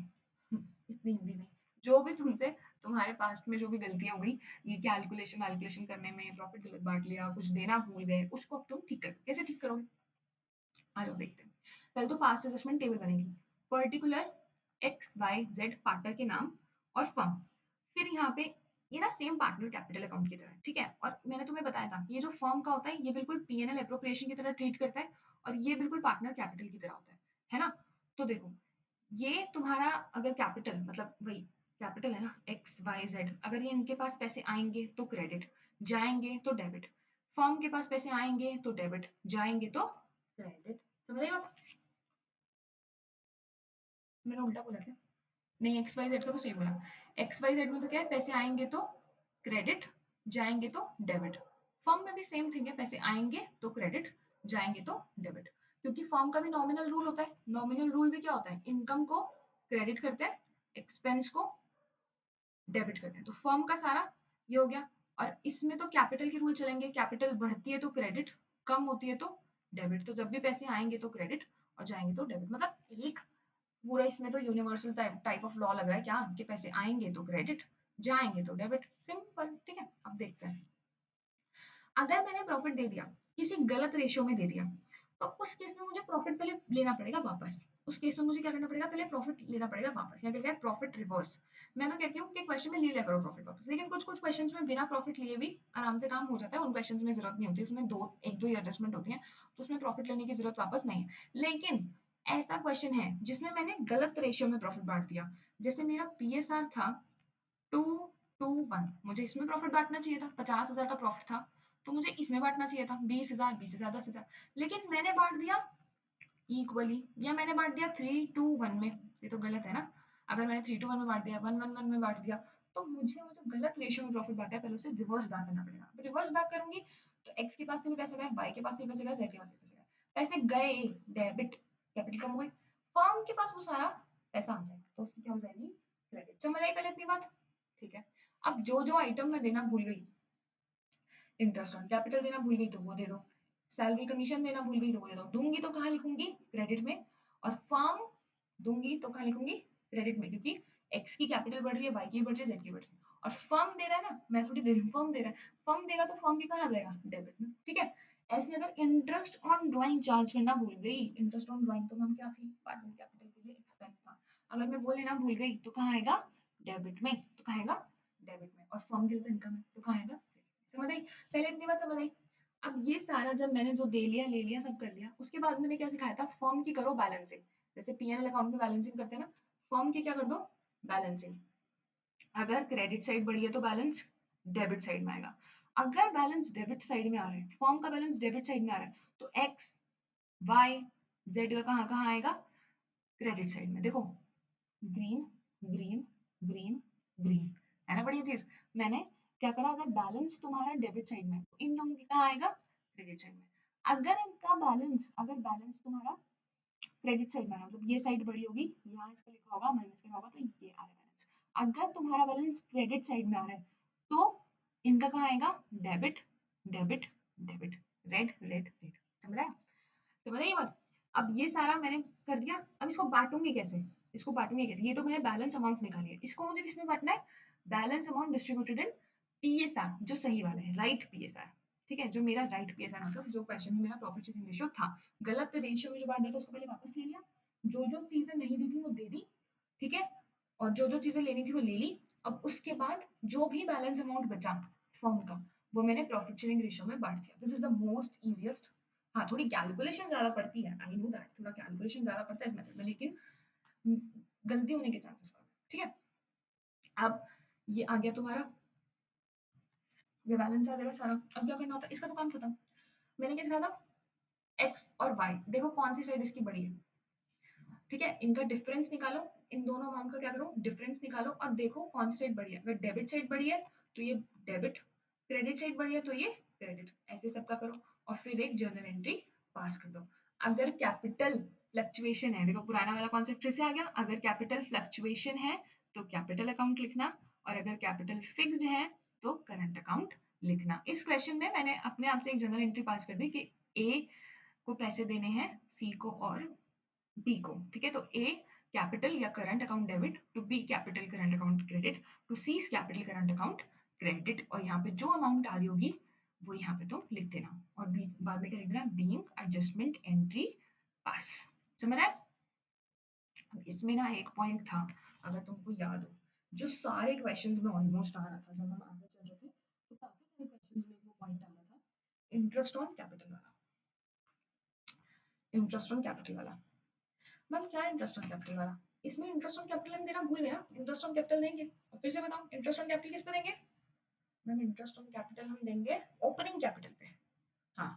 इतनी हिंदी नहीं, जो भी तुमसे तुम्हारे पास्ट में जो भी गलतियां हो गई, ये कैलकुलेशन वैल्कुलेशन करने में प्रॉफिट गलत बांट लिया, कुछ देना भूल गए, उसको अब तुम ठीक करो। कैसे ठीक करोगे, आ जाओ देखते हैं। पहले तो पास्ट एडजस्टमेंट टेबल बनेगी, particular X Y Z partner के नाम और फर्म, फिर यहाँ पे ये ना सेम पार्टनर कैपिटल अकाउंट की तरह है, ठीक है। और मैंने तुम्हें बताया था ये जो फर्म का होता है ये बिल्कुल पीएनएल एप्रोप्रिएशन की तरह ट्रीट करता है, और ये बिल्कुल पार्टनर कैपिटल की तरह होता है ना। तो देखो ये तुम्हारा अगर कैपिटल मतलब वही कैपिटल है ना, एक्स वाई जेड, अगर ये इनके पास पैसे आएंगे तो क्रेडिट, जाएंगे तो डेबिट। फर्म के पास पैसे आएंगे तो डेबिट, जाएंगे तो क्रेडिट। समझ आई बात, मैंने उल्टा बोला क्या, नहीं एक्स वाई जेड का तो सही बोला। एक्स वाई जेड में तो क्या है, पैसे आएंगे तो क्रेडिट, जाएंगे तो डेबिट। फर्म में भी सेम थिंग है, पैसे आएंगे तो क्रेडिट, जाएंगे तो डेबिट। क्योंकि फर्म का भी नॉमिनल रूल होता है, नॉमिनल रूल भी क्या होता है, इनकम को क्रेडिट करते हैं, एक्सपेंस को डेबिट करते हैं। तो फर्म का सारा ये हो गया। और इसमें तो कैपिटल के रूल चलेंगे, कैपिटल बढ़ती है तो क्रेडिट, कम होती है तो डेबिट। तो जब भी पैसे आएंगे तो क्रेडिट और जाएंगे तो डेबिट, मतलब एक पूरा इसमें तो यूनिवर्सल टाइप ऑफ लॉ लग रहा है क्या, कि पैसे आएंगे तो क्रेडिट, जाएंगे तो डेबिट, सिंपल, ठीक है। अब देखते हैं, अगर मैंने प्रॉफिट दे दिया, किसी गलत रेशियो में दे दिया, तो उस केस में मुझे प्रॉफिट पहले लेना पड़ेगा वापस। उस केस में मुझे क्या करना पड़ेगा, पहले प्रॉफिट लेना पड़ेगा वापस, या क्या है प्रॉफिट रिवर्स। मैं तो कहती हूँ कि क्वेश्चन में ले लिया करो प्रॉफिट वापस, लेकिन कुछ कुछ क्वेश्चंस में बिना प्रॉफिट लिए भी आराम से काम हो जाता है, उन क्वेश्चंस में जरूरत नहीं होती, उसमें एक दो ही एडजस्टमेंट होती है, तो उसमें प्रॉफिट लेने की जरूरत वापस नहीं है। लेकिन ऐसा क्वेश्चन है जिसमें मैंने गलत रेशियो में प्रॉफिट बांट दिया, जैसे मेरा पीएसआर था 2:1, मुझे इसमें प्रॉफिट बांटना चाहिए था, 50,000 का प्रॉफिट था, तो मुझे इसमें बांटना चाहिए था 20,000, 20,000, 10,000, लेकिन मैंने बांट दिया इक्वली, या मैंने बांट दिया 3:1 में। ये तो गलत है ना, अगर मैंने 3:1 में बांट दिया, 1:1 में बांट दिया, तो मुझे वो जो गलत रेशियो में प्रॉफिट बांटा है पहले उसे रिवर्स बैक करना पड़ेगा। रिवर्स बैक करूंगी तो एक्स के पास से भी पैसे गए, वाई के पास से भी पैसे गए, जेड के पास से भी पैसे गए, पैसे गए डेबिट, कैपिटल कम हो गए, फर्म के पास वो सारा पैसा आ जाएगा, तो उसकी क्या हो जाएगी, क्रेडिट। समझ आई पहले इतनी बात? ठीक है। अब जो जो आइटम मैं देना भूल गई, इंटरेस्ट ऑन कैपिटल देना भूल गई तो वो दे दो, सैलरी कमीशन देना भूल गई तो वो दे दो। दूंगी तो कहाँ लिखूंगी? क्रेडिट में। और फर्म दूंगी तो कहाँ लिखूंगी? क्रेडिट में, क्योंकि एक्स की कैपिटल बढ़ रही है, वाई की बढ़ रही है, जेड की बढ़ रही है। और फर्म दे रहा है ना, मैं थोड़ी दे रही हूँ, फर्म दे रहा है। फर्म देगा तो फर्म की कहाँ आ जाएगा? डेबिट में। ठीक है। ऐसे अगर इंटरेस्ट ऑन ड्राइंग चार्ज करना भूल गई, इंटरेस्ट ऑन ड्राइंग तो मैम क्या थी? पार्टनर कैपिटल के लिए एक्सपेंस था। अगर मैं वो लेना भूल गई तो कहाँ आएगा? डेबिट में। तो कहाँ आएगा? डेबिट में। और फर्म के लिए तो इनकम है, तो कहाँ आएगा? समझ आई? पहले इतनी बात समझ आई? अब ये सारा जब मैंने जो दे लिया ले लिया सब कर लिया, उसके बाद मैंने क्या सिखाया था? फर्म की करो बैलेंसिंग। जैसे पीएनएल अकाउंट में बैलेंसिंग करते हैं ना, फर्म की क्या कर दो? बैलेंसिंग। अगर क्रेडिट साइड बढ़ी है तो बैलेंस डेबिट साइड में आएगा। अगर बैलेंस डेबिट साइड में आ रहा है, फर्म का बैलेंस डेबिट साइड में आ रहा है, तो एक्स वाई जेड का कहाँ कहाँ आएगा? क्रेडिट साइड में। देखो, ग्रीन ग्रीन ग्रीन ग्रीन, है ना बढ़िया चीज? मैंने क्या करा? अगर बैलेंस तुम्हारा डेबिट साइड में, तो इन लोगों की कहाँ आएगा? क्रेडिट साइड में। अगर बैलेंस तुम्हारा क्रेडिट साइड में, मतलब ये साइड बड़ी होगी, यहाँ इसको लिखा होगा माइनस का होगा, तो ये आ रहा है बैलेंस। अगर तुम्हारा बैलेंस क्रेडिट साइड में आ रहा है, तो इनका कहाँ आएगा? Debit debit debit, red red red. समझ रहा है? समझ आई ये बात? अब ये सारा मैंने कर दिया, अब इसको बांटूंगी कैसे? इसको बांटूंगी कैसे? ये तो मैंने बैलेंस अमाउंट निकाली है, इसको मुझे किसमें बांटना है? Balance amount distributed in PSR, जो सही वाला है, राइट पीएसआर। ठीक है, जो मेरा राइट पीएसआर, मतलब जो क्वेश्चन में मेरा प्रॉफिट शेयरिंग रेशियो था। गलत रेशियो में जो बांट दिया था उसको पहले वापस ले लिया, जो जो चीजें नहीं दी थी वो दे दी। ठीक है। और जो जो चीजें लेनी थी वो ले ली। अब उसके बाद जो भी बैलेंस अमाउंट बचा फर्म का, वो मैंने प्रॉफिट शेयरिंग रेशियो में बांट दिया। This is the most easiest. हाँ, थोड़ी कैलकुलेशन ज्यादा पड़ती है, आई नो दैट, थोड़ा कैलकुलेशन ज्यादा पड़ता है इस मेथड में, लेकिन गलती होने के चांसेस कम। ठीक है। अब ये आ गया तुम्हारा, ये बैलेंस आ जाएगा सारा। अब क्या करना होता है? इसका तो काम खत्म। मैंने क्या सिखाया था? एक्स और वाई, देखो कौन सी साइड इसकी बड़ी है। ठीक है, इनका डिफरेंस निकालो, इन दोनों अमाउंट का क्या करो? डिफरेंस निकालो, और देखो कौन सी साइड बड़ी है। अगर डेबिट साइड बड़ी है तो ये डेबिट, क्रेडिट साइड बड़ी है तो ये क्रेडिट, ऐसे सबका करो। और फिर एक जर्नल एंट्री पास कर दो। अगर कैपिटल फ्लक्चुएशन है, देखो पुराना वाला कॉन्सेप्ट फिर से आ गया, अगर कैपिटल फ्लक्चुएशन है तो कैपिटल अकाउंट लिखना, और अगर कैपिटल फिक्स्ड है तो करंट अकाउंट लिखना। इस क्वेश्चन में मैंने अपने आप से एक जर्नल एंट्री पास कर दी कि ए को पैसे देने हैं सी को और बी को। ठीक है, तो ए कैपिटल या current account debit, to B capital current account credit, to C capital current account credit. और यहाँ पे जो अमाउंट आ रही होगी वो यहाँ पे तुम लिख देना, और बाद में क्या लिख देना? बीइंग एडजस्टमेंट एंट्री पास। समझ आया? अब इसमें ना एक पॉइंट था, अगर तुमको याद हो, जो सारे क्वेश्चंस में ऑलमोस्ट आ रहा था जब हम आगे चल रहे थे, तो काफी सारे क्वेश्चंस में वो पॉइंट आ रहा था, इंटरेस्ट ऑन कैपिटल वाला। इंटरेस्ट ऑन कैपिटल वाला, मैम क्या इंटरेस्ट ऑन कैपिटल वाला? इसमें इंटरेस्ट ऑन कैपिटल हम देना भूल गए ना, इंटरेस्ट ऑन कैपिटल देंगे। और फिर से बताओ, इंटरेस्ट ऑन कैपिटल किस पे देंगे? मैम इंटरेस्ट ऑन कैपिटल हम देंगे ओपनिंग कैपिटल पे। हाँ,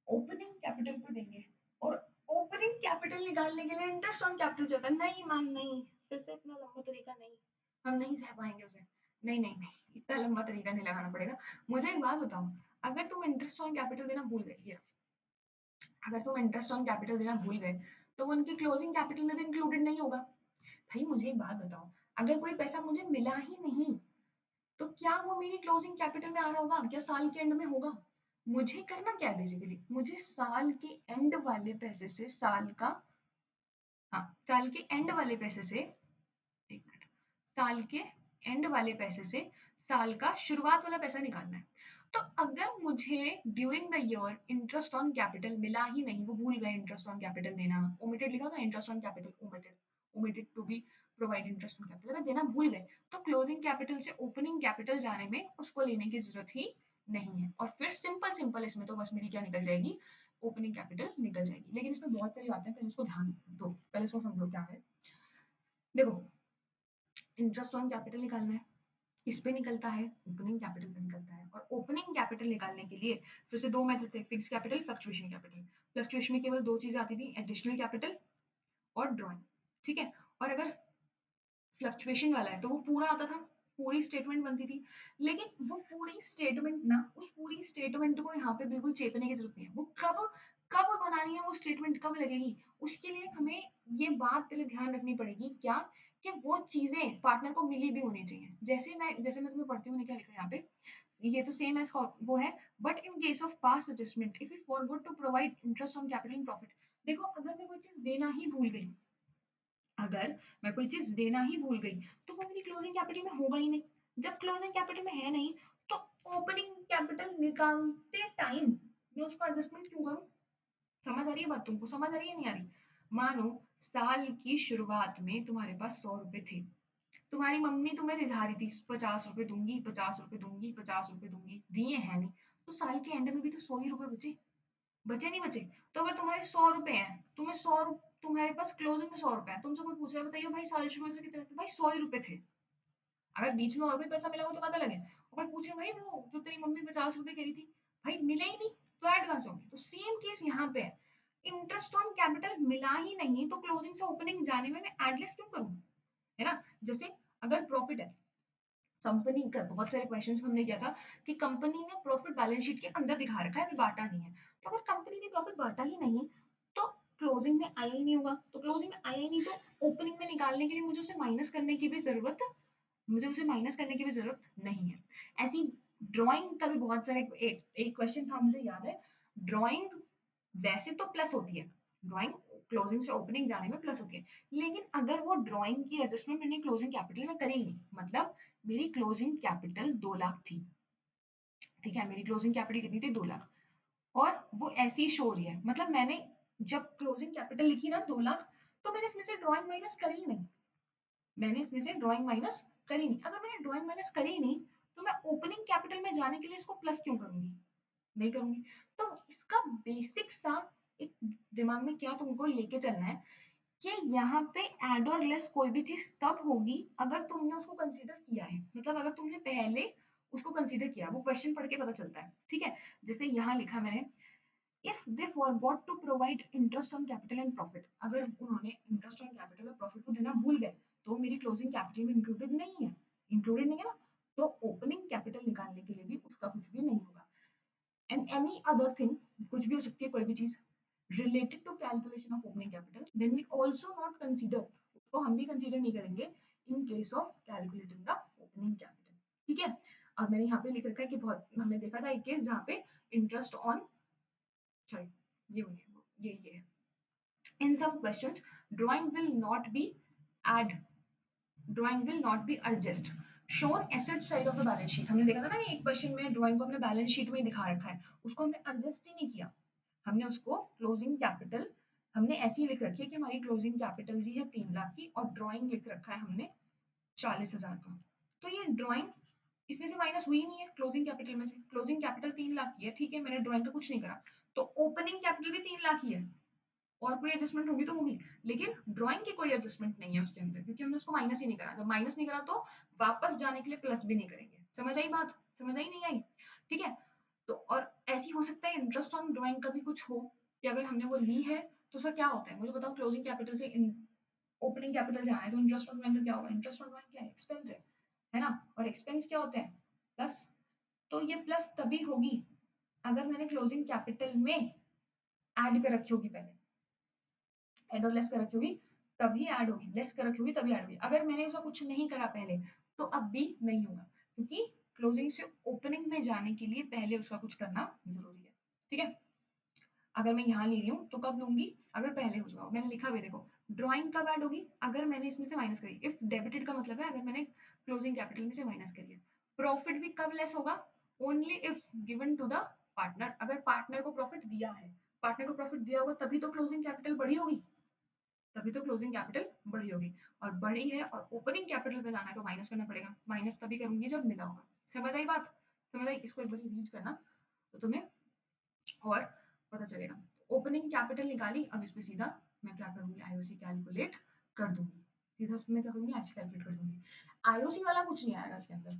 ओपनिंग कैपिटल पे देंगे। और ओपनिंग कैपिटल निकालने के लिए इंटरेस्ट ऑन कैपिटल चाहिए था। नहीं मैम नहीं, फिर से इतना लंबा तरीका नहीं, हम नहीं सह पाएंगे उसे। नहीं नहीं नहीं, इतना लंबा तरीका नहीं लगाना पड़ेगा। मुझे एक बात बताओ, अगर तुम इंटरेस्ट ऑन कैपिटल देना भूल गए, अगर तुम इंटरेस्ट ऑन कैपिटल देना भूल गए, तो वो उनकी क्लोजिंग कैपिटल में भी इंक्लूडेड नहीं होगा। भाई मुझे एक बात बताओ, अगर कोई पैसा मुझे मिला ही नहीं, तो क्या वो मेरी क्लोजिंग कैपिटल में आ रहा होगा? क्या साल के एंड में होगा? मुझे करना क्या है बेसिकली? मुझे साल के एंड वाले पैसे से साल का, हाँ, साल के एंड वाले पैसे से, एक मिनट, साल के एंड वाले पैसे से साल का शुरुआत वाला पैसा निकालना है। तो अगर मुझे during the year interest on capital मिला ही नहीं, वो भूल गए इंटरेस्ट ऑन कैपिटल देना, ओमिटेड लिखा था interest on capital, omitted, omitted to be provide interest on capital, अगर देना भूल गए, तो क्लोजिंग कैपिटल से ओपनिंग कैपिटल जाने में उसको लेने की जरूरत ही नहीं है। और फिर सिंपल सिंपल इसमें तो बस मेरी क्या निकल जाएगी? ओपनिंग कैपिटल निकल जाएगी। लेकिन इसमें बहुत सारी बातें हैं, पहले इसको ध्यान दो, पहले इसको समझो क्या है। देखो, इंटरेस्ट ऑन कैपिटल निकालना है, किस पे निकलता है? ओपनिंग कैपिटल पे निकलता है। और ओपनिंग कैपिटल निकालने के लिए फिर से दो मेथड थे, fix capital, fluctuation capital. Fluctuation में केवल दो चीजें आती थी, एडिशनल कैपिटल और ड्रॉइंग। ठीक है। और अगर फ्लक्चुएशन वाला है तो वो पूरा आता था, पूरी स्टेटमेंट बनती थी। लेकिन वो पूरी स्टेटमेंट ना, उस पूरी स्टेटमेंट को यहाँ पे बिल्कुल चेपने की जरूरत नहीं है। वो कब कब बनानी है, वो स्टेटमेंट कब लगेगी, उसके लिए हमें ये बात पहले ध्यान रखनी पड़ेगी क्या, कि वो चीजें पार्टनर को मिली भी होनी चाहिए। जैसे मैं तुम्हें पढ़ती हूँ, क्या लिखा है यहाँ पे, ये तो सेम एज वो है, but in case of past adjustment if you forgot to provide interest on capital and profit. देखो अगर मैं कोई चीज देना ही भूल गई, अगर मैं कोई चीज देना ही भूल गई, तो वो मेरी क्लोजिंग कैपिटल में होगा ही नहीं। जब क्लोजिंग कैपिटल में है नहीं, तो ओपनिंग कैपिटल निकालते टाइम मैं उसको एडजस्टमेंट क्यों करूं? समझ आ रही है बात? तुमको समझ आ रही है नहीं आ रही? मानो साल की शुरुआत में तुम्हारे पास 100 रुपए थे, तुम्हारी मम्मी तुम्हें रिझा रही थी 50 रुपए दूंगी, 50 रुपए दूंगी, 50 रुपए दूंगी, दिए हैं नहीं, तो साल के एंड में भी तो 100 ही रुपए बचे, बचे नहीं बचे? तो अगर तुम्हारे 100 रुपए हैं, तुम्हें तुम्हारे पास क्लोजिंग में 100 रुपए है, तुमसे कोई पूछ रहा है बताइए भाई साल शुरू में कितने पैसे, भाई 100 ही रुपए थे। अगर बीच में और कोई पैसा मिला हो तो पता लगे, और कोई पूछे भाई वो जो तेरी मम्मी 50 रुपए कह रही थी, भाई मिले ही नहीं, तो ऐड कहां से होंगे? तो सेम केस यहाँ पे है, इंटरेस्ट ऑन कैपिटल मिला ही नहीं, तो क्लोजिंग से ओपनिंग जाने में मैं एडलेस क्यों करूँ? है ना? जैसे अगर प्रॉफिट है, कंपनी का बहुत सारे क्वेश्चंस में हमने किया था कि कंपनी ने प्रॉफिट बैलेंस शीट के अंदर दिखा रखा है, अभी बांटा नहीं है, तो अगर कंपनी ने प्रॉफिट बांटा ही नहीं, तो क्लोजिंग में आया ही नहीं होगा, तो क्लोजिंग में आया ही नहीं, तो ओपनिंग में निकालने के लिए मुझे उसे माइनस करने की भी जरूरत, मुझे उसे माइनस करने की भी जरूरत नहीं है। ऐसी ड्राइंग का भी बहुत सारे, एक क्वेश्चन था मुझे याद है, ड्राइंग वैसे तो प्लस होती है, ड्राइंग क्लोजिंग से ओपनिंग जाने में प्लस होती है, लेकिन अगर वो ड्राइंग की एडजस्टमेंट मैंने क्लोजिंग कैपिटल में करी ही नहीं, मतलब मेरी क्लोजिंग कैपिटल 2 लाख थी, ठीक है, मेरी क्लोजिंग कैपिटल कितनी थी, 2 लाख, और वो ऐसी ही शो हो रही है, मतलब मैंने जब क्लोजिंग कैपिटल लिखी ना 2 लाख, तो मैंने इसमें से ड्राइंग माइनस करी ही नहीं, मैंने इसमें से ड्राइंग माइनस करी नहीं, अगर मैंने ड्राइंग माइनस करी ही नहीं, तो मैं ओपनिंग कैपिटल में जाने के लिए इसको प्लस क्यों करूंगी? नहीं करूंगी। तो इसका बेसिक सा एक दिमाग में क्या तुमको लेके चलना है कि यहाँ पे एड और लेस कोई भी चीज तब होगी अगर तुमने उसको कंसीडर किया है, मतलब अगर तुमने पहले उसको कंसीडर किया, वो क्वेश्चन पढ़ के पता चलता है, ठीक है? जैसे यहाँ लिखा मैंने, if they forgot to provide interest on capital and profit, अगर उन्होंने इंटरेस्ट ऑन कैपिटल और प्रॉफिट को देना भूल गए, तो मेरी क्लोजिंग कैपिटल में इंक्लूडेड नहीं है, इंक्लूडेड नहीं है ना, तो ओपनिंग कैपिटल निकालने के लिए भी उसका कुछ भी नहीं होगा। एंड एनी अदर थिंग, कुछ भी हो सकती है कोई भी चीज related to calculation of opening capital, then we also not consider, उसको हम भी कंसीडर नहीं करेंगे in case of calculating the opening capital, ठीक है? अब मैंने यहाँ पे लिख रखा है कि बहुत हमने देखा था एक केस जहाँ पे इंटरेस्ट ऑन, सॉरी, ये in some questions drawing will not be add, drawing will not be adjust shown asset side of the balance sheet, हमने देखा था ना कि एक क्वेश्चन में ड्राइंग को हमने बैलेंस शीट में ही दिखा रखा है, उसको हमने एडजस्ट ही नहीं किया, हमने उसको क्लोजिंग कैपिटल हमने ऐसी ही लिख रखी है कि हमारी क्लोजिंग कैपिटल जी है 3 लाख की, और ड्राइंग लिख रखा है हमने 40,000 का, तो ये ड्राइंग इसमें से माइनस हुई नहीं है, क्लोजिंग कैपिटल में से क्लोजिंग कैपिटल 3 लाख की है, ठीक है, मैंने ड्राइंग का कुछ नहीं करा, तो ओपनिंग कैपिटल भी 3 लाख ही है, और कोई एडजस्टमेंट होगी तो होगी, लेकिन ड्राइंग की कोई एडजस्टमेंट नहीं है उसके अंदर, क्योंकि हमने उसको माइनस ही नहीं करा, जब माइनस नहीं करा तो वापस जाने के लिए प्लस भी नहीं करेंगे। समझ आई बात? समझ आई नहीं आई? ठीक है, तो और ऐसी हो सकता है इंटरेस्ट ऑन ड्राइंग का भी कुछ हो, कि अगर हमने वो ली है तो उसका क्या होता है, मुझे बताओ, क्लोजिंग कैपिटल से ओपनिंग कैपिटल जाना है, तो इंटरेस्ट ऑन ड्राइंग का क्या होगा? इंटरेस्ट ऑन ड्राइंग क्या है? एक्सपेंस है ना, और एक्सपेंस क्या होते हैं? प्लस, तो ये प्लस तभी होगी अगर मैंने क्लोजिंग कैपिटल में ऐड कर रखी होगी, पहले ऐड और लेस कर रखी होगी तभी ऐड होगी, लेस कर रखी होगी तभी ऐड होगी, अगर मैंने उसका कुछ नहीं करा पहले तो अब भी नहीं होगा, क्योंकि क्लोजिंग से ओपनिंग में जाने के लिए पहले उसका कुछ करना जरूरी है, ठीक है? अगर मैं यहाँ ले रही हूँ तो कब लूंगी? अगर पहले हो जाएगा, मैंने लिखा हुआ है देखो, ड्राइंग कब ऐड होगी? अगर मैंने इसमें से माइनस करी, इफ डेबिटेड का मतलब है अगर मैंने क्लोजिंग कैपिटल में से माइनस करी है। प्रॉफिट भी कब लेस होगा? Only if given to the partner, अगर पार्टनर को प्रॉफिट दिया है, पार्टनर को प्रॉफिट दिया होगा तभी तो क्लोजिंग कैपिटल बढ़ी होगी, तभी तो क्लोजिंग कैपिटल बढ़ी होगी, और बढ़ी है और ओपनिंग कैपिटल पे जाना है तो माइनस करना पड़ेगा, माइनस तभी करूंगी जब मिला होगा। समझ आई बात? समझ आई? इसको एक बार रीड करना तो तुम्हें और पता चलेगा। ओपनिंग कैपिटल निकाली, अब इसमें सीधा मैं क्या करूंगी, आईओसी कैलकुलेट कर दूंगी, सीधा इसमें मैं क्या करूंगी, आईओसी कैलकुलेट कर दूंगी, आईओसी वाला कुछ नहीं आएगा इसके अंदर,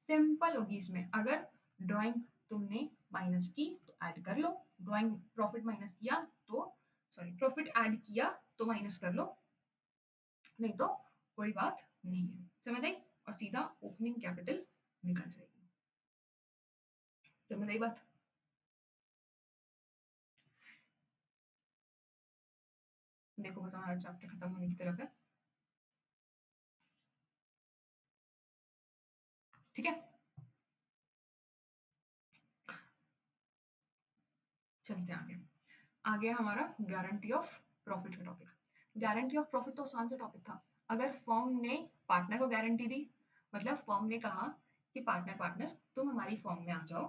सिंपल होगी इसमें, अगर ड्राइंग तुमने माइनस की तो ऐड कर लो, ड्राइंग प्रॉफिट माइनस किया तो, सॉरी प्रॉफिट ऐड किया तो माइनस कर लो, नहीं तो कोई बात नहीं है। समझ आई? और सीधा ओपनिंग कैपिटल निकल जाएगी। समझ आई बात? देखो बस हमारा चैप्टर खत्म होने की तरफ है। चलते हैं आगे। आगे हमारा गारंटी ऑफ प्रॉफिट का टॉपिक। गारंटी ऑफ प्रॉफिट तो आसान सा टॉपिक था। अगर फर्म ने पार्टनर को गारंटी दी, मतलब फर्म ने कहा कि पार्टनर पार्टनर तुम हमारी फर्म में आ जाओ।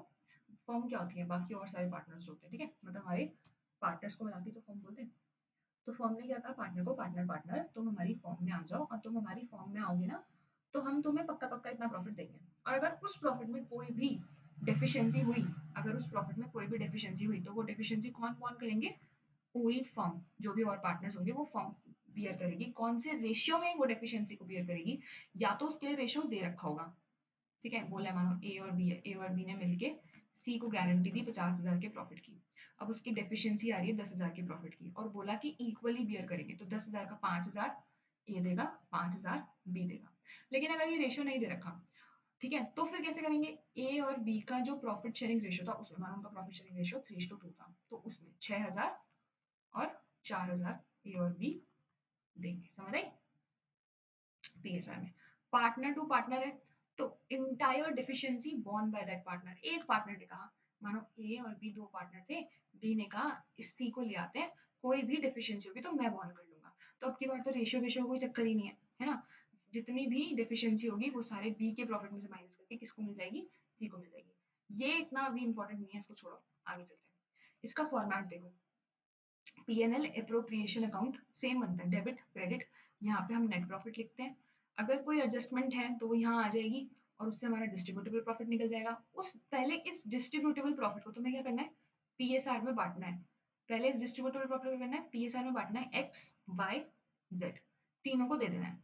फर्म क्या होती है, बाकी और सारे पार्टनर्स होते हैं, ठीक है, मतलब हमारे पार्टनर्स को मिलाती तो फर्म बोलते हैं। तो फर्म ने क्या कहा पार्टनर को, पार्टनर पार्टनर तुम हमारी फर्म में आ जाओ, और तुम हमारी फर्म में आओगे ना तो हम तुम्हें पक्का पक्का इतना प्रॉफिट देंगे। और अगर उस प्रॉफिट में कोई भी डेफिशिएंसी हुई, अगर उस प्रॉफिट में कोई भी डेफिशिएंसी हुई तो वो डेफिशिएंसी कौन कौन करेंगे, पूरी फर्म, जो भी और पार्टनर्स होंगे वो फर्म बियर करेगी। कौन से रेशियो में वो डेफिशिएंसी को बियर करेगी, या तो उसके लिए रेशियो दे रखा होगा, ठीक है, बोला है मानो ए और बी है, ए और बी ने मिलके सी को गारंटी दी 50,000 के प्रॉफिट की। अब उसकी डेफिशिएंसी आ रही है 10,000 के प्रॉफिट की, और बोला कि इक्वली बियर करेंगे, तो 10,000 का 5,000 ए देगा, 5,000 बी देगा। लेकिन अगर ये रेशियो नहीं दे रखा, ठीक है, तो फिर कैसे करेंगे, ए और बी का जो प्रॉफिट शेयरिंग रेशियो था उसमें, मानो उनका प्रॉफिट शेयरिंग रेशियो 3:2 था, तो उसमें 6,000 और 4,000 ए और बी देंगे। समझ आई। पीएसआर में पार्टनर टू पार्टनर है, तो entire deficiency born by that partner. एक पार्टनर ने कहा, मानो ए और बी दो पार्टनर थे, बी ने कहा इस सी को ले आते हैं, कोई भी डिफिशियंसी होगी तो मैं बॉर्न कर लूंगा। तो अब की बार तो रेशियो वेशियो कोई चक्कर ही नहीं है ना, जितनी भी डिफिशियंसी होगी वो सारे बी के प्रॉफिट में से माइनस करके किसको मिल जाएगी, सी को मिल जाएगी। ये इतना भी इंपॉर्टेंट नहीं है, इसको छोड़ो, आगे चलते हैं। इसका फॉर्मेट देखो, पीएनएल अप्रोप्रिएशन अकाउंट सेम बनता है, डेबिट क्रेडिट, यहाँ पे हम नेट प्रॉफिट लिखते हैं। अगर कोई एडजस्टमेंट है तो वो यहाँ आ जाएगी, और उससे हमारा डिस्ट्रीब्यूटेबल प्रॉफिट निकल जाएगा। उस पहले इस डिस्ट्रीब्यूटेबल प्रॉफिट को तुम्हें क्या करना है, पीएसआर में बांटना है। पहले इस डिस्ट्रीब्यूटेबल प्रॉफिट को करना है पीएसआर में बांटना है, एक्स वाई जेड तीनों को दे देना है,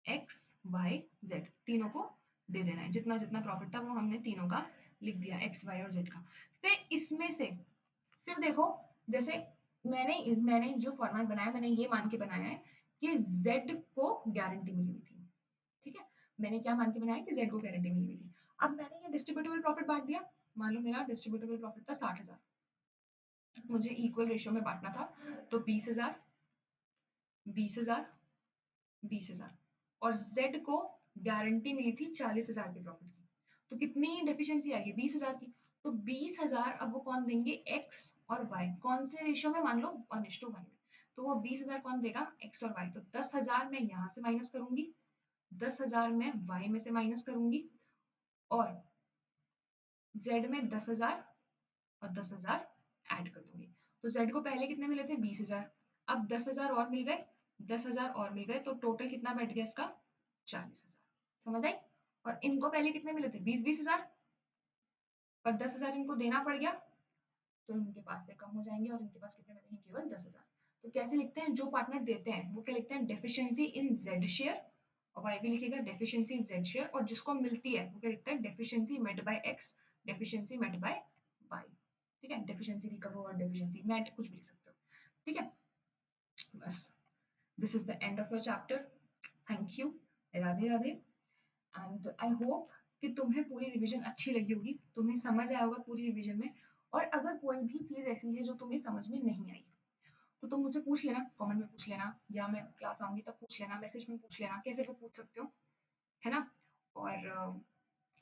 एक्स वाई जेड तीनों को दे देना है। जितना जितना प्रॉफिट था वो हमने तीनों का लिख दिया, एक्स वाई और जेड का। फिर इसमें से, फिर देखो, जैसे मैंने मैंने जो फॉर्मेट बनाया, मैंने ये मान के बनाया है कि z को गारंटी मिली हुई थी, ठीक है, मैंने क्या मान के बनाया कि z को गारंटी मिली हुई थी। अब मैंने ये डिस्ट्रीब्यूटेबल प्रॉफिट बांट दिया, मान लो मेरा डिस्ट्रीब्यूटेबल प्रॉफिट था 60,000, मुझे इक्वल रेशियो में बांटना था, तो 20,000, 20,000, 20,000, और z को गारंटी मिली थी 40,000 के प्रॉफिट की। तो कितनी डेफिशिएंसी आ गई, 20,000 की। तो 20,000 अब वो कौन देंगे, x और y, कौन से रेशियो में, मान लो 1:1 में। तो वो 20,000 कौन देगा, x और y। तो 10,000 मैं यहाँ से माइनस करूंगी, 10,000 मैं y में से माइनस करूंगी, और z में 10,000 और 10,000 ऐड कर दूंगी। तो z को पहले कितने मिले थे, 20,000, अब 10,000 और मिल गए, 10,000 और मिल गए, तो टोटल कितना बैठ गया इसका, 40,000। समझ आई। और इनको पहले कितने मिले थे, 20,000, पर 10,000 इनको देना पड़ गया, तो इनके पास से कम हो जाएंगे, और इनके पास कितने बचेंगे, केवल 10,000। तो कैसे लिखते हैं, जो पार्टनर देते हैं वो क्या लिखते हैं, डेफिशिएंसी इन जेड शेयर, और वाई भी लिखेगा डेफिशिएंसी इन जेड शेयर, और जिसको मिलती है वो क्या लिखता है, deficiency met by X, deficiency met by Y, ठीक है, डेफिशिएंसी रिकवर और डेफिशिएंसी मेट कुछ भी लिख सकते हो, ठीक है। बस, this is the end of your chapter. Thank you, Radhe Radhe. And I hope कि तुम्हें पूरी रिवीजन अच्छी लगी होगी, तुम्हें समझ आया होगा पूरी रिवीजन में। और अगर कोई भी चीज ऐसी है जो तुम्हें समझ में नहीं आई, तो तुम मुझसे पूछ लेना, कमेंट में पूछ लेना, या मैं क्लास आऊंगी तब पूछ लेना, मैसेज में पूछ लेना, कैसे भी पूछ सकते हो, है ना। और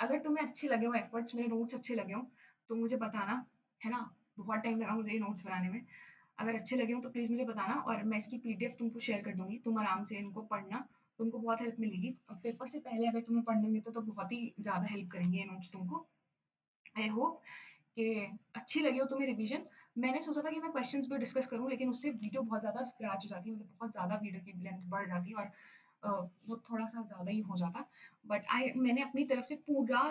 अगर तुम्हें अच्छे लगे हो एफर्ट्स, मेरे नोट्स अच्छे लगे हो, तो मुझे बताना, है ना। बहुत टाइम लगा मुझे ये नोट्स बनाने में। अगर अच्छे लगे हो तो प्लीज़ मुझे बताना, और मैं इसकी पीडीएफ तुमको शेयर कर दूंगी, तुम आराम से इनको पढ़ना, तुमको बहुत हेल्प मिलेगी। और पेपर से पहले अगर तुम्हें पढ़ने होंगे तो बहुत ही ज़्यादा हेल्प करेंगे ये नोट्स तुमको। आई होप कि अच्छी लगी हो तुम्हें रिवीजन। मैंने सोचा था कि मैं क्वेश्चंस पे डिस्कस करूं, लेकिन उससे वीडियो बहुत ज़्यादा स्क्रैच हो जाती है, मतलब बहुत ज़्यादा वीडियो की लेंथ बढ़ जाती है, और वो थोड़ा सा ज़्यादा ही हो जाता। बट मैंने अपनी तरफ से पूरा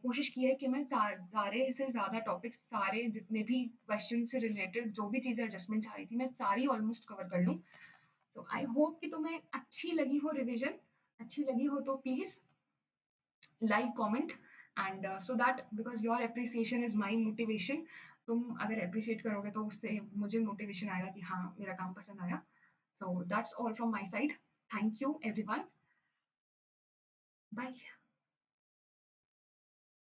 कोशिश की है कि मैं सारे से ज़्यादा टॉपिक्स, सारे जितने भी क्वेश्चन से रिलेटेड जो भी चीज़ें एडजस्टमेंट आ रही थी, मैं सारी ऑलमोस्ट कवर कर लूँ। सो आई होप कि तुम्हें अच्छी लगी हो रिविजन। अच्छी लगी हो तो please like comment, and so that because your appreciation is my motivation. तुम अगर अप्रिशिएट करोगे तो उससे मुझे मोटिवेशन आएगा कि हाँ मेरा काम पसंद आया। So that's all from my side. Thank you everyone, bye.